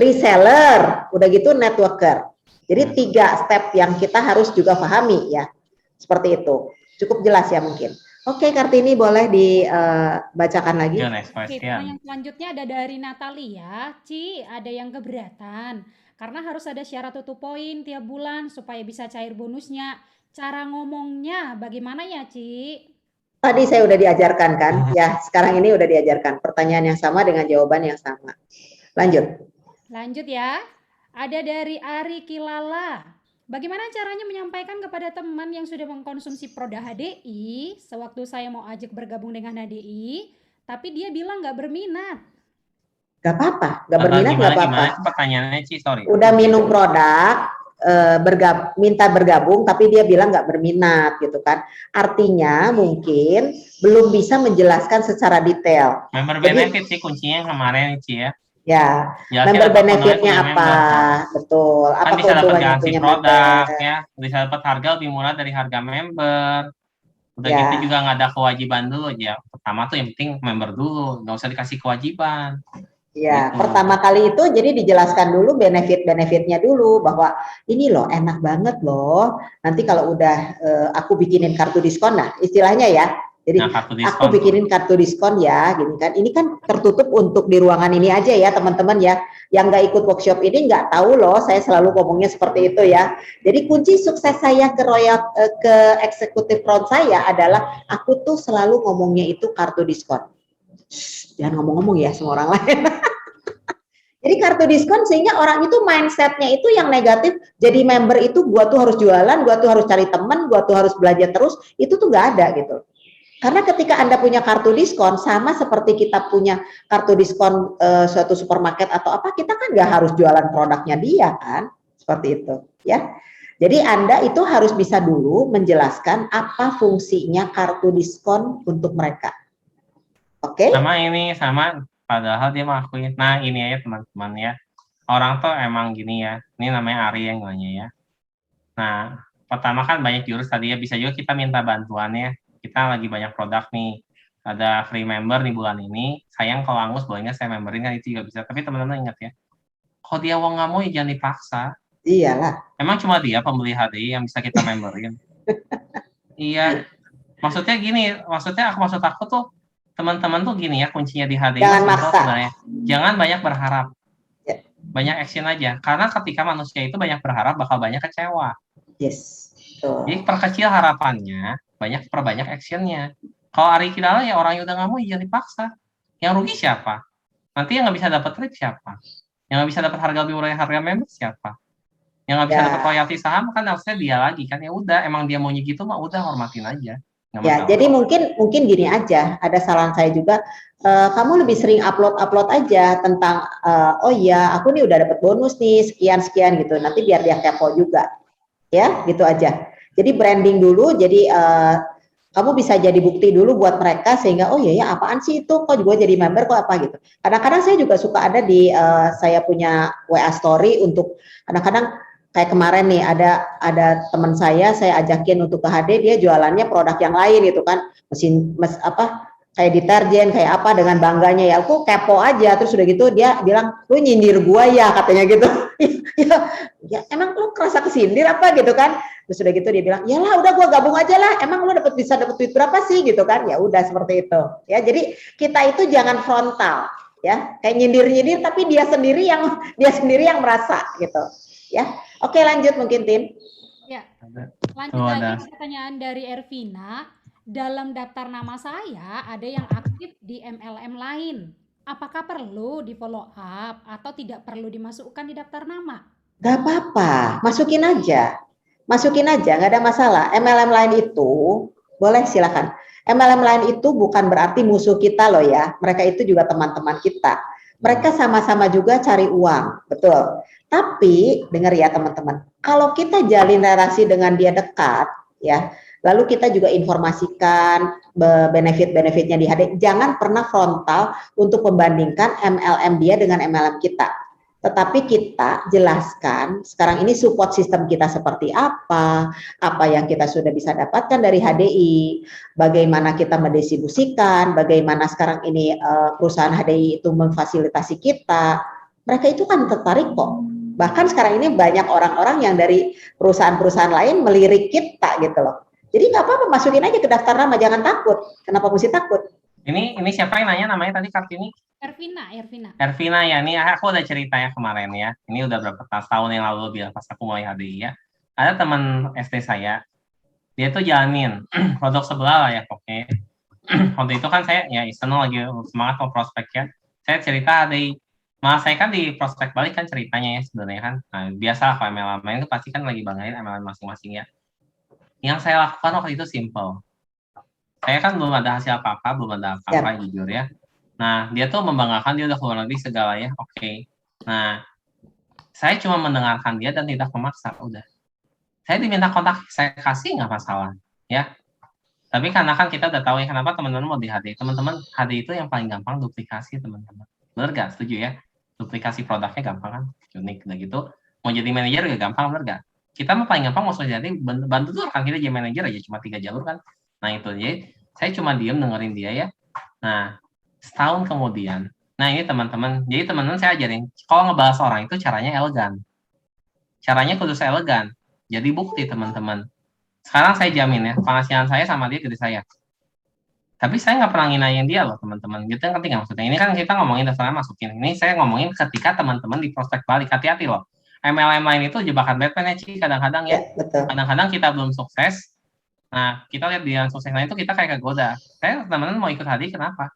Speaker 2: reseller, udah gitu networker. Jadi 3 step yang kita harus juga pahami ya. Seperti itu. Cukup jelas ya mungkin. Oke, Kartini boleh dibacakan lagi.
Speaker 3: Next
Speaker 1: Oke,
Speaker 3: question.
Speaker 1: yang selanjutnya ada dari Natalia. Ci, ada yang keberatan. Karena harus ada syarat tutup poin tiap bulan supaya bisa cair bonusnya. Cara ngomongnya bagaimana ya, Ci?
Speaker 2: Tadi saya udah diajarkan kan? Ya, sekarang ini udah diajarkan. Pertanyaan yang sama dengan jawaban yang sama. Lanjut.
Speaker 1: Lanjut ya. Ada dari Ari Kilala. Bagaimana caranya menyampaikan kepada teman yang sudah mengkonsumsi produk HDI sewaktu saya mau ajak bergabung dengan HDI, tapi dia bilang nggak berminat.
Speaker 2: Gak apa-apa, gak berminat gak apa-apa.
Speaker 3: Gimana pertanyaannya, Ci? Sorry.
Speaker 2: Udah minum produk, minta bergabung, tapi dia bilang nggak berminat gitu kan. Artinya mungkin belum bisa menjelaskan secara detail.
Speaker 3: Member benefit sih kuncinya yang kemarin, Ci ya.
Speaker 2: Ya,
Speaker 3: Ya,
Speaker 2: member
Speaker 3: kita
Speaker 2: benefitnya
Speaker 3: punya
Speaker 2: apa?
Speaker 3: member.
Speaker 2: Betul.
Speaker 3: Kan
Speaker 2: Apa
Speaker 3: bisa dapat
Speaker 2: keuntungannya
Speaker 3: garansi
Speaker 2: punya
Speaker 3: produk
Speaker 2: member?
Speaker 3: ya, bisa dapat harga lebih murah dari harga member. Udah
Speaker 2: Ya.
Speaker 3: gitu juga nggak ada kewajiban dulu ya. Pertama tuh yang penting member dulu, nggak usah dikasih kewajiban.
Speaker 2: Ya,
Speaker 3: Gitu.
Speaker 2: pertama kali itu jadi dijelaskan dulu benefit-benefitnya dulu bahwa ini loh enak banget loh. Nanti kalau udah aku bikinin kartu diskon, nah istilahnya ya. Jadi
Speaker 3: kartu
Speaker 2: aku
Speaker 3: diskon.
Speaker 2: bikinin kartu diskon ya, gini kan. Ini kan tertutup untuk di ruangan ini aja ya teman-teman ya. Yang nggak ikut workshop ini nggak tahu loh. Saya selalu ngomongnya seperti itu ya. Jadi kunci sukses saya ke eksekutif front saya adalah aku tuh selalu ngomongnya itu kartu diskon. Jangan ngomong-ngomong ya sama orang lain. Jadi kartu diskon sehingga orang itu mindsetnya itu yang negatif. Jadi member itu gua tuh harus jualan, gua tuh harus cari teman, gua tuh harus belajar terus. Itu tuh nggak ada gitu. Karena ketika Anda punya kartu diskon, sama seperti kita punya kartu diskon suatu supermarket atau apa, kita kan nggak harus jualan produknya dia kan, seperti itu, ya. Jadi Anda itu harus bisa dulu menjelaskan apa fungsinya kartu diskon untuk mereka. Oke?
Speaker 3: Sama padahal dia mengakuin. Nah ini ya teman-teman ya, orang tuh emang gini ya. Ini namanya Ari yang nanya ya. Nah pertama kan banyak jurus tadi ya, bisa juga kita minta bantuannya. Kita lagi banyak produk nih, ada free member nih bulan ini. Sayang kalau Angus boleh nggak saya memberin, kan itu juga bisa. Tapi teman-teman ingat ya, kalau dia nggak mau ya jangan dipaksa.
Speaker 2: Iyalah.
Speaker 3: Emang cuma dia pembeli HDI yang bisa kita memberin? Iya. Maksudnya gini, maksud aku tuh teman-teman tuh gini ya, kuncinya di HDI
Speaker 2: Jangan maksa.
Speaker 3: sebenarnya. Jangan banyak berharap.
Speaker 2: Ya.
Speaker 3: Banyak action aja. Karena ketika manusia itu banyak berharap bakal banyak kecewa.
Speaker 2: Yes. Tuh.
Speaker 3: Jadi perkecil harapannya, perbanyak actionnya. Kalau Ari Kilala ya orang yang udah nggak mau jangan dipaksa. Yang rugi siapa? Nanti yang nggak bisa dapat trip siapa? Yang nggak bisa dapat harga lebih murah harga member siapa? Yang nggak bisa dapat royalti saham kan harusnya dia lagi kan. Ya udah, emang dia maunya gitu mah udah hormatin aja.
Speaker 2: Ya, jadi mungkin gini aja. Ada saran saya juga. Kamu lebih sering upload aja tentang oh iya aku nih udah dapat bonus nih sekian gitu. Nanti biar dia kepo juga. Ya, gitu aja. Jadi branding dulu, jadi kamu bisa jadi bukti dulu buat mereka sehingga oh iya ya apaan sih itu, kok juga jadi member kok apa gitu. Kadang-kadang saya juga suka ada di saya punya WA story untuk kadang-kadang kayak kemarin nih ada teman saya ajakin untuk ke HD, dia jualannya produk yang lain gitu kan, kayak deterjen kayak apa dengan bangganya ya, aku kepo aja, terus udah gitu dia bilang lu nyindir gua ya katanya gitu. ya emang lu kerasa kesindir apa gitu kan, terus udah gitu dia bilang ya lah udah gua gabung aja lah, emang lu bisa dapat duit berapa sih gitu kan, ya udah seperti itu ya. Jadi kita itu jangan frontal ya, kayak nyindir tapi dia sendiri yang merasa gitu ya. Oke lanjut mungkin Tin.
Speaker 1: Ya, lanjut lagi pertanyaan dari Ervina. Dalam daftar nama saya ada yang aktif di MLM lain. Apakah perlu di follow up atau tidak perlu dimasukkan di daftar nama?
Speaker 2: Gak apa-apa, masukin aja, nggak ada masalah. MLM lain itu boleh silakan. MLM lain itu bukan berarti musuh kita loh ya. Mereka itu juga teman-teman kita. Mereka sama-sama juga cari uang, betul. Tapi dengar ya teman-teman, kalau kita jalin relasi dengan dia dekat, ya, lalu kita juga informasikan benefit-benefitnya di HDI. Jangan pernah frontal untuk membandingkan MLM dia dengan MLM kita. Tetapi kita jelaskan sekarang ini support system kita seperti apa yang kita sudah bisa dapatkan dari HDI, bagaimana kita mendistribusikan, bagaimana sekarang ini perusahaan HDI itu memfasilitasi kita. Mereka itu kan tertarik kok. Bahkan sekarang ini banyak orang-orang yang dari perusahaan-perusahaan lain melirik kita gitu loh. Jadi nggak apa-apa, masukin aja ke daftar nama, jangan takut. Kenapa mesti takut?
Speaker 3: Ini siapa yang nanya namanya tadi Kartini?
Speaker 1: Ervina
Speaker 3: ya, ini aku udah cerita ya kemarin ya. Ini udah berapa tahun yang lalu biar pas aku mulai HDI ya. Ada teman SD saya, dia tuh jalanin produk sebelah lah ya pokoknya. Waktu itu kan saya ya iseng lagi semangat mau prospek ya. Saya cerita HDI. Malah saya kan di prospek balik kan ceritanya ya sebenarnya kan. Nah, biasa kalau MLM itu pasti kan lagi banggain MLM masing-masing ya. Yang saya lakukan waktu itu simple. Saya kan belum ada hasil apa-apa, belum ada apa-apa jujur ya. Nah, dia tuh membanggakan dia udah keluar negeri segala ya, oke. Nah, saya cuma mendengarkan dia dan tidak memaksa, udah. Saya diminta kontak, saya kasih nggak masalah, ya. Tapi karena kan kita udah tahu ya kenapa teman-teman mau di HDI. Teman-teman, HDI itu yang paling gampang duplikasi, teman-teman. Bener nggak? Setuju ya? Duplikasi produknya gampang kan? Unik, udah gitu. Mau jadi manajer juga gampang, bener nggak? Kita mah paling gampang mau jadi bantu tuh kan kita jadi manajer aja, cuma 3 jalur kan. Nah, itu jadi saya cuma diem dengerin dia ya. Nah, setahun kemudian, nah ini teman-teman, jadi teman-teman saya ajarin, kalau ngebahas orang itu caranya elegan. Caranya kudus elegan. Jadi bukti teman-teman. Sekarang saya jamin ya, penghasilan saya sama dia gede saya. Tapi saya nggak pernah nginain dia loh teman-teman. Gitu yang penting maksudnya. Ini kan kita ngomongin dasarnya masukin. Ini saya ngomongin ketika teman-teman di prospek balik. Hati-hati loh. MLM lain itu jebakan Batman ya Ci, kadang-kadang ya. Kadang-kadang kita belum sukses. Nah, kita lihat di yang sukses lain itu kita kayak kegoda. Saya teman-teman mau ikut HDI kenapa?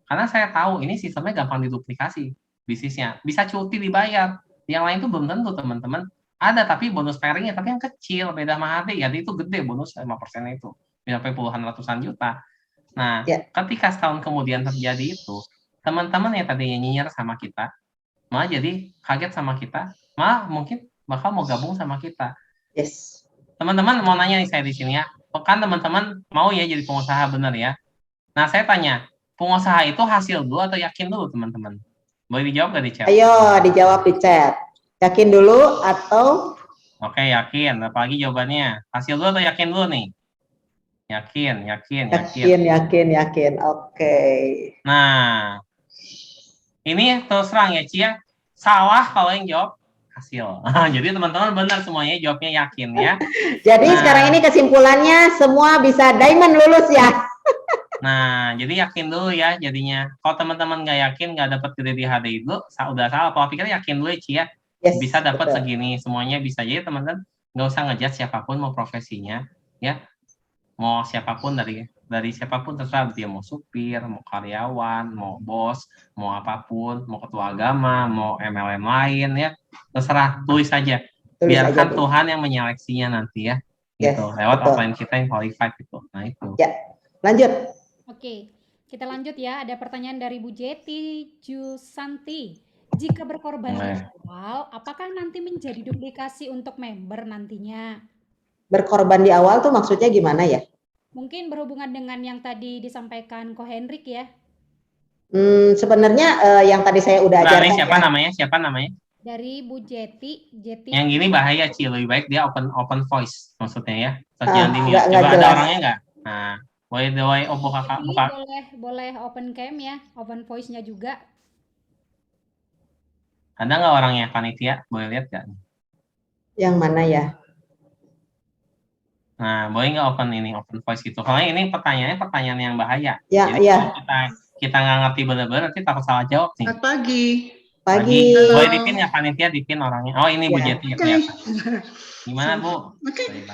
Speaker 3: Karena saya tahu ini sistemnya gampang diduplikasi bisnisnya. Bisa cuti dibayar. Yang lain itu belum tentu teman-teman. Ada tapi bonus pairingnya tapi yang kecil. Beda sama HDI. Jadi itu gede bonus 5% itu. Sampai puluhan ratusan juta. Nah, ketika setahun kemudian terjadi itu, teman-teman yang tadinya nyinyir sama kita, malah jadi kaget sama kita, malah mungkin bakal mau gabung sama kita.
Speaker 2: Yes.
Speaker 3: Teman-teman mau nanya nih saya di sini ya. Kan teman-teman mau ya jadi pengusaha bener ya. Nah, saya tanya, pengusaha itu hasil dulu atau yakin dulu teman-teman? Boleh dijawab nggak di chat?
Speaker 2: Ayo dijawab di chat. Yakin dulu atau?
Speaker 3: Oke, yakin. Apalagi jawabannya. Hasil dulu atau yakin dulu nih? Yakin.
Speaker 2: Oke.
Speaker 3: Nah, ini terus terang ya Cia. Salah kalau yang jawab hasil. Jadi teman-teman benar semuanya jawabnya yakin ya.
Speaker 2: Jadi sekarang ini kesimpulannya semua bisa diamond lulus ya.
Speaker 3: Nah, jadi yakin dulu ya jadinya. Kalau teman-teman nggak yakin, nggak dapat gede di HDI itu, udah salah. Kalau pikir yakin dulu ya, Cia. Yes, bisa dapat segini, semuanya bisa. Jadi teman-teman nggak usah ngejudge siapapun mau profesinya, ya. Mau siapapun dari siapapun terserah dia mau supir, mau karyawan, mau bos, mau apapun, mau ketua agama, mau MLM lain ya. Terserah, tulis saja. Biarkan Tuhan yang menyeleksinya nanti ya. Gitu. Lewat offline kita yang qualified gitu. Nah, itu.
Speaker 2: Ya. Lanjut.
Speaker 1: Oke, kita lanjut ya. Ada pertanyaan dari Bu Jeti Jusanti. Jika berkorban di awal, apakah nanti menjadi duplikasi untuk member nantinya?
Speaker 2: Berkorban di awal tuh maksudnya gimana ya?
Speaker 1: Mungkin berhubungan dengan yang tadi disampaikan Ko Hendrik ya.
Speaker 2: Sebenarnya yang tadi saya udah ajarkan.
Speaker 3: Siapa namanya?
Speaker 1: Dari Bu Jeti.
Speaker 3: Yang gini bahaya Ci, lebih baik dia open voice maksudnya ya.
Speaker 2: Nggak
Speaker 3: Coba
Speaker 2: jelas.
Speaker 3: ada orangnya nggak? Nah.
Speaker 1: Boleh open cam ya, open voice-nya juga.
Speaker 3: Ada nggak orangnya panitia? Boleh lihat nggak?
Speaker 2: Yang mana ya?
Speaker 3: Nah, boleh nggak open voice gitu? Kalau ini pertanyaan yang bahaya.
Speaker 2: Ya,
Speaker 3: jadi
Speaker 2: ya.
Speaker 3: kalau kita nggak ngerti benar-benar, nanti takut salah jawab nih.
Speaker 4: Selamat pagi.
Speaker 3: Boleh dipin ya panitia, dipin orangnya. Oh ini Bu Jeti ya kelihatan. Gimana Bu?
Speaker 4: Oke.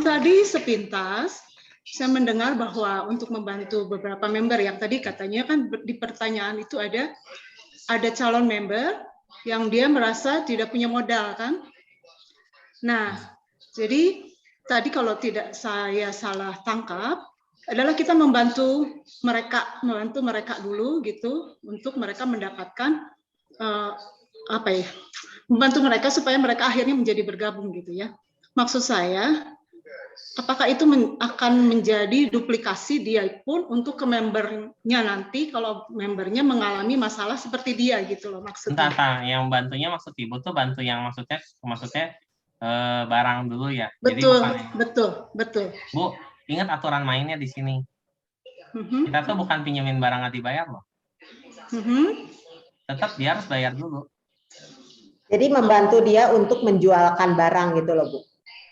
Speaker 4: Tadi sepintas saya mendengar bahwa untuk membantu beberapa member yang tadi katanya kan di pertanyaan itu ada calon member yang dia merasa tidak punya modal kan. Nah, jadi tadi kalau tidak saya salah tangkap adalah kita membantu mereka dulu gitu untuk mereka mendapatkan membantu mereka supaya mereka akhirnya menjadi bergabung gitu ya. Maksud saya apakah itu akan menjadi duplikasi dia pun untuk ke membernya nanti kalau membernya mengalami masalah seperti dia gitu loh maksudnya.
Speaker 3: Entah, yang bantunya maksud Ibu tuh bantu yang maksudnya barang dulu ya. Jadi
Speaker 4: Betul,
Speaker 3: bukan
Speaker 4: betul.
Speaker 3: Bu, ingat aturan mainnya di sini. Kita tuh bukan pinjemin barang nggak dibayar loh. Tetap dia harus bayar dulu.
Speaker 2: Jadi membantu dia untuk menjualkan barang gitu loh Bu.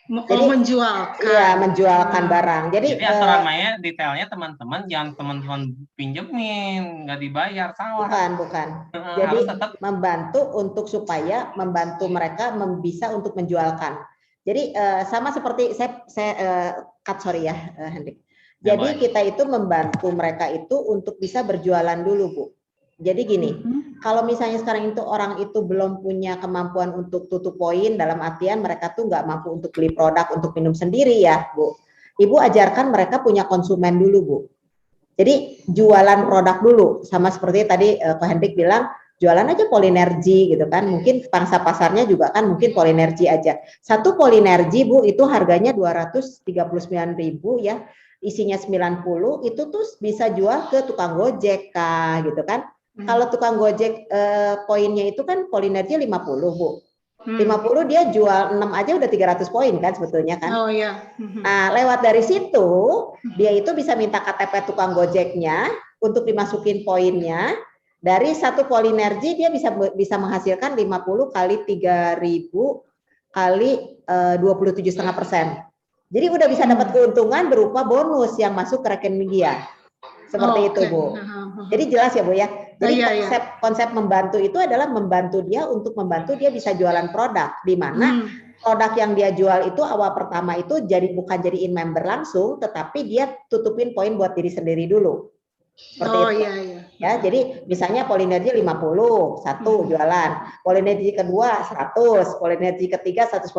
Speaker 4: Jadi menjualkan.
Speaker 2: Iya, menjualkan barang. Jadi
Speaker 3: aturan mainnya detailnya teman-teman jangan teman-teman pinjemin nggak dibayar, salah.
Speaker 2: bukan. Jadi
Speaker 3: Harus tetap
Speaker 2: membantu untuk supaya membantu mereka bisa untuk menjualkan. Jadi sama seperti saya sorry ya Hendrik. Jadi kita itu membantu mereka itu untuk bisa berjualan dulu Bu. Jadi gini, kalau misalnya sekarang itu orang itu belum punya kemampuan untuk tutup poin, dalam artian mereka tuh nggak mampu untuk beli produk untuk minum sendiri ya Bu. Ibu ajarkan mereka punya konsumen dulu Bu. Jadi jualan produk dulu, sama seperti tadi Pak Hendrik bilang, jualan aja Polinergy gitu kan, mungkin pangsa pasarnya juga kan mungkin Polinergy aja. Satu Polinergy Bu itu harganya 239.000 ya, isinya 90, itu tuh bisa jual ke tukang Gojek Kak, gitu kan. Kalau tukang Gojek poinnya itu kan Polinergy 50 Bu. 50 dia jual 6 aja udah 300 poin kan sebetulnya kan.
Speaker 4: Oh iya.
Speaker 2: Nah, lewat dari situ dia itu bisa minta KTP tukang Gojeknya untuk dimasukin poinnya. Dari satu Polinergy dia bisa menghasilkan 50 kali 3.000 kali 27,5%. Jadi udah bisa dapat keuntungan berupa bonus yang masuk ke rekening dia. Seperti itu Bu. Jadi jelas ya Bu ya. Jadi konsep membantu itu adalah membantu dia untuk membantu dia bisa jualan produk, di mana produk yang dia jual itu awal pertama itu bukan jadiin member langsung, tetapi dia tutupin poin buat diri sendiri dulu. Seperti itu.
Speaker 4: Iya.
Speaker 2: Ya, jadi misalnya Polinergy 50, satu jualan. Polinergy kedua 100, Polinergy ketiga 150.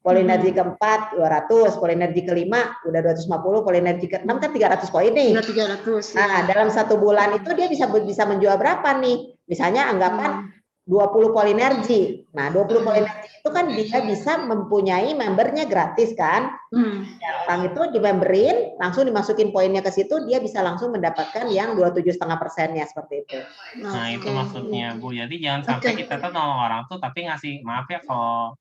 Speaker 2: Polinergy keempat 200, Polinergy kelima udah 250, Polinergy keenam kan 300 poin nih.
Speaker 4: Udah 300.
Speaker 2: Nah, dalam satu bulan itu dia bisa menjual berapa nih? Misalnya anggapan 20 Polinergy. Nah, 20 Polinergy itu kan dia bisa mempunyai membernya gratis kan? Orang itu dimemberin, langsung dimasukin poinnya ke situ, dia bisa langsung mendapatkan yang 27,5%-nya seperti itu.
Speaker 3: Nah, itu maksudnya Bu. Jadi jangan sampai kita tuh nolong orang tuh tapi ngasih, maaf ya kalau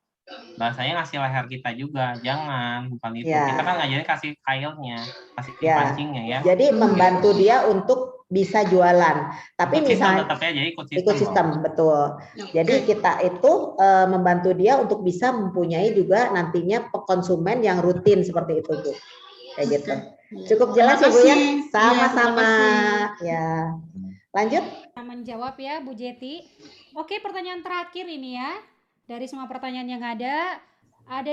Speaker 3: bahasanya ngasih leher kita juga, jangan, bukan itu. Kita kan ngajarin kasih kailnya, kasih pancingnya ya.
Speaker 2: Jadi membantu dia untuk bisa jualan. Tapi misalnya
Speaker 3: jadi
Speaker 2: ikut sistem betul. Jadi kita itu membantu dia untuk bisa mempunyai juga nantinya konsumen yang rutin seperti itu Bu. Kayak gitu. Cukup jelas ya Bu ya? Sama-sama. Ya. Lanjut.
Speaker 1: Menjawab ya Bu Jeti. Oke, pertanyaan terakhir ini ya. Dari semua pertanyaan yang ada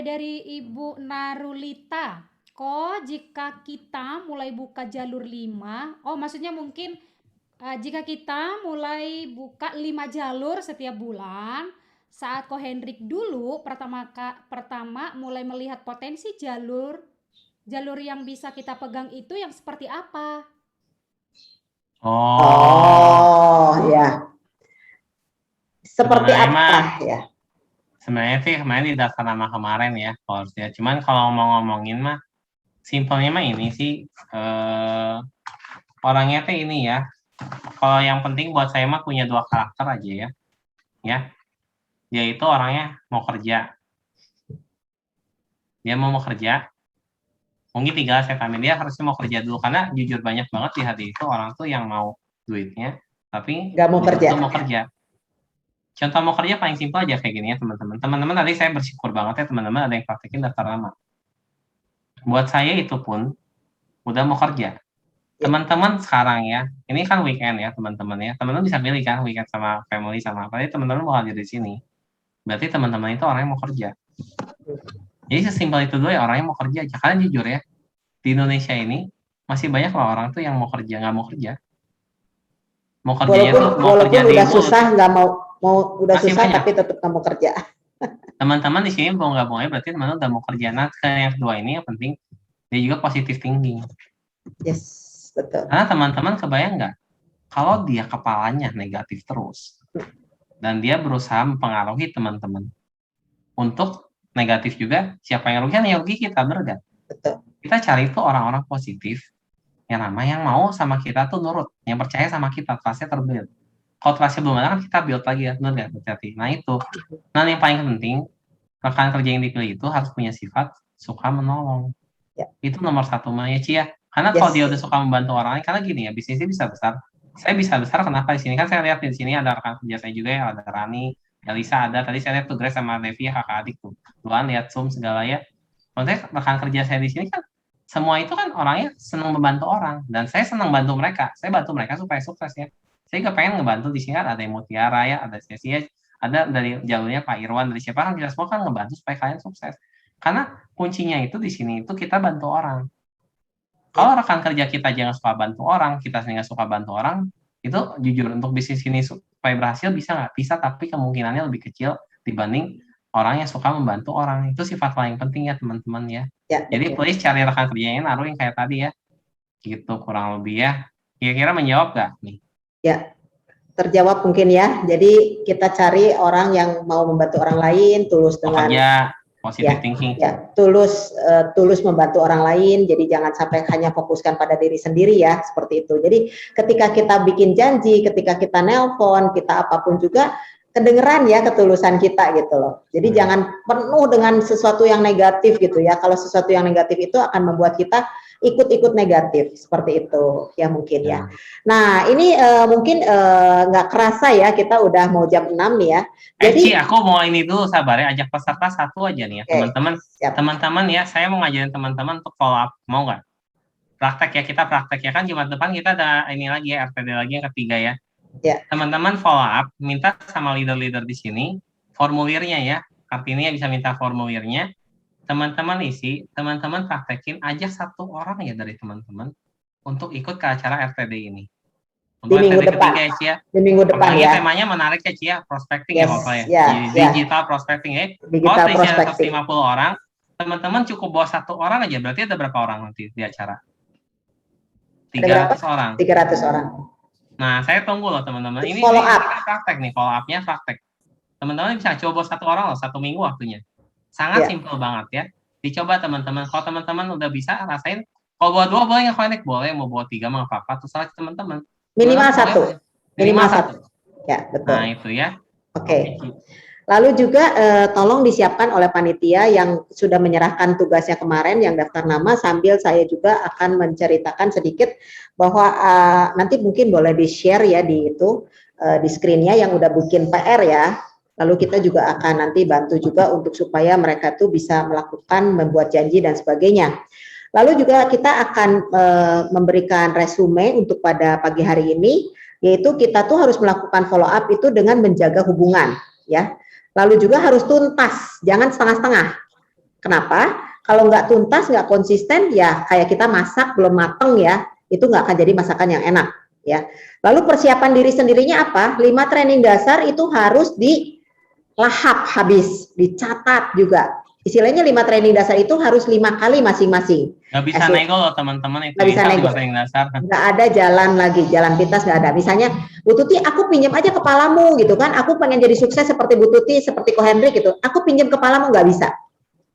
Speaker 1: dari Ibu Narulita. Kok jika kita mulai buka jalur 5, maksudnya mungkin jika kita mulai buka 5 jalur setiap bulan, saat Ko Hendrik dulu pertama mulai melihat potensi jalur yang bisa kita pegang itu yang seperti apa?
Speaker 2: Ya. Seperti apa ya?
Speaker 3: Sebenarnya sih kemarin di daftar nama kemarin ya course-nya. Cuman kalau mau ngomongin mah simpelnya mah ini sih orangnya tuh ini ya. Kalau yang penting buat saya mah punya 2 karakter aja ya. Ya. Dia itu orangnya mau kerja. Dia mau kerja. Mungkin tinggal saya tanya dia harusnya mau kerja dulu karena jujur banyak banget di hati itu orang tuh yang mau duitnya tapi
Speaker 2: nggak mau kerja.
Speaker 3: Contoh mau kerja paling simpel aja kayak gini ya teman-teman. Teman-teman tadi saya bersyukur banget ya teman-teman ada yang praktekin daftar nama. Buat saya itu pun udah mau kerja. Teman-teman sekarang ya, ini kan weekend ya teman-teman ya. Teman-teman bisa pilih kan weekend sama family sama apa. Jadi teman-teman mau hadir di sini. Berarti teman-teman itu orang yang mau kerja. Jadi sesimpel itu dulu ya orang yang mau kerja aja. Karena jujur ya, di Indonesia ini masih banyak loh orang tuh yang mau kerja nggak mau kerja. Mau kerjanya tuh mau kerja
Speaker 2: udah susah nggak mau udah susah banyak. Tapi tetap kamu kerja.
Speaker 3: Teman-teman di sini mau nggak boleh berarti teman-teman udah mau kerja. Nah, yang kedua ini yang penting dia juga positive thinking.
Speaker 2: Yes, betul.
Speaker 3: Karena teman-teman kebayang nggak kalau dia kepalanya negatif terus dan dia berusaha mempengaruhi teman-teman untuk negatif juga, siapa yang rugi? Kan yang rugi kita, bener nggak?
Speaker 2: Betul.
Speaker 3: Kita cari tuh orang-orang positif yang mau sama kita tuh nurut, yang percaya sama kita, trustnya terbuild. Kalau trustnya belum ada kan kita build lagi ya, bener nggak? Berarti. Nah itu. Nah yang paling penting, rekan kerja yang dipilih itu harus punya sifat suka menolong.
Speaker 2: Ya.
Speaker 3: Itu nomor satu ya Ci ya. Karena kalau dia udah suka membantu orang lain, karena gini ya, bisnisnya bisa besar. Saya bisa besar kenapa di sini kan saya lihat di sini ada rekan kerja saya juga ya, ada Rani, Elisa ada. Tadi saya lihat tuh Grace sama Devi kakak adik tuh. Tuan lihat Zoom segala ya. Maksudnya rekan kerja saya di sini kan semua itu kan orangnya senang membantu orang dan saya senang bantu mereka. Saya bantu mereka supaya sukses ya. Saya juga pengen ngebantu di sini ada yang Mutiara ya, ada Sesi ya, ada dari jalurnya Pak Irwan, dari siapa kan kita semua kan ngebantu supaya kalian sukses. Karena kuncinya itu di sini itu kita bantu orang. Kalau rekan kerja kita jangan suka bantu orang, kita sendiri nggak suka bantu orang, itu jujur untuk bisnis ini supaya berhasil bisa nggak? Bisa, tapi kemungkinannya lebih kecil dibanding orang yang suka membantu orang. Itu sifat paling penting ya teman-teman ya. Jadi please cari rekan kerjanya naruh yang kayak tadi ya. Gitu kurang lebih ya. Kira-kira menjawab nggak nih?
Speaker 2: Ya, terjawab mungkin ya. Jadi kita cari orang yang mau membantu orang lain, tulus dengan
Speaker 3: positive thinking.
Speaker 2: Ya, tulus membantu orang lain. Jadi jangan sampai hanya fokuskan pada diri sendiri ya, seperti itu. Jadi ketika kita bikin janji, ketika kita nelpon, kita apapun juga kedengeran ya ketulusan kita gitu loh. Jadi jangan penuh dengan sesuatu yang negatif gitu ya. Kalau sesuatu yang negatif itu akan membuat kita ikut-ikut negatif seperti itu ya mungkin ya. Nah ini mungkin nggak kerasa ya kita udah mau jam 6 nih ya. Jadi
Speaker 3: Ci, aku mau ini dulu sabar ya, ajak peserta satu aja nih ya teman-teman. Teman-teman ya, saya mau ngajarin teman-teman untuk follow up, mau nggak? Praktek ya, kita praktek ya kan Jumat depan kita ada ini lagi ya, RTD lagi yang ketiga ya. Teman-teman follow up, minta sama leader-leader di sini formulirnya ya. Kartini bisa minta formulirnya. Teman-teman isi, teman-teman praktekin aja satu orang ya dari teman-teman untuk ikut ke acara RTD ini. Untuk
Speaker 2: di minggu depan.
Speaker 3: Ya.
Speaker 2: Di minggu depan ya.
Speaker 3: Temanya menarik ya Cia, prospecting ya Bapak ya. Digital prospecting ya.
Speaker 2: Digital prospecting.
Speaker 3: 150 orang, teman-teman cukup bawa satu orang aja, berarti ada berapa orang nanti di acara? 300 orang.
Speaker 2: 300 orang.
Speaker 3: Nah, saya tunggu loh teman-teman. Ini
Speaker 2: follow up.
Speaker 3: Praktek nih, follow up-nya praktek. Teman-teman bisa coba satu orang loh, 1 minggu waktunya. Sangat simpel banget ya. Dicoba teman-teman. Kalau teman-teman udah bisa rasain, kalau bawa 2 boleh nggak connect, boleh. Mau bawa 3 mah apa-apa. Terserah teman-teman.
Speaker 2: Minimal 1. Minimal 1. Ya betul.
Speaker 3: Nah itu ya.
Speaker 2: Oke. Lalu juga tolong disiapkan oleh panitia yang sudah menyerahkan tugasnya kemarin yang daftar nama, sambil saya juga akan menceritakan sedikit bahwa nanti mungkin boleh di-share ya di itu di screen-nya yang udah bikin PR ya. Lalu kita juga akan nanti bantu juga untuk supaya mereka tuh bisa melakukan membuat janji dan sebagainya. Lalu juga kita akan memberikan resume untuk pada pagi hari ini, yaitu kita tuh harus melakukan follow up itu dengan menjaga hubungan ya. Lalu juga harus tuntas, jangan setengah-setengah. Kenapa? Kalau nggak tuntas, nggak konsisten, ya kayak kita masak belum mateng ya, itu nggak akan jadi masakan yang enak ya. Lalu persiapan diri sendirinya apa? 5 training dasar itu harus dilahap habis, dicatat juga. Istilahnya 5 training dasar itu harus 5 kali masing-masing.
Speaker 3: Nggak bisa nego loh teman-teman, itu
Speaker 2: nggak bisa nego. Nggak ada jalan lagi, jalan pintas nggak ada. Misalnya, Bu Tuti, aku pinjam aja kepalamu gitu kan, aku pengen jadi sukses seperti Bu Tuti, seperti Ko Hendrik gitu, aku pinjam kepalamu, nggak bisa.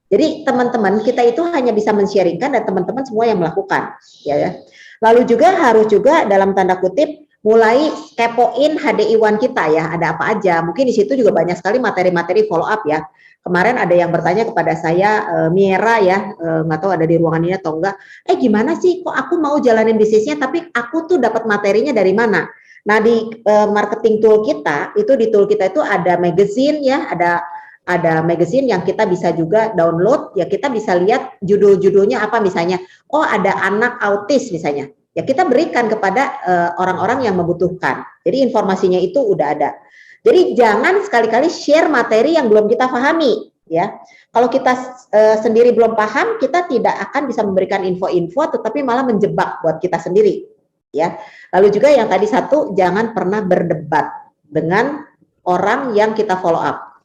Speaker 2: Jadi teman-teman, kita itu hanya bisa men-sharingkan dan teman-teman semua yang melakukan. Ya. Lalu juga harus juga dalam tanda kutip, mulai kepoin HDI1 kita ya, ada apa aja. Mungkin di situ juga banyak sekali materi-materi follow up ya. Kemarin ada yang bertanya kepada saya, Miera ya, nggak tahu ada di ruangan ini atau enggak, gimana sih kok aku mau jalanin bisnisnya tapi aku tuh dapat materinya dari mana? Nah di marketing tool kita, itu di tool kita itu ada magazine ya, ada magazine yang kita bisa juga download, ya kita bisa lihat judul-judulnya apa misalnya, oh ada anak autis misalnya, ya kita berikan kepada orang-orang yang membutuhkan. Jadi informasinya itu udah ada. Jadi jangan sekali-kali share materi yang belum kita pahami, ya. Kalau kita sendiri belum paham, kita tidak akan bisa memberikan info-info, tetapi malah menjebak buat kita sendiri, ya. Lalu juga yang tadi satu, jangan pernah berdebat dengan orang yang kita follow up.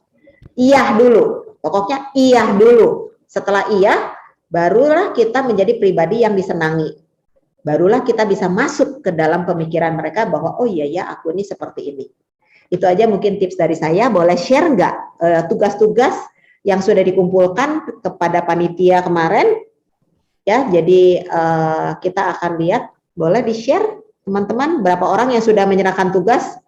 Speaker 2: Iya dulu, pokoknya iya dulu. Setelah iya, barulah kita menjadi pribadi yang disenangi. Barulah kita bisa masuk ke dalam pemikiran mereka bahwa oh iya ya aku ini seperti ini. Itu aja mungkin tips dari saya. Boleh share nggak tugas-tugas yang sudah dikumpulkan kepada panitia kemarin. Ya, jadi kita akan lihat, boleh di-share teman-teman berapa orang yang sudah menyerahkan tugas,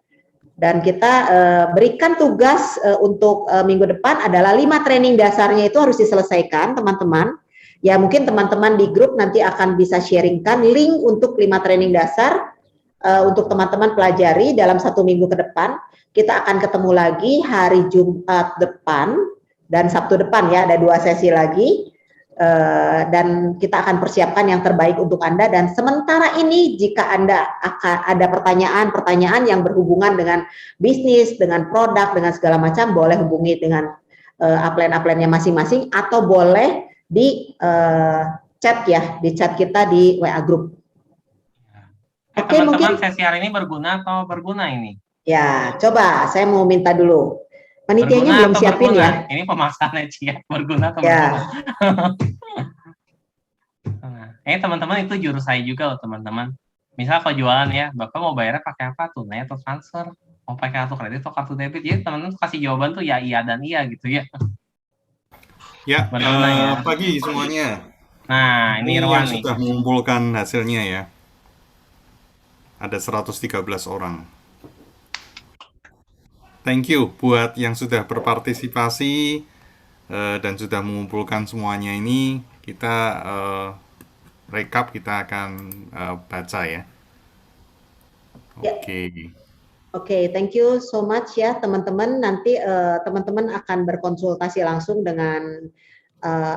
Speaker 2: dan kita berikan tugas untuk minggu depan adalah 5 training dasarnya itu harus diselesaikan, teman-teman. Ya, mungkin teman-teman di grup nanti akan bisa sharingkan link untuk 5 training dasar untuk teman-teman pelajari dalam 1 minggu ke depan. Kita akan ketemu lagi hari Jumat depan dan Sabtu depan ya, ada 2 sesi lagi. Dan kita akan persiapkan yang terbaik untuk Anda. Dan sementara ini jika Anda akan ada pertanyaan-pertanyaan yang berhubungan dengan bisnis, dengan produk, dengan segala macam, boleh hubungi dengan upline-upline-nya masing-masing, atau boleh di chat ya, di chat kita di WA Group. Oke,
Speaker 3: teman-teman,
Speaker 2: mungkin
Speaker 3: sesi hari ini berguna atau berguna ini?
Speaker 2: Ya, coba saya mau minta dulu. Panitianya belum siapin ya.
Speaker 3: Ini pemaksaan Cia, berguna atau
Speaker 2: Ya.
Speaker 3: berguna? Nah, teman-teman, itu jurus saya juga loh teman-teman. Misal kalau jualan ya, Bapak mau bayarnya pakai apa? Tunai atau transfer? Mau pakai kartu kredit atau kartu debit? Jadi teman-teman kasih jawaban tuh ya iya dan iya gitu ya.
Speaker 5: Ya,
Speaker 3: Berguna ya.
Speaker 5: pagi semuanya.
Speaker 3: Nah, ini
Speaker 5: yang
Speaker 3: Irwan nih.
Speaker 5: sudah mengumpulkan hasilnya ya. Ada 113 orang. Thank you buat yang sudah berpartisipasi dan sudah mengumpulkan semuanya ini. Kita recap, kita akan baca ya. Oke.
Speaker 2: Oke, thank you so much ya teman-teman. Nanti teman-teman akan berkonsultasi langsung dengan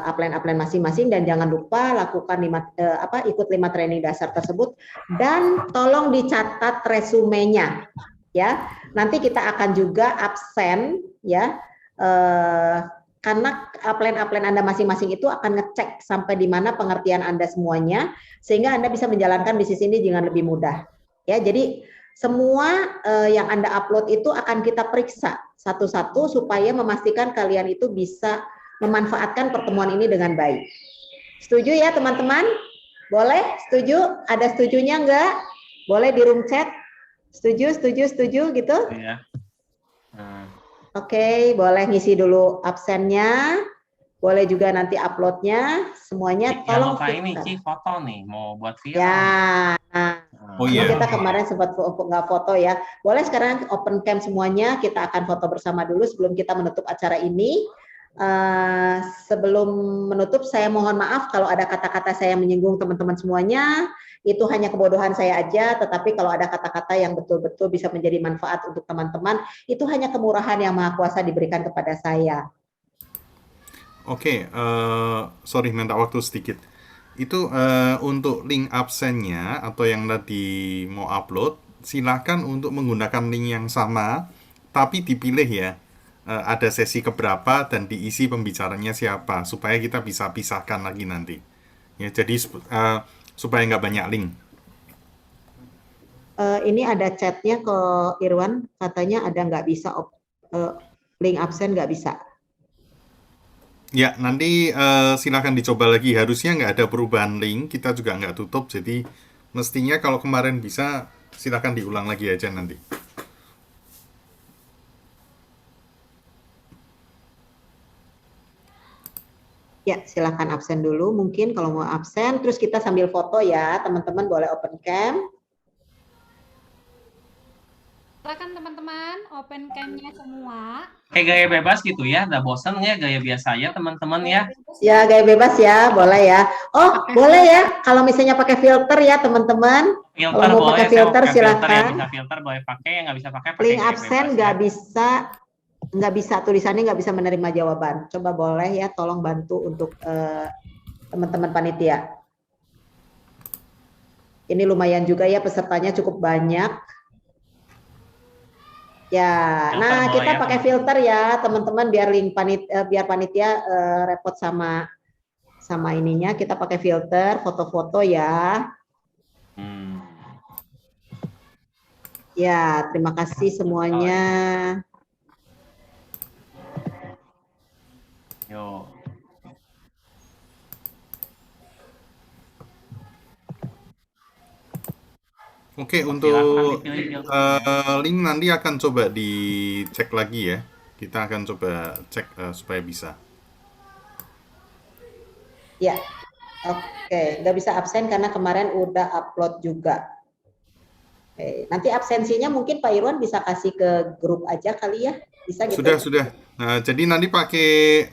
Speaker 2: upline-upline masing-masing, dan jangan lupa lakukan ikut 5 training dasar tersebut, dan tolong dicatat resumenya ya. Nanti kita akan juga absen ya, karena upline-upline Anda masing-masing itu akan ngecek sampai di mana pengertian Anda semuanya, sehingga Anda bisa menjalankan bisnis ini dengan lebih mudah ya. Jadi semua yang Anda upload itu akan kita periksa satu-satu supaya memastikan kalian itu bisa memanfaatkan pertemuan ini dengan baik. Setuju ya teman-teman? Boleh? Setuju? Ada setujunya enggak? Boleh di room chat? Setuju gitu?
Speaker 3: Iya.
Speaker 2: Oke, boleh ngisi dulu absennya. Boleh juga nanti uploadnya. Semuanya tolong
Speaker 3: lupa ini Ci, foto nih, mau buat viral.
Speaker 2: Ya, nah.
Speaker 5: Oh iya.
Speaker 2: Kita kemarin sempat nggak foto ya. Boleh sekarang open cam semuanya, kita akan foto bersama dulu sebelum kita menutup acara ini. Sebelum menutup, saya mohon maaf kalau ada kata-kata saya yang menyinggung teman-teman semuanya. Itu hanya kebodohan saya aja, tetapi kalau ada kata-kata yang betul-betul bisa menjadi manfaat untuk teman-teman, itu hanya kemurahan yang Maha Kuasa diberikan kepada saya.
Speaker 5: Oke, sorry minta waktu sedikit. Itu untuk link absennya atau yang tadi mau upload, silakan untuk menggunakan link yang sama, tapi dipilih ya. Ada sesi keberapa dan diisi pembicaranya siapa, supaya kita bisa pisahkan lagi nanti. Ya, jadi supaya nggak banyak link.
Speaker 2: Ini ada chatnya ke Irwan, katanya ada nggak bisa link absen nggak bisa.
Speaker 5: Ya, nanti silakan dicoba lagi. Harusnya nggak ada perubahan link, kita juga nggak tutup. Jadi mestinya kalau kemarin bisa, silakan diulang lagi aja nanti.
Speaker 2: Ya, silakan absen dulu. Mungkin kalau mau absen, terus kita sambil foto ya, teman-teman boleh open cam.
Speaker 1: Silakan teman-teman, open cam-nya semua.
Speaker 3: Kayak gaya bebas gitu ya, udah bosen ya gaya biasa ya teman-teman ya.
Speaker 2: Ya, gaya bebas ya, boleh ya. Oh, boleh ya, kalau misalnya pakai filter ya teman-teman.
Speaker 3: Filter
Speaker 2: Kalau mau
Speaker 3: boleh,
Speaker 2: pakai filter silakan.
Speaker 3: Bisa filter boleh pakai, yang nggak bisa pakai
Speaker 2: Link
Speaker 3: gaya
Speaker 2: absen
Speaker 3: bebas,
Speaker 2: nggak bisa tulisannya nggak bisa menerima jawaban. Coba boleh ya, tolong bantu untuk teman-teman panitia. Ini lumayan juga ya, pesertanya cukup banyak. Ya,
Speaker 3: Filter
Speaker 2: nah
Speaker 3: boleh
Speaker 2: kita
Speaker 3: ya,
Speaker 2: pakai filter ya teman-teman, biar biar panitia repot sama ininya. Kita pakai filter foto-foto ya. Ya, terima kasih semuanya.
Speaker 3: Yo.
Speaker 5: Oke, untuk link nanti akan coba dicek lagi ya. Kita akan coba cek supaya bisa.
Speaker 2: Ya, oke. Nggak bisa absen karena kemarin udah upload juga. Oke. Nanti absensinya mungkin Pak Irwan bisa kasih ke grup aja kali ya, bisa gitu?
Speaker 5: Sudah. Nah, jadi nanti pakai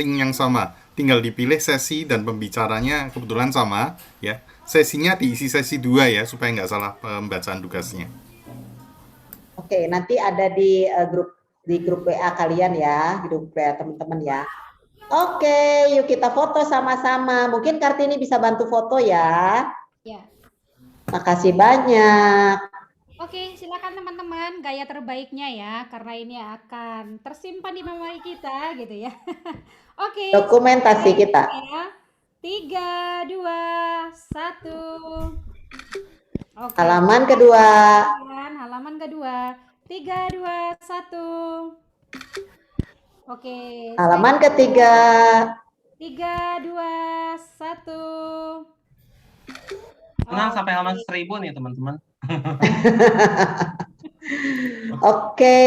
Speaker 5: link yang sama. Tinggal dipilih sesi dan pembicaranya kebetulan sama, ya. Sesinya diisi sesi 2 ya, supaya nggak salah pembacaan tugasnya.
Speaker 2: Oke, nanti ada di grup WA kalian ya, grup WA teman-teman ya. Oke, yuk kita foto sama-sama. Mungkin Kartini bisa bantu foto ya.
Speaker 1: Ya.
Speaker 2: Makasih banyak.
Speaker 1: Oke, silakan teman-teman, gaya terbaiknya ya, karena ini akan tersimpan di memori kita gitu ya. Oke.
Speaker 2: Dokumentasi kita.
Speaker 1: Ya. 3, 2, 1. Oke.
Speaker 2: Halaman kedua.
Speaker 1: Halaman kedua. 3, 2, 1. Oke.
Speaker 2: Halaman ketiga.
Speaker 1: 3, 2, 1.
Speaker 3: Tenang sampai halaman 1000 nih teman-teman.
Speaker 2: Oke,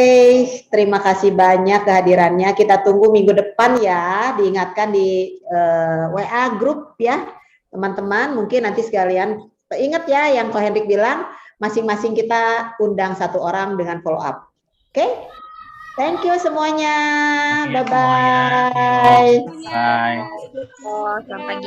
Speaker 2: terima kasih banyak kehadirannya. Kita tunggu minggu depan ya. Diingatkan di WA grup ya, teman-teman. Mungkin nanti sekalian ingat ya yang Ko Hendrik bilang, masing-masing kita undang 1 orang dengan follow up. Oke? Thank you semuanya.
Speaker 3: Oke,
Speaker 2: Bye-bye.
Speaker 3: semuanya. Bye.
Speaker 6: Oh, sampai